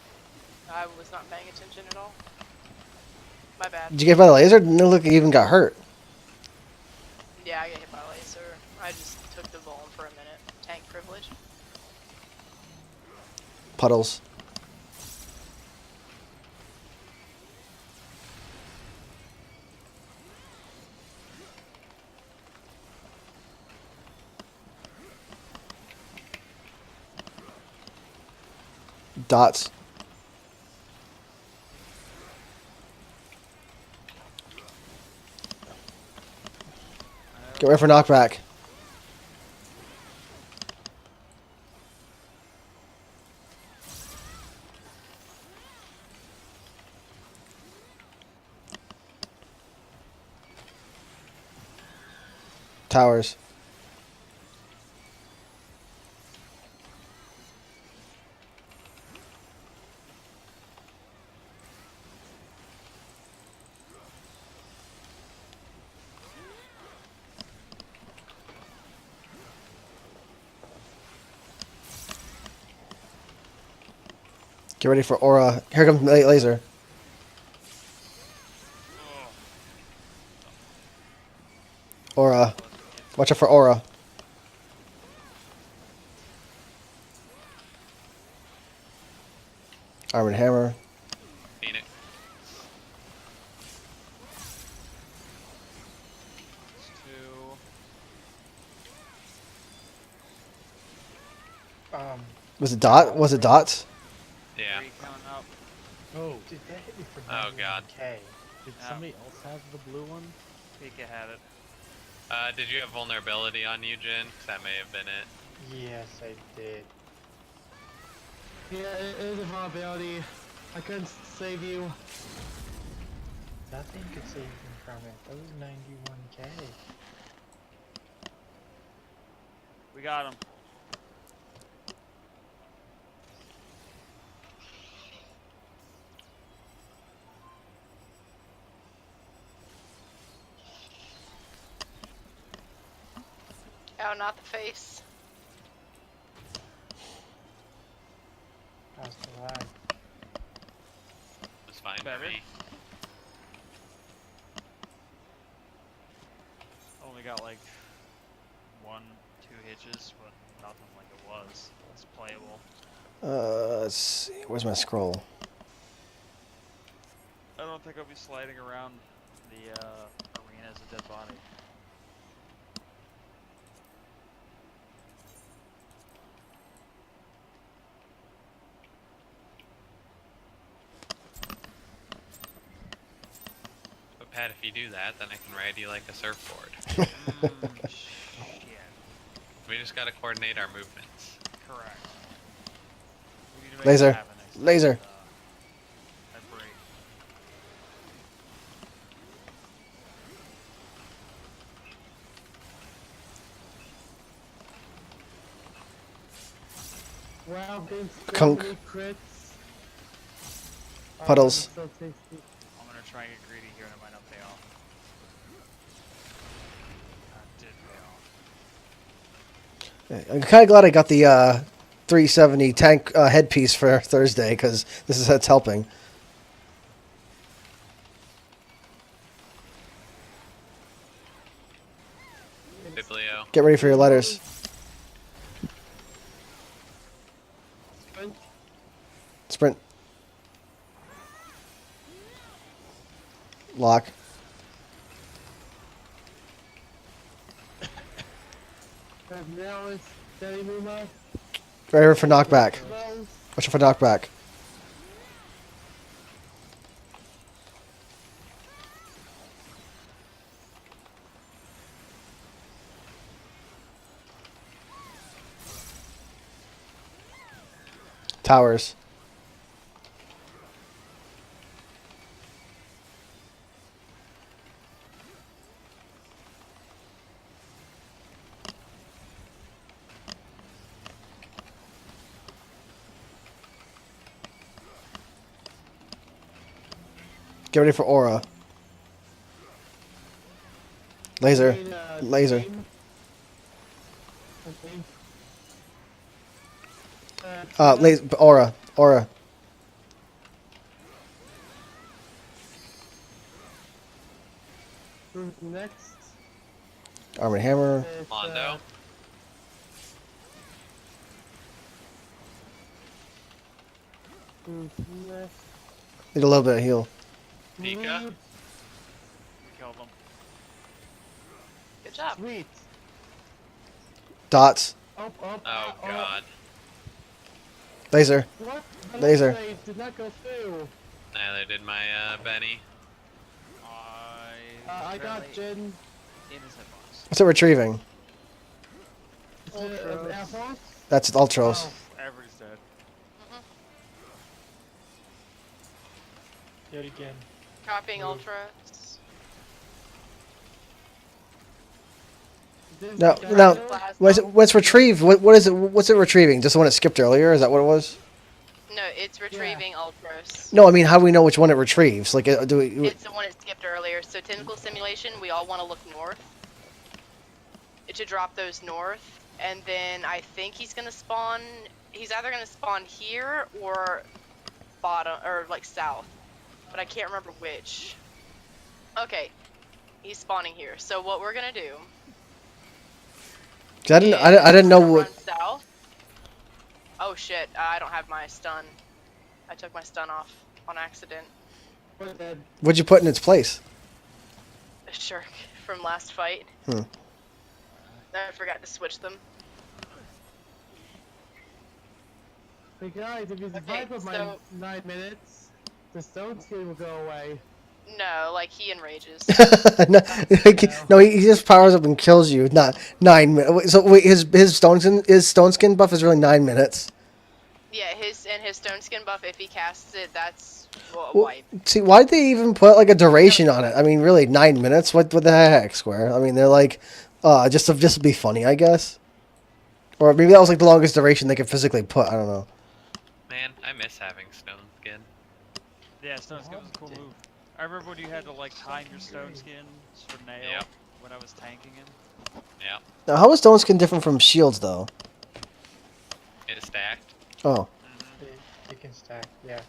I was not paying attention at all. My bad. Did you get hit by the laser? No, look, you even got hurt. Yeah, I got hit by a laser. I just took the vuln for a minute. Tank privilege. Puddles. Dots. Get ready for knockback. Towers. Get ready for aura. Here comes laser. Aura. Watch out for aura. Arm and hammer. Phoenix. Was it dot? Was it dots? Yeah. Coming up. Oh, Did that hit me for Oh, God. 91K? did Yeah. somebody else have the blue one? Pika had it. Did you have vulnerability on you, Jin? 'Cause that may have been it. Yes, I did. Yeah, it is a vulnerability. I couldn't save you. Nothing could save me from it. That was 91K. We got him. No, not the face. How's the lag? It's fine Better. for me. Only got like 1-2 hitches, but nothing like it was. It's playable. Let's see. Where's my scroll? I don't think I'll be sliding around the arena as a dead body. But Pat, if you do that, then I can ride you like a surfboard. Shit. We just gotta coordinate our movements. Correct. We need to make Laser. that happen next time Laser. with, that break. Wow, getting so Conk. many crits. Puddles. So tasty. I'm gonna try and get greedy here and it might not pay off. That did pay off. I'm kind of glad I got the 370 tank headpiece for Thursday because that's helping. Biblio. Get ready for your letters. Sprint. Lock. Now it's Daddy Muma. Ready for knockback. Close. Watch out for knockback. Towers. Get ready for aura. Laser. Need, Laser. team. Okay. Aura. Aura. Who's next? Armored hammer. It's, Mondo. who's next? Need a little bit of heal. Pika. Sweet. We killed them. Good job. Sweet. Dots. Up, up, Oh up. god. Laser. What? The Laser. blade did not go through. Neither did my Benny. I got Jin. in his headphones. What's it retrieving? Air Force? That's Ultros. Oh. Everybody's dead. Do it again. Copying ultras. This No, guy- no. Plasma. What's retrieved? What is it? What's it retrieving? Just the one it skipped earlier? Is that what it was? No, it's retrieving ultras. No, I mean, how do we know which one it retrieves? Like, do we? It's the one it skipped earlier. So technical simulation, we all want to look north. To drop those north, and then I think he's gonna spawn. He's either gonna spawn here or bottom or like south, but I can't remember which. Okay, he's spawning here. So what we're gonna do? 'Cause I didn't know Run what. south. Oh shit! I don't have my stun. I took my stun off on accident. What's that? What'd you put in its place? A shirk from last fight. Hmm. I forgot to switch them. Hey guys, if you survive with my so- 9 minutes, the stone skin will go away. No, like he enrages. no, he just powers up and kills you. Not 9 minutes. So wait, his stone skin buff is really 9 minutes. Yeah, his stone skin buff. If he casts it, that's Well, wipe. see, why'd they even put like a duration on it? I mean, really, 9 minutes? What the heck, Square? I mean, they're like, just to be funny, I guess. Or maybe that was like the longest duration they could physically put. I don't know. Man, I miss having stone skin. Yeah, stone skin was a cool move. I remember when you had to like time your stone skins for nail Yep. when I was tanking him. Yeah, Now, how is stone skin different from shields, though? it's stacked. Oh. Mm-hmm. They can stack, yeah.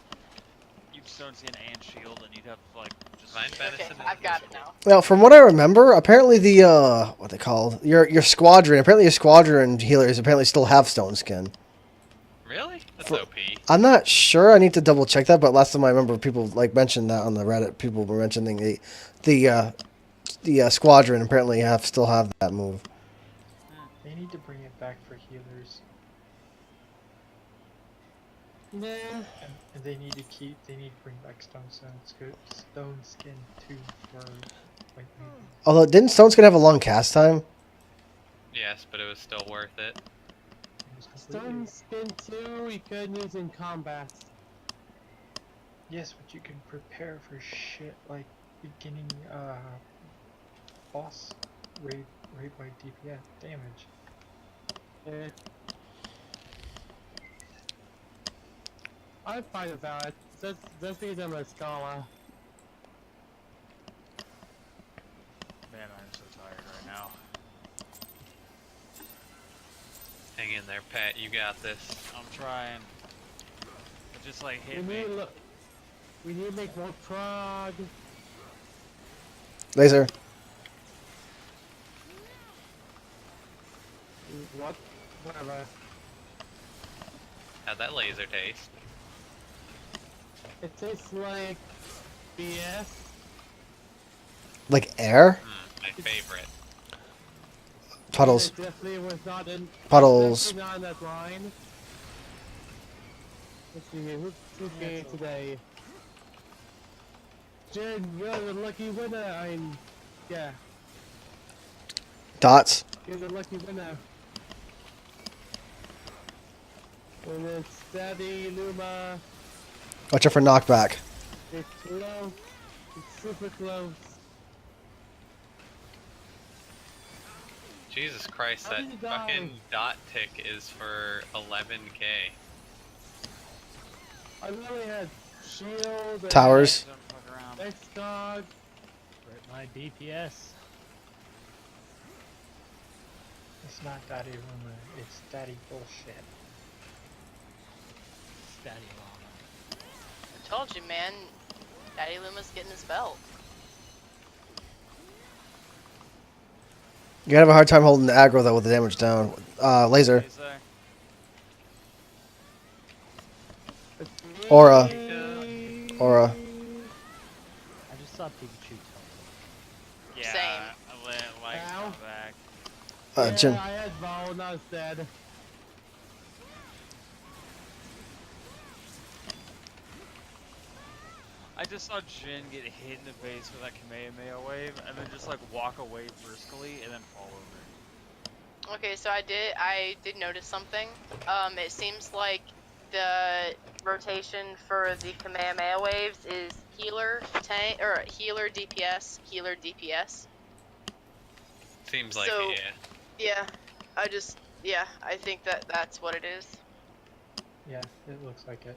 You'd stone skin and shield, and you'd have like just. Divine Okay, Venison is I've got it useful. now. Well, from what I remember, apparently the what they called your squadron. Apparently your squadron healers apparently still have stone skin. Really? That's For- OP. I'm not sure. I need to double check that. But last time I remember, people like mentioned that on the Reddit. People were mentioning the squadron apparently still have that move. They need to bring it back for healers. Nah. And they need to bring back stone skin too for like maybe. Although didn't stone skin have a long cast time? Yes, but it was still worth it. It was Stone completely. skin 2 you could use in combat. Yes, but you can prepare for shit like beginning boss raid by DPS damage. Yeah. I'm fine about it. Just because I'm a scholar. Man, I'm so tired right now. Hang in there, Pat. You got this. I'm trying. It just like hit me. We need to make more Prog. Laser. What? Whatever. How'd that laser taste? It tastes like BS. Like air? My favorite. Puddles. It definitely was not in. Puddles. Definitely not in that line. Let's see here. Who's game today? Jen, you're the lucky winner. Yeah, Dots. you're the lucky winner. And then Steady, Luma. Watch out for knockback. It's close. It's super close. Jesus Christ, How that did you die? fucking dot tick is for 11k. I literally had shield. and Towers. Don't fuck around. X-Dog. Rip my DPS. It's not Daddy Rumor, it's Daddy bullshit. Daddy Llama. I told you, man. Daddy Luma's getting his belt. You gotta have a hard time holding the aggro though with the damage down. Laser. Is there? Aura. Aura. I just saw Pikachu teleport. Yeah. Same. I let like Ow. come back. Yeah, Jim. I had Val and I was dead. I just saw Jin get hit in the face with that Kamehameha wave, and then just like walk away briskly, and then fall over. Okay, so I did notice something. It seems like the rotation for the Kamehameha waves is healer tank or healer DPS, healer DPS. Seems like So- it, yeah. Yeah, I think that's what it is. Yeah, it looks like it.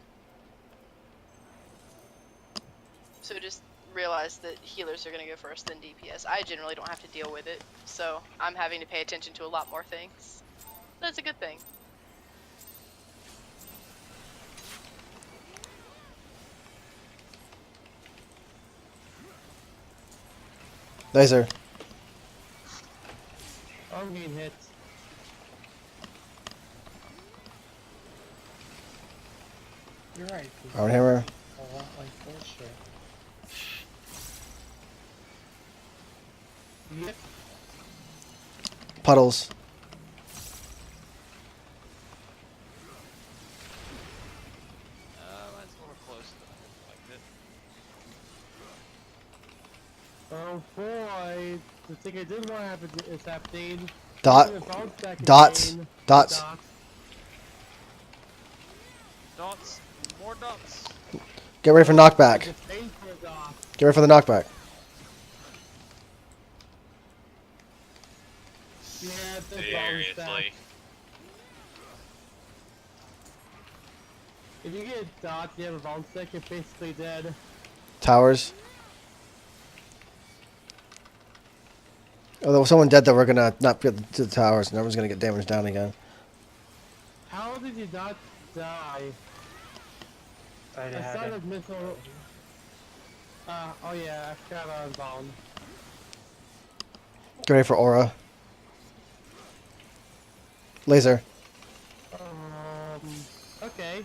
So just realize that healers are gonna go first, then DPS. I generally don't have to deal with it, so I'm having to pay attention to a lot more things. That's a good thing. Laser. I'm getting hit. You're right. Iron hammer. A lot like bullshit. Yep. Puddles. Mine's a little close to Oh boy. The thing I didn't want to happen is happening. Dot. The bounce back Dots. again. Dots. Dots. Dots. More dots. Get ready for knockback. Just aim for a dot. Get ready for the knockback. Yeah, the bounce Seriously. back. If you get a dot, you have a bounce back, you're basically dead. Towers. Although someone dead, that we're gonna not get to the towers, and everyone's gonna get damaged down again. How did you not die? I I had saw him. that missile. Oh yeah, I forgot about Unbound. Get ready for aura. Laser. Okay.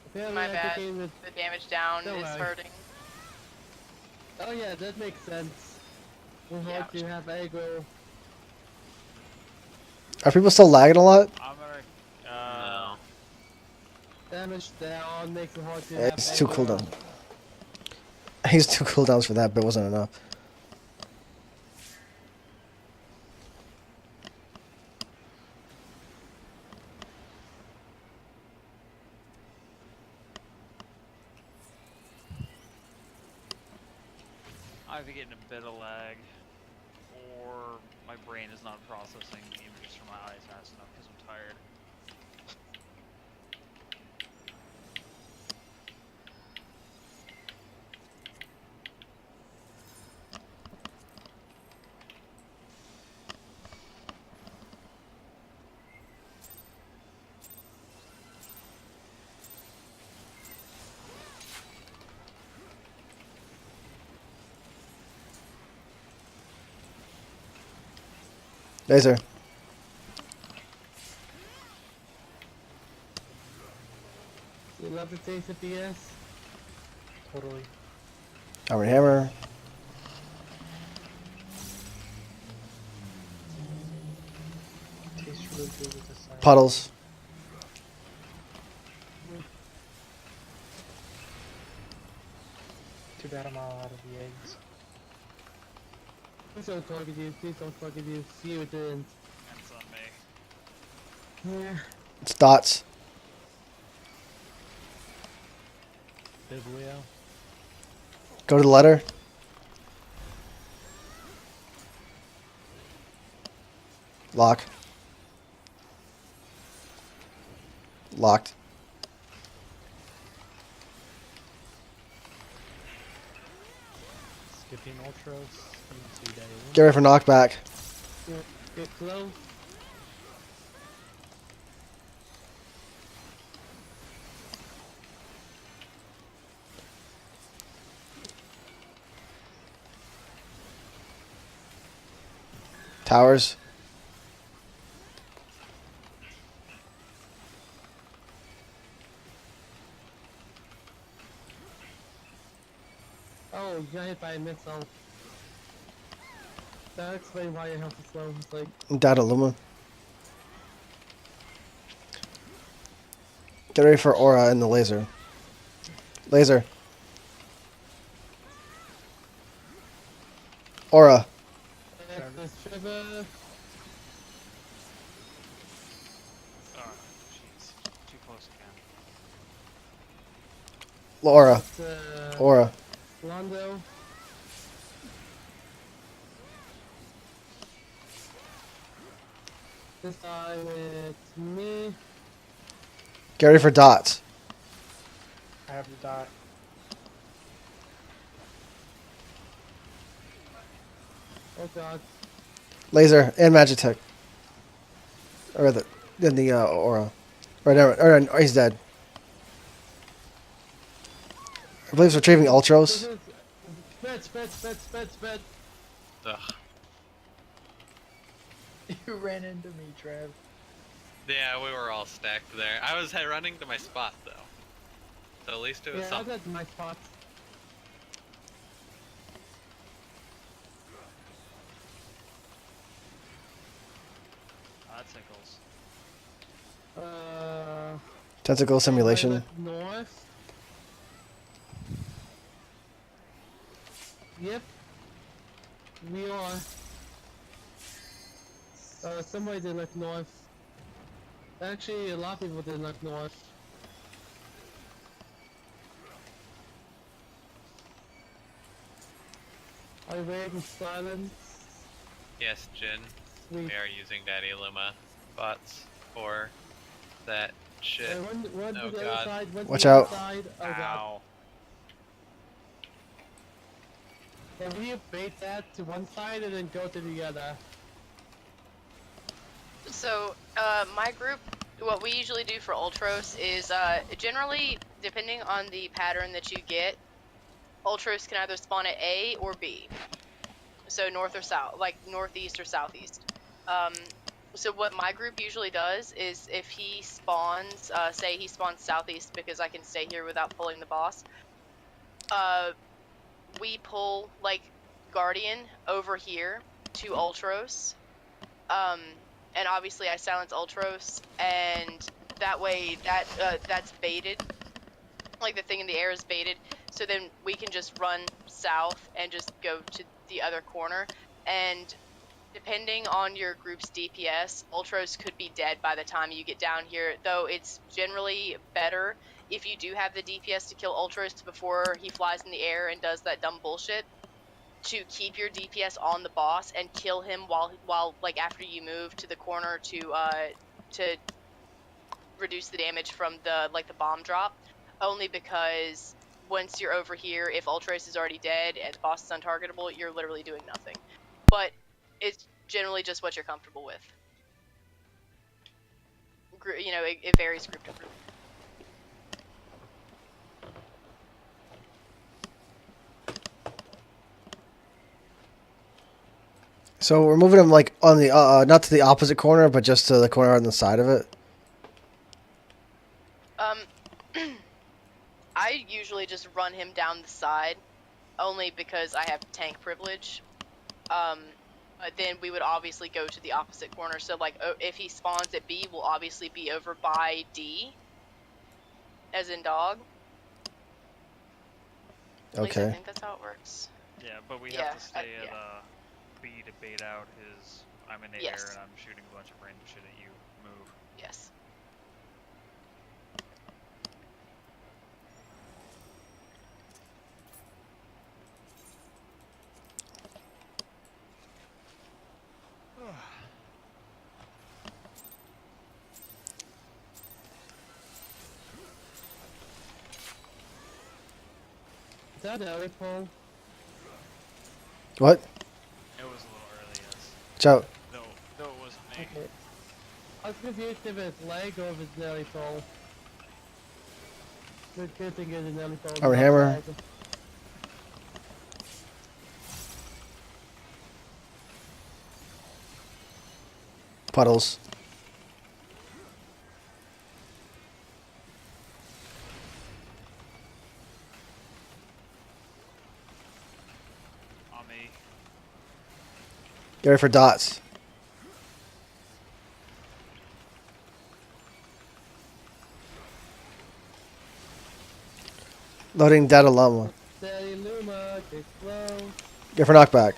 Apparently My I bad. became the- The damage down Don't is worry. hurting. Oh yeah, that makes sense. We Yeah. want to have aggro. Are people still lagging a lot? I'm gonna. No. Damage down makes it hard to have It's two aggro. cooldowns. He's 2 cooldowns for that, but it wasn't enough. I'm either getting a bit of lag, or my brain is not processing the images from my eyes fast enough because I'm tired. Laser. You love the taste of BS? Totally. Hammer and hammer. Tastes really good with the side. Puddles. Too bad I'm all out of the eggs. Please don't target you, please don't target you. See you didn't. That's on me. Yeah. It's dots. Biblio. Go to the letter. Lock. Locked. Skipping Ultros. Into Day Get ready for knockback. Get close. Towers. Oh, you got hit by a missile. That explains why your health is low. It's like, Data Luma. Get ready for aura and the laser. Laser. Aura. this Trevor. Oh, jeez. Too close again. Aura. It's, Aura. Londo. This time it's me. Get ready for dots. I have the dot. Oh god. Laser and Magitech. Or the aura. Or he's dead. I believe it's retrieving Ultros. Sped. Ugh. You ran into me, Trev. Yeah, we were all stacked there. I was running to my spot though, so at least it was Yeah, I something. was at my spot. That tickles. Tentacle simulation. Right north. Yep. We are. Somebody did look north. Actually, a lot of people did look north. Are you ready in silence? Yes, Jin. We. We are using Daddy Luma bots for that shit. One Oh, to the God. other side, one to Watch the other out. side. Oh god. Ow. And we bait that to one side and then go to the other. So, my group, what we usually do for Ultros is, generally, depending on the pattern that you get, Ultros can either spawn at A or B. So north or south, like northeast or southeast. So what my group usually does is if he spawns, say he spawns southeast because I can stay here without pulling the boss, we pull, like, Guardian over here to Ultros. And obviously I silence Ultros, and that way that's baited. Like, the thing in the air is baited, so then we can just run south and just go to the other corner. And depending on your group's DPS, Ultros could be dead by the time you get down here, though it's generally better if you do have the DPS to kill Ultros before he flies in the air and does that dumb bullshit, to keep your DPS on the boss and kill him while like after you move to the corner to reduce the damage from the bomb drop, only because once you're over here, if Ultros is already dead and the boss is untargetable, you're literally doing nothing. But it's generally just what you're comfortable with. You know, it varies group to group. So we're moving him like on the not to the opposite corner, but just to the corner on the side of it. I usually just run him down the side, only because I have tank privilege. But then we would obviously go to the opposite corner. So, like, if he spawns at B, we'll obviously be over by D, as in dog. At least I Okay. think that's how it works. Yeah, but we Yeah, have to stay yeah. at B to bait out his. I'm in the Yes. air and I'm shooting a bunch of random shit at you. Move. Yes. Is that early pull? What? It was a little early, yes. Watch out. Though it wasn't me. Okay. I was confused if it's leg or if it's early pull. The good thing is an early pull. Our hammer. Puddles. On me. Get ready for dots. Loading data llama. Steady Luma, get slow. Get for knockback.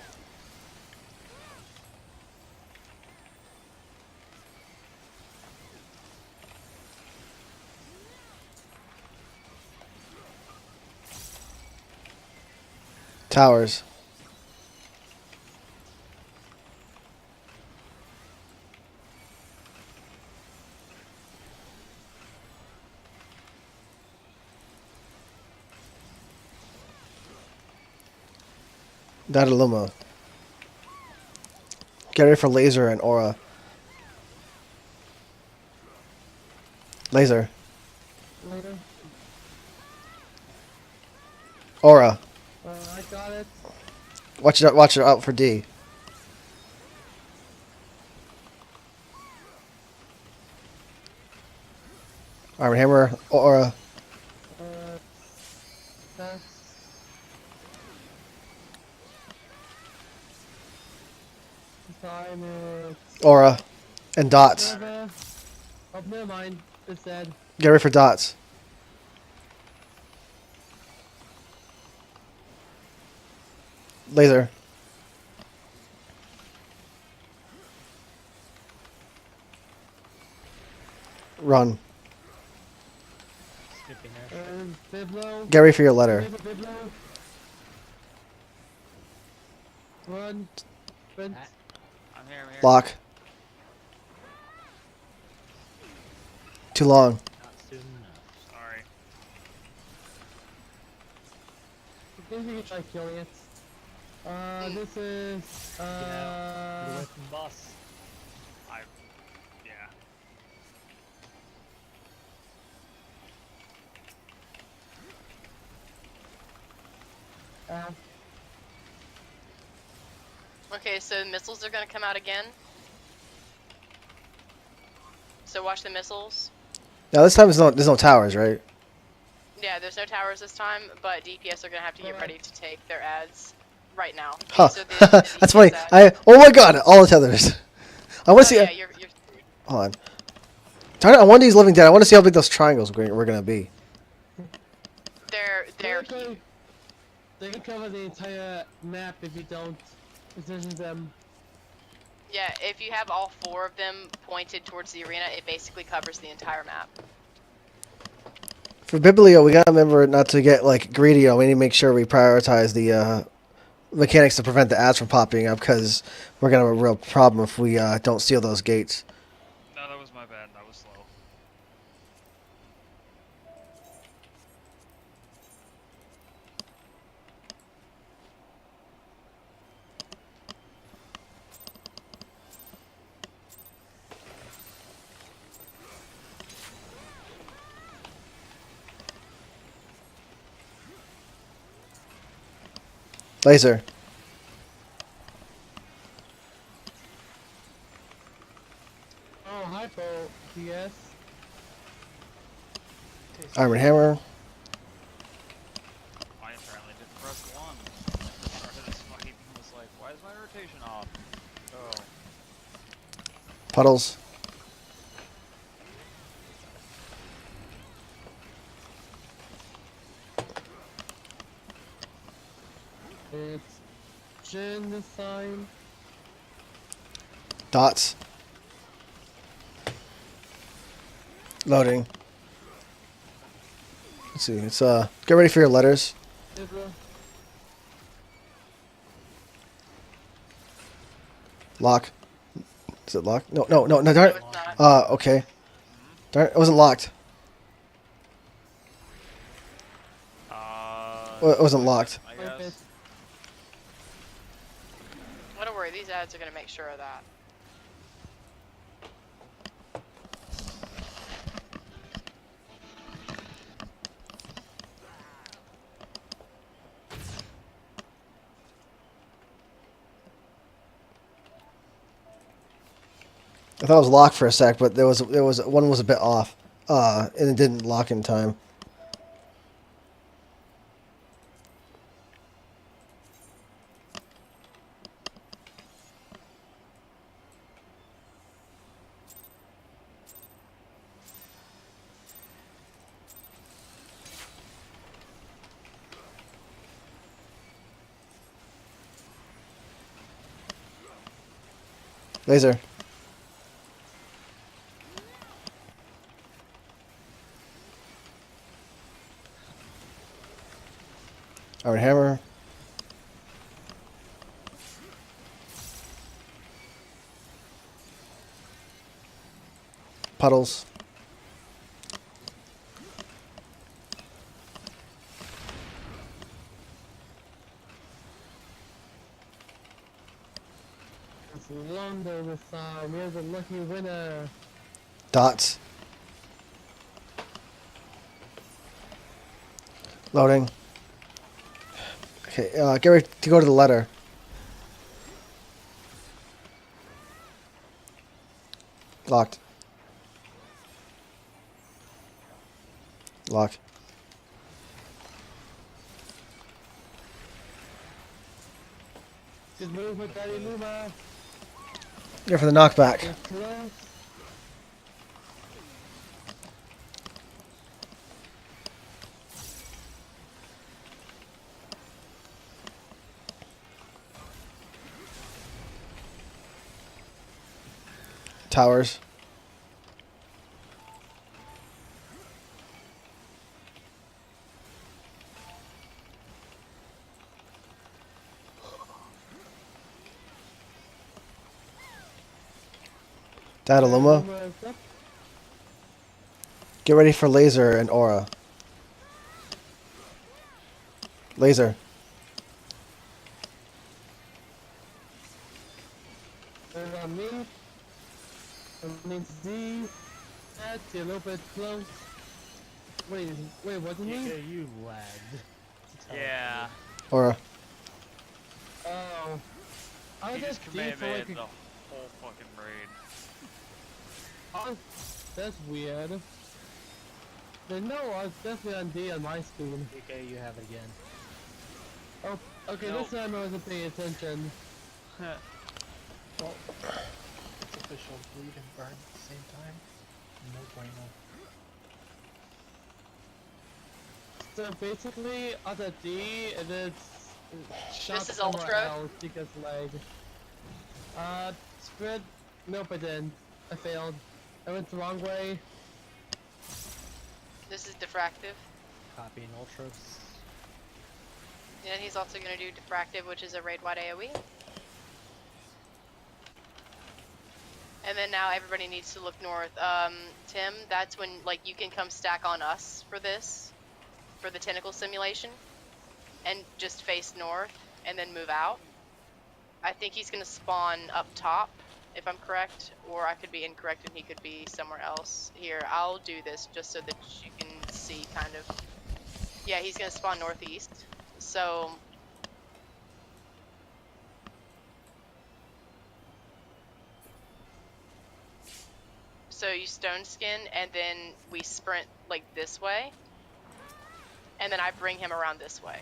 Towers. Data Luma. Get ready for laser and aura. Laser. Later. Aura. I got it. Watch it out for D. Iron Hammer, aura. That's... Time is... Aura. And dots. Oh, never mind. It's dead. Get ready for dots. Laser. Run. Skipping air. Biblo. Get ready for your letter. Biblo. Run. Sprint. I'm here, I'm here. Lock. Too long. Not soon enough. Sorry. I think we can try killing it. This is Get away from the boss. Yeah. Okay, so missiles are gonna come out again. So watch the missiles. Now this time there's no towers, right? Yeah, there's no towers this time, but DPS are gonna have to get ready to take their ads right now. Huh. These are the That's DPS funny. ads. Oh my god, all the tethers. I want to see. Yeah, you're Hold on. Darn it, I want these Living Dead. I want to see how big those triangles we're gonna be. they're huge. They can cover the entire map if you don't position them. Yeah, if you have all 4 of them pointed towards the arena, it basically covers the entire map. For Biblio, we gotta remember not to get like greedy. We need to make sure we prioritize the mechanics to prevent the ads from popping up, because we're gonna have a real problem if we don't seal those gates. No, that was my bad. That was slow. Laser. Oh, hypo DS. Iron Hammer. I apparently didn't press 1. When I started this fight and was like, why is my rotation off? Oh. Puddles. It's genocide. Dots. Loading. Let's see. It's get ready for your letters. Lock. Is it locked? No, no, no, no. Darn No, it. it's not. Okay. Darn it. It wasn't locked. Well, it wasn't locked. I guess. Don't worry, these ads are gonna make sure of that. I thought it was locked for a sec, but there was one was a bit off, and it didn't lock in time. Laser. Iron Hammer. Puddles. It's Londo this time. You're the lucky winner. Dots. Loading. Okay, get ready to go to the letter. Locked. Lock. Good movement, Daddy Luma. Here for the knockback. You're close. Towers. Data Luma. Luma's up. Get ready for laser and aura. Laser. see a little bit close. Wait, wasn't he? Okay, you lagged. Yeah. Or Oh. I He was just at D command for like the whole fucking raid. oh, that's weird. Then no, I was definitely on D on my screen. Okay, you have it again. Oh, okay, Nope. this time I wasn't paying attention. Well, it's official. Bleed and burn at the same time. No bueno. So basically, on the D, and then it's shot This is somewhere Ultra? else because lag. Spread. Nope, I didn't. I failed. I went the wrong way. This is diffractive. Copying Ultros. And he's also going to do diffractive, which is a raid-wide AoE. And then now everybody needs to look north. Tim, that's when like you can come stack on us for this, for the tentacle simulation, and just face north and then move out. I think he's going to spawn up top, if I'm correct, or I could be incorrect and he could be somewhere else. Here, I'll do this just so that you can see kind of. Yeah, he's going to spawn northeast. So you stone skin and then we sprint like this way. And then I bring him around this way.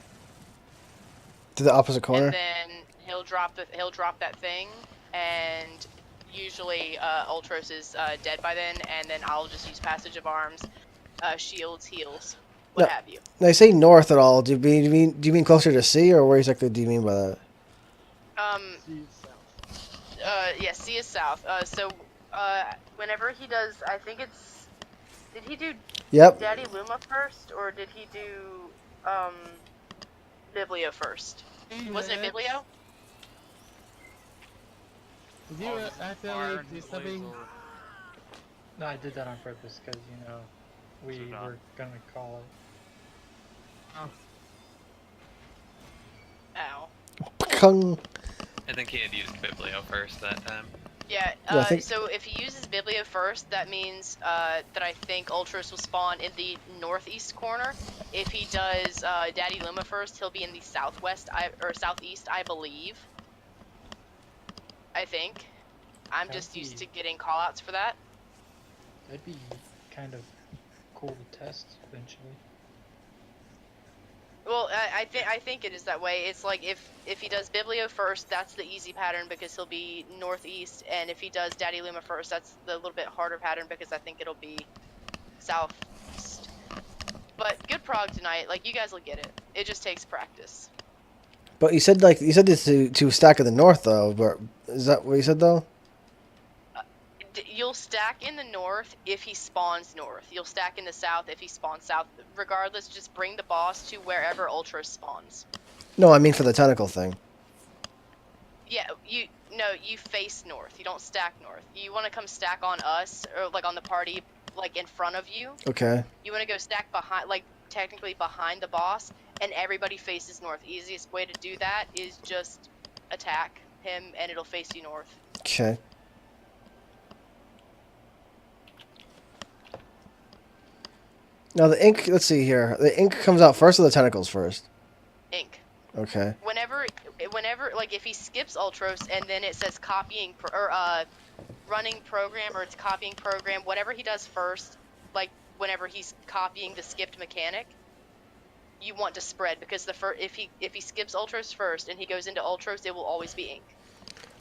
to the opposite corner. And then he'll drop that thing, and usually Ultros is dead by then, and then I'll just use passage of arms, shields, heals, what No. have you. Now you say north at all? Do you mean closer to C, or where exactly do you mean by that? See south. Yeah, C is south. Whenever he does, I think it's, did he do Yep. Daddy Luma first, or did he do Biblio first? Wasn't it Biblio? Did you accidentally do something? No, I did that on purpose because, you know, we So done. were gonna call it. Ow. Kung. I think he had used Biblio first that time. Yeah, Yeah, I think- so if he uses Biblio first, that means that I think Ultros will spawn in the northeast corner. If he does Daddy Luma first, he'll be in the southwest, or southeast, I believe. I think. I'm just used to getting callouts for that. That'd be kind of cool to test eventually. Well, I think it is that way. It's like if he does Biblio first, that's the easy pattern because he'll be northeast, and if he does Daddy Luma first, that's the little bit harder pattern because I think it'll be southeast. But good prog tonight. Like, you guys will get it. It just takes practice. But you said this to stack in the north though. But is that what you said though? You'll stack in the north if he spawns north. You'll stack in the south if he spawns south. Regardless, just bring the boss to wherever Ultra spawns. No, I mean for the tentacle thing. Yeah, you face north. You don't stack north. You want to come stack on us, or like on the party, like in front of you. Okay. You want to go stack behind, like technically behind the boss, and everybody faces north. Easiest way to do that is just attack him, and it'll face you north. Okay. Now the ink. Let's see here. The ink comes out first, or the tentacles first? Ink. Okay. Whenever, like if he skips Ultros and then it says copying running program, or it's copying program, whatever he does first, like whenever he's copying the skipped mechanic, you want to spread because if he skips Ultros first and he goes into Ultros, it will always be ink.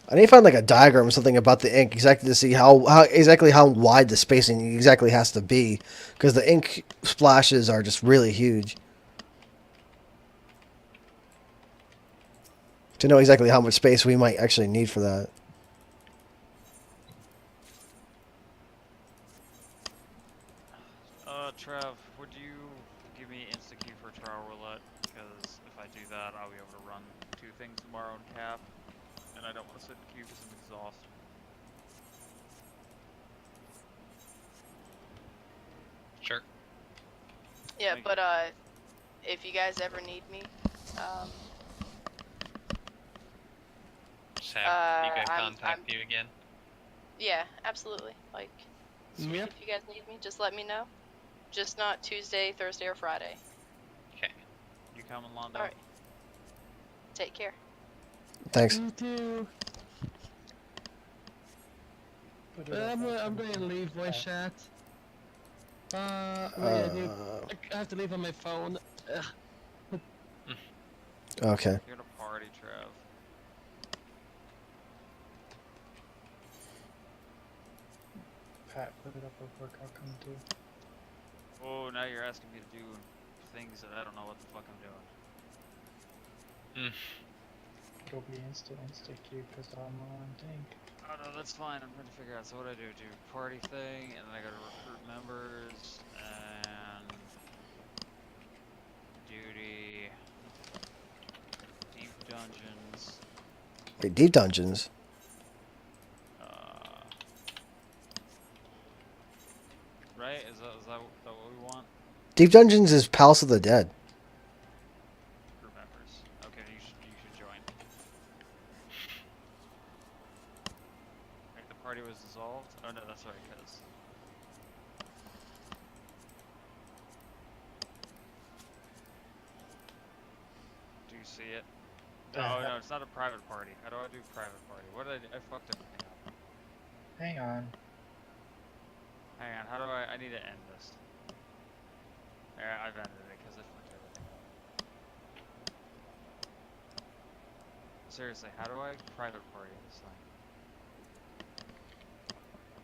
I need to find like a diagram or something about the ink exactly to see how wide the spacing exactly has to be, because the ink splashes are just really huge. To know exactly how much space we might actually need for that. Trev, would you give me insta-queue for Trial Roulette? Because if I do that, I'll be able to run 2 things tomorrow in cap, and I don't want to sit in queue because I'm exhausted. Sure. Yeah, Thank but if you guys ever need me, Just have Nika I'm- contact you again. yeah, absolutely. Like, Yep. If you guys need me, just let me know. Just not Tuesday, Thursday, or Friday. Okay. You coming, Londo? Alright. Take care. Thanks. You too. Put it up I'm on going to something. leave voice chat. Wait, I have to leave on my phone. Ugh. Okay. You're in a party, Trev. Pat, put it up real quick. I'll come too. Oh, now you're asking me to do things that I don't know what the fuck I'm doing. It'll be insta queue because I'm on tank. Oh no, that's fine. I'm trying to figure out. So what do? Do party thing, and then I gotta recruit members, and duty, deep dungeons. Wait, deep dungeons. Right? Is that what we want? Deep dungeons is Palace of the Dead. Group members. Okay, you should join. Like the party was dissolved. Oh no, that's right, cause. Do you see it? No, no, it's not a private party. How do I do private party? What did I do? I fucked everything up. Hang on. Hang on, how do I need to end this. There, I've ended it because I fucked everything up. Seriously, how do I private party this thing?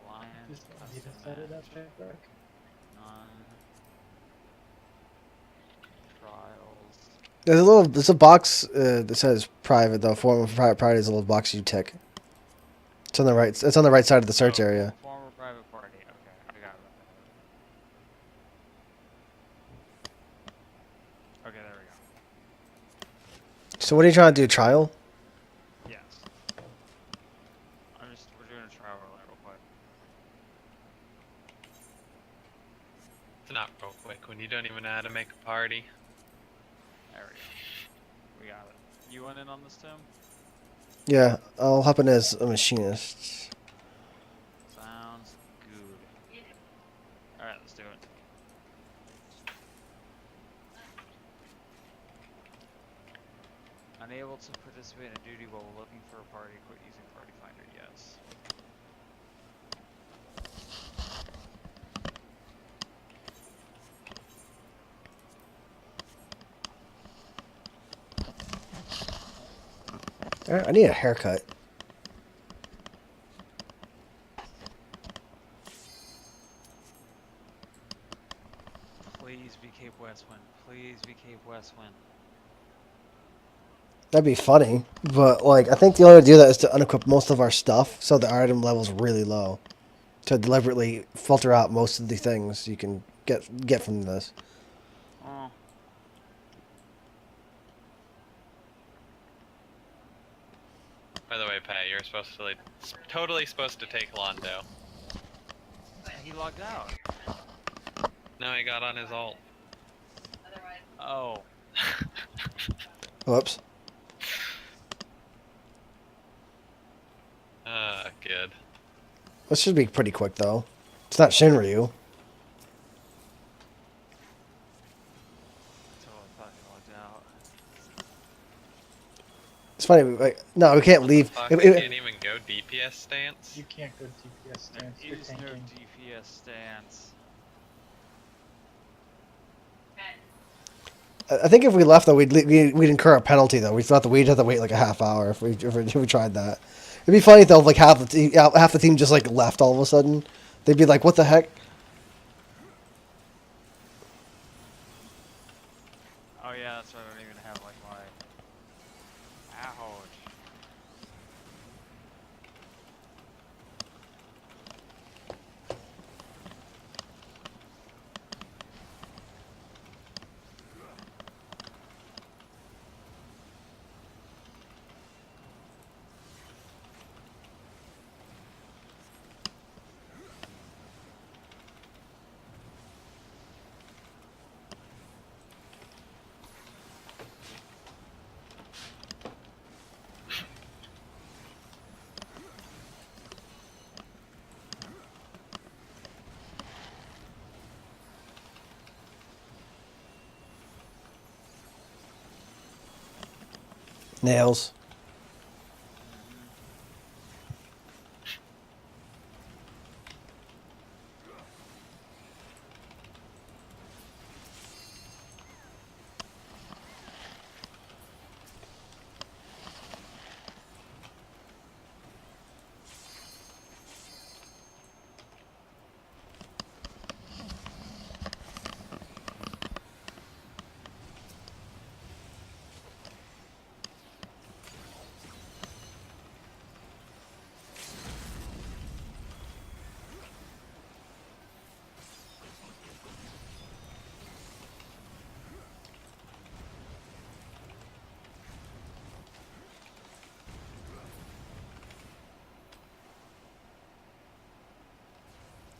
Client, Just need to set it up there, Brooke. none, trials. There's a box that says private though. Form of private party is a little box you tick. It's on the right. It's on the right side of the search area. Former private party. Okay, I got it. Okay, there we go. So what are you trying to do? Trial? Yes. We're doing a trial real quick. It's not real quick when you don't even know how to make a party. There we go. We got it. You went in on this, Tim? Yeah, I'll hop in as a machinist. Sounds good. Alright, let's do it. Unable to participate in a duty while looking for a party, quit using Party Finder, yes. I need a haircut. Please be Cape Westwind. Please be Cape Westwind. That'd be funny, but like I think the only way to do that is to unequip most of our stuff so the item level is really low, to deliberately filter out most of the things you can get from this. Oh. By the way, Pat, you're supposed to totally supposed to take Londo. He logged out. No, he got on his ult. Oh. Whoops. Good. This should be pretty quick though. It's not Shinryu. So I thought he logged out. It's funny. Like, no, we can't leave. Fuck, you can't even go DPS stance? You can't go DPS stance. There You're is no tanking. DPS stance. I think if we left though, we'd incur a penalty though. We'd have to wait like a half hour if we tried that. It'd be funny though if like half the team just like left all of a sudden. They'd be like, "What the heck?" Oh yeah, that's why I don't even have like my... Ouch. Nails.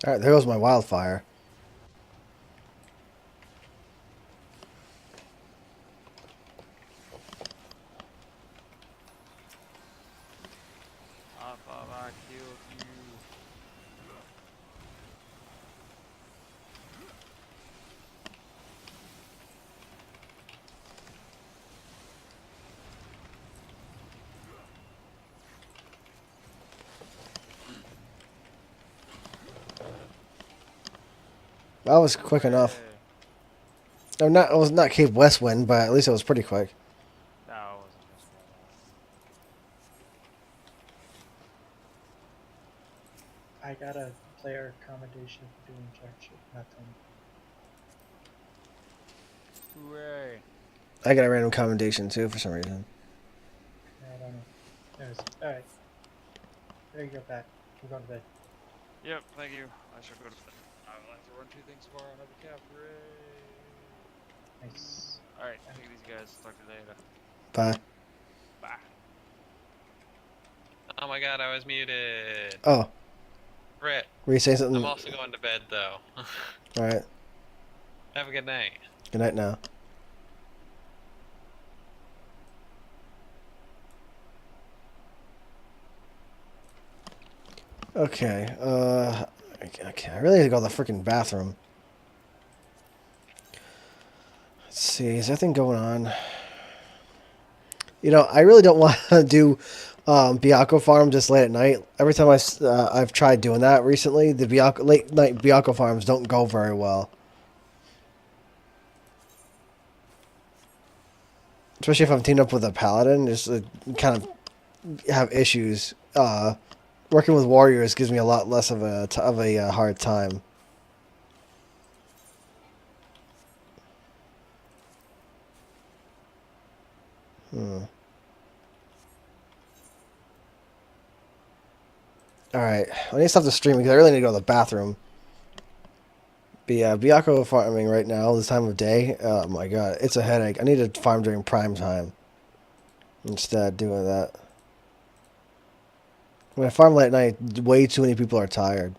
All right, there goes my wildfire. I thought I killed you. That was quick enough. No, not it was not Cape West wind, but at least it was pretty quick. No, it wasn't just one. I got a player accommodation for doing jack shit. Nothing. Hooray. I got a random commendation too for some reason. I don't know. There's. Alright. There you go, back. We're going to bed. Yep, thank you. I should go to bed. I will have to run 2 things tomorrow. I have a cap. Hooray. Nice. Alright, take it easy, guys. Talk to you later. Bye. Bye. Oh my god, I was muted. Oh, Rip. were you saying something? I'm also going to bed though. All right. Have a good night. Good night now. Okay. Okay. I really need to go to the freaking bathroom. Let's see. Is anything going on? You know, I really don't want to do Bianco farm just late at night. Every time I've tried doing that recently, the late night Bianco farms don't go very well. Especially if I'm teamed up with a paladin, just kind of have issues. Working with warriors gives me a lot less of a hard time. Alright, I need to stop the stream because I really need to go to the bathroom. But yeah, Bianco farming right now, this time of day, oh my god, it's a headache. I need to farm during prime time instead of doing that. When I farm late at night, way too many people are tired.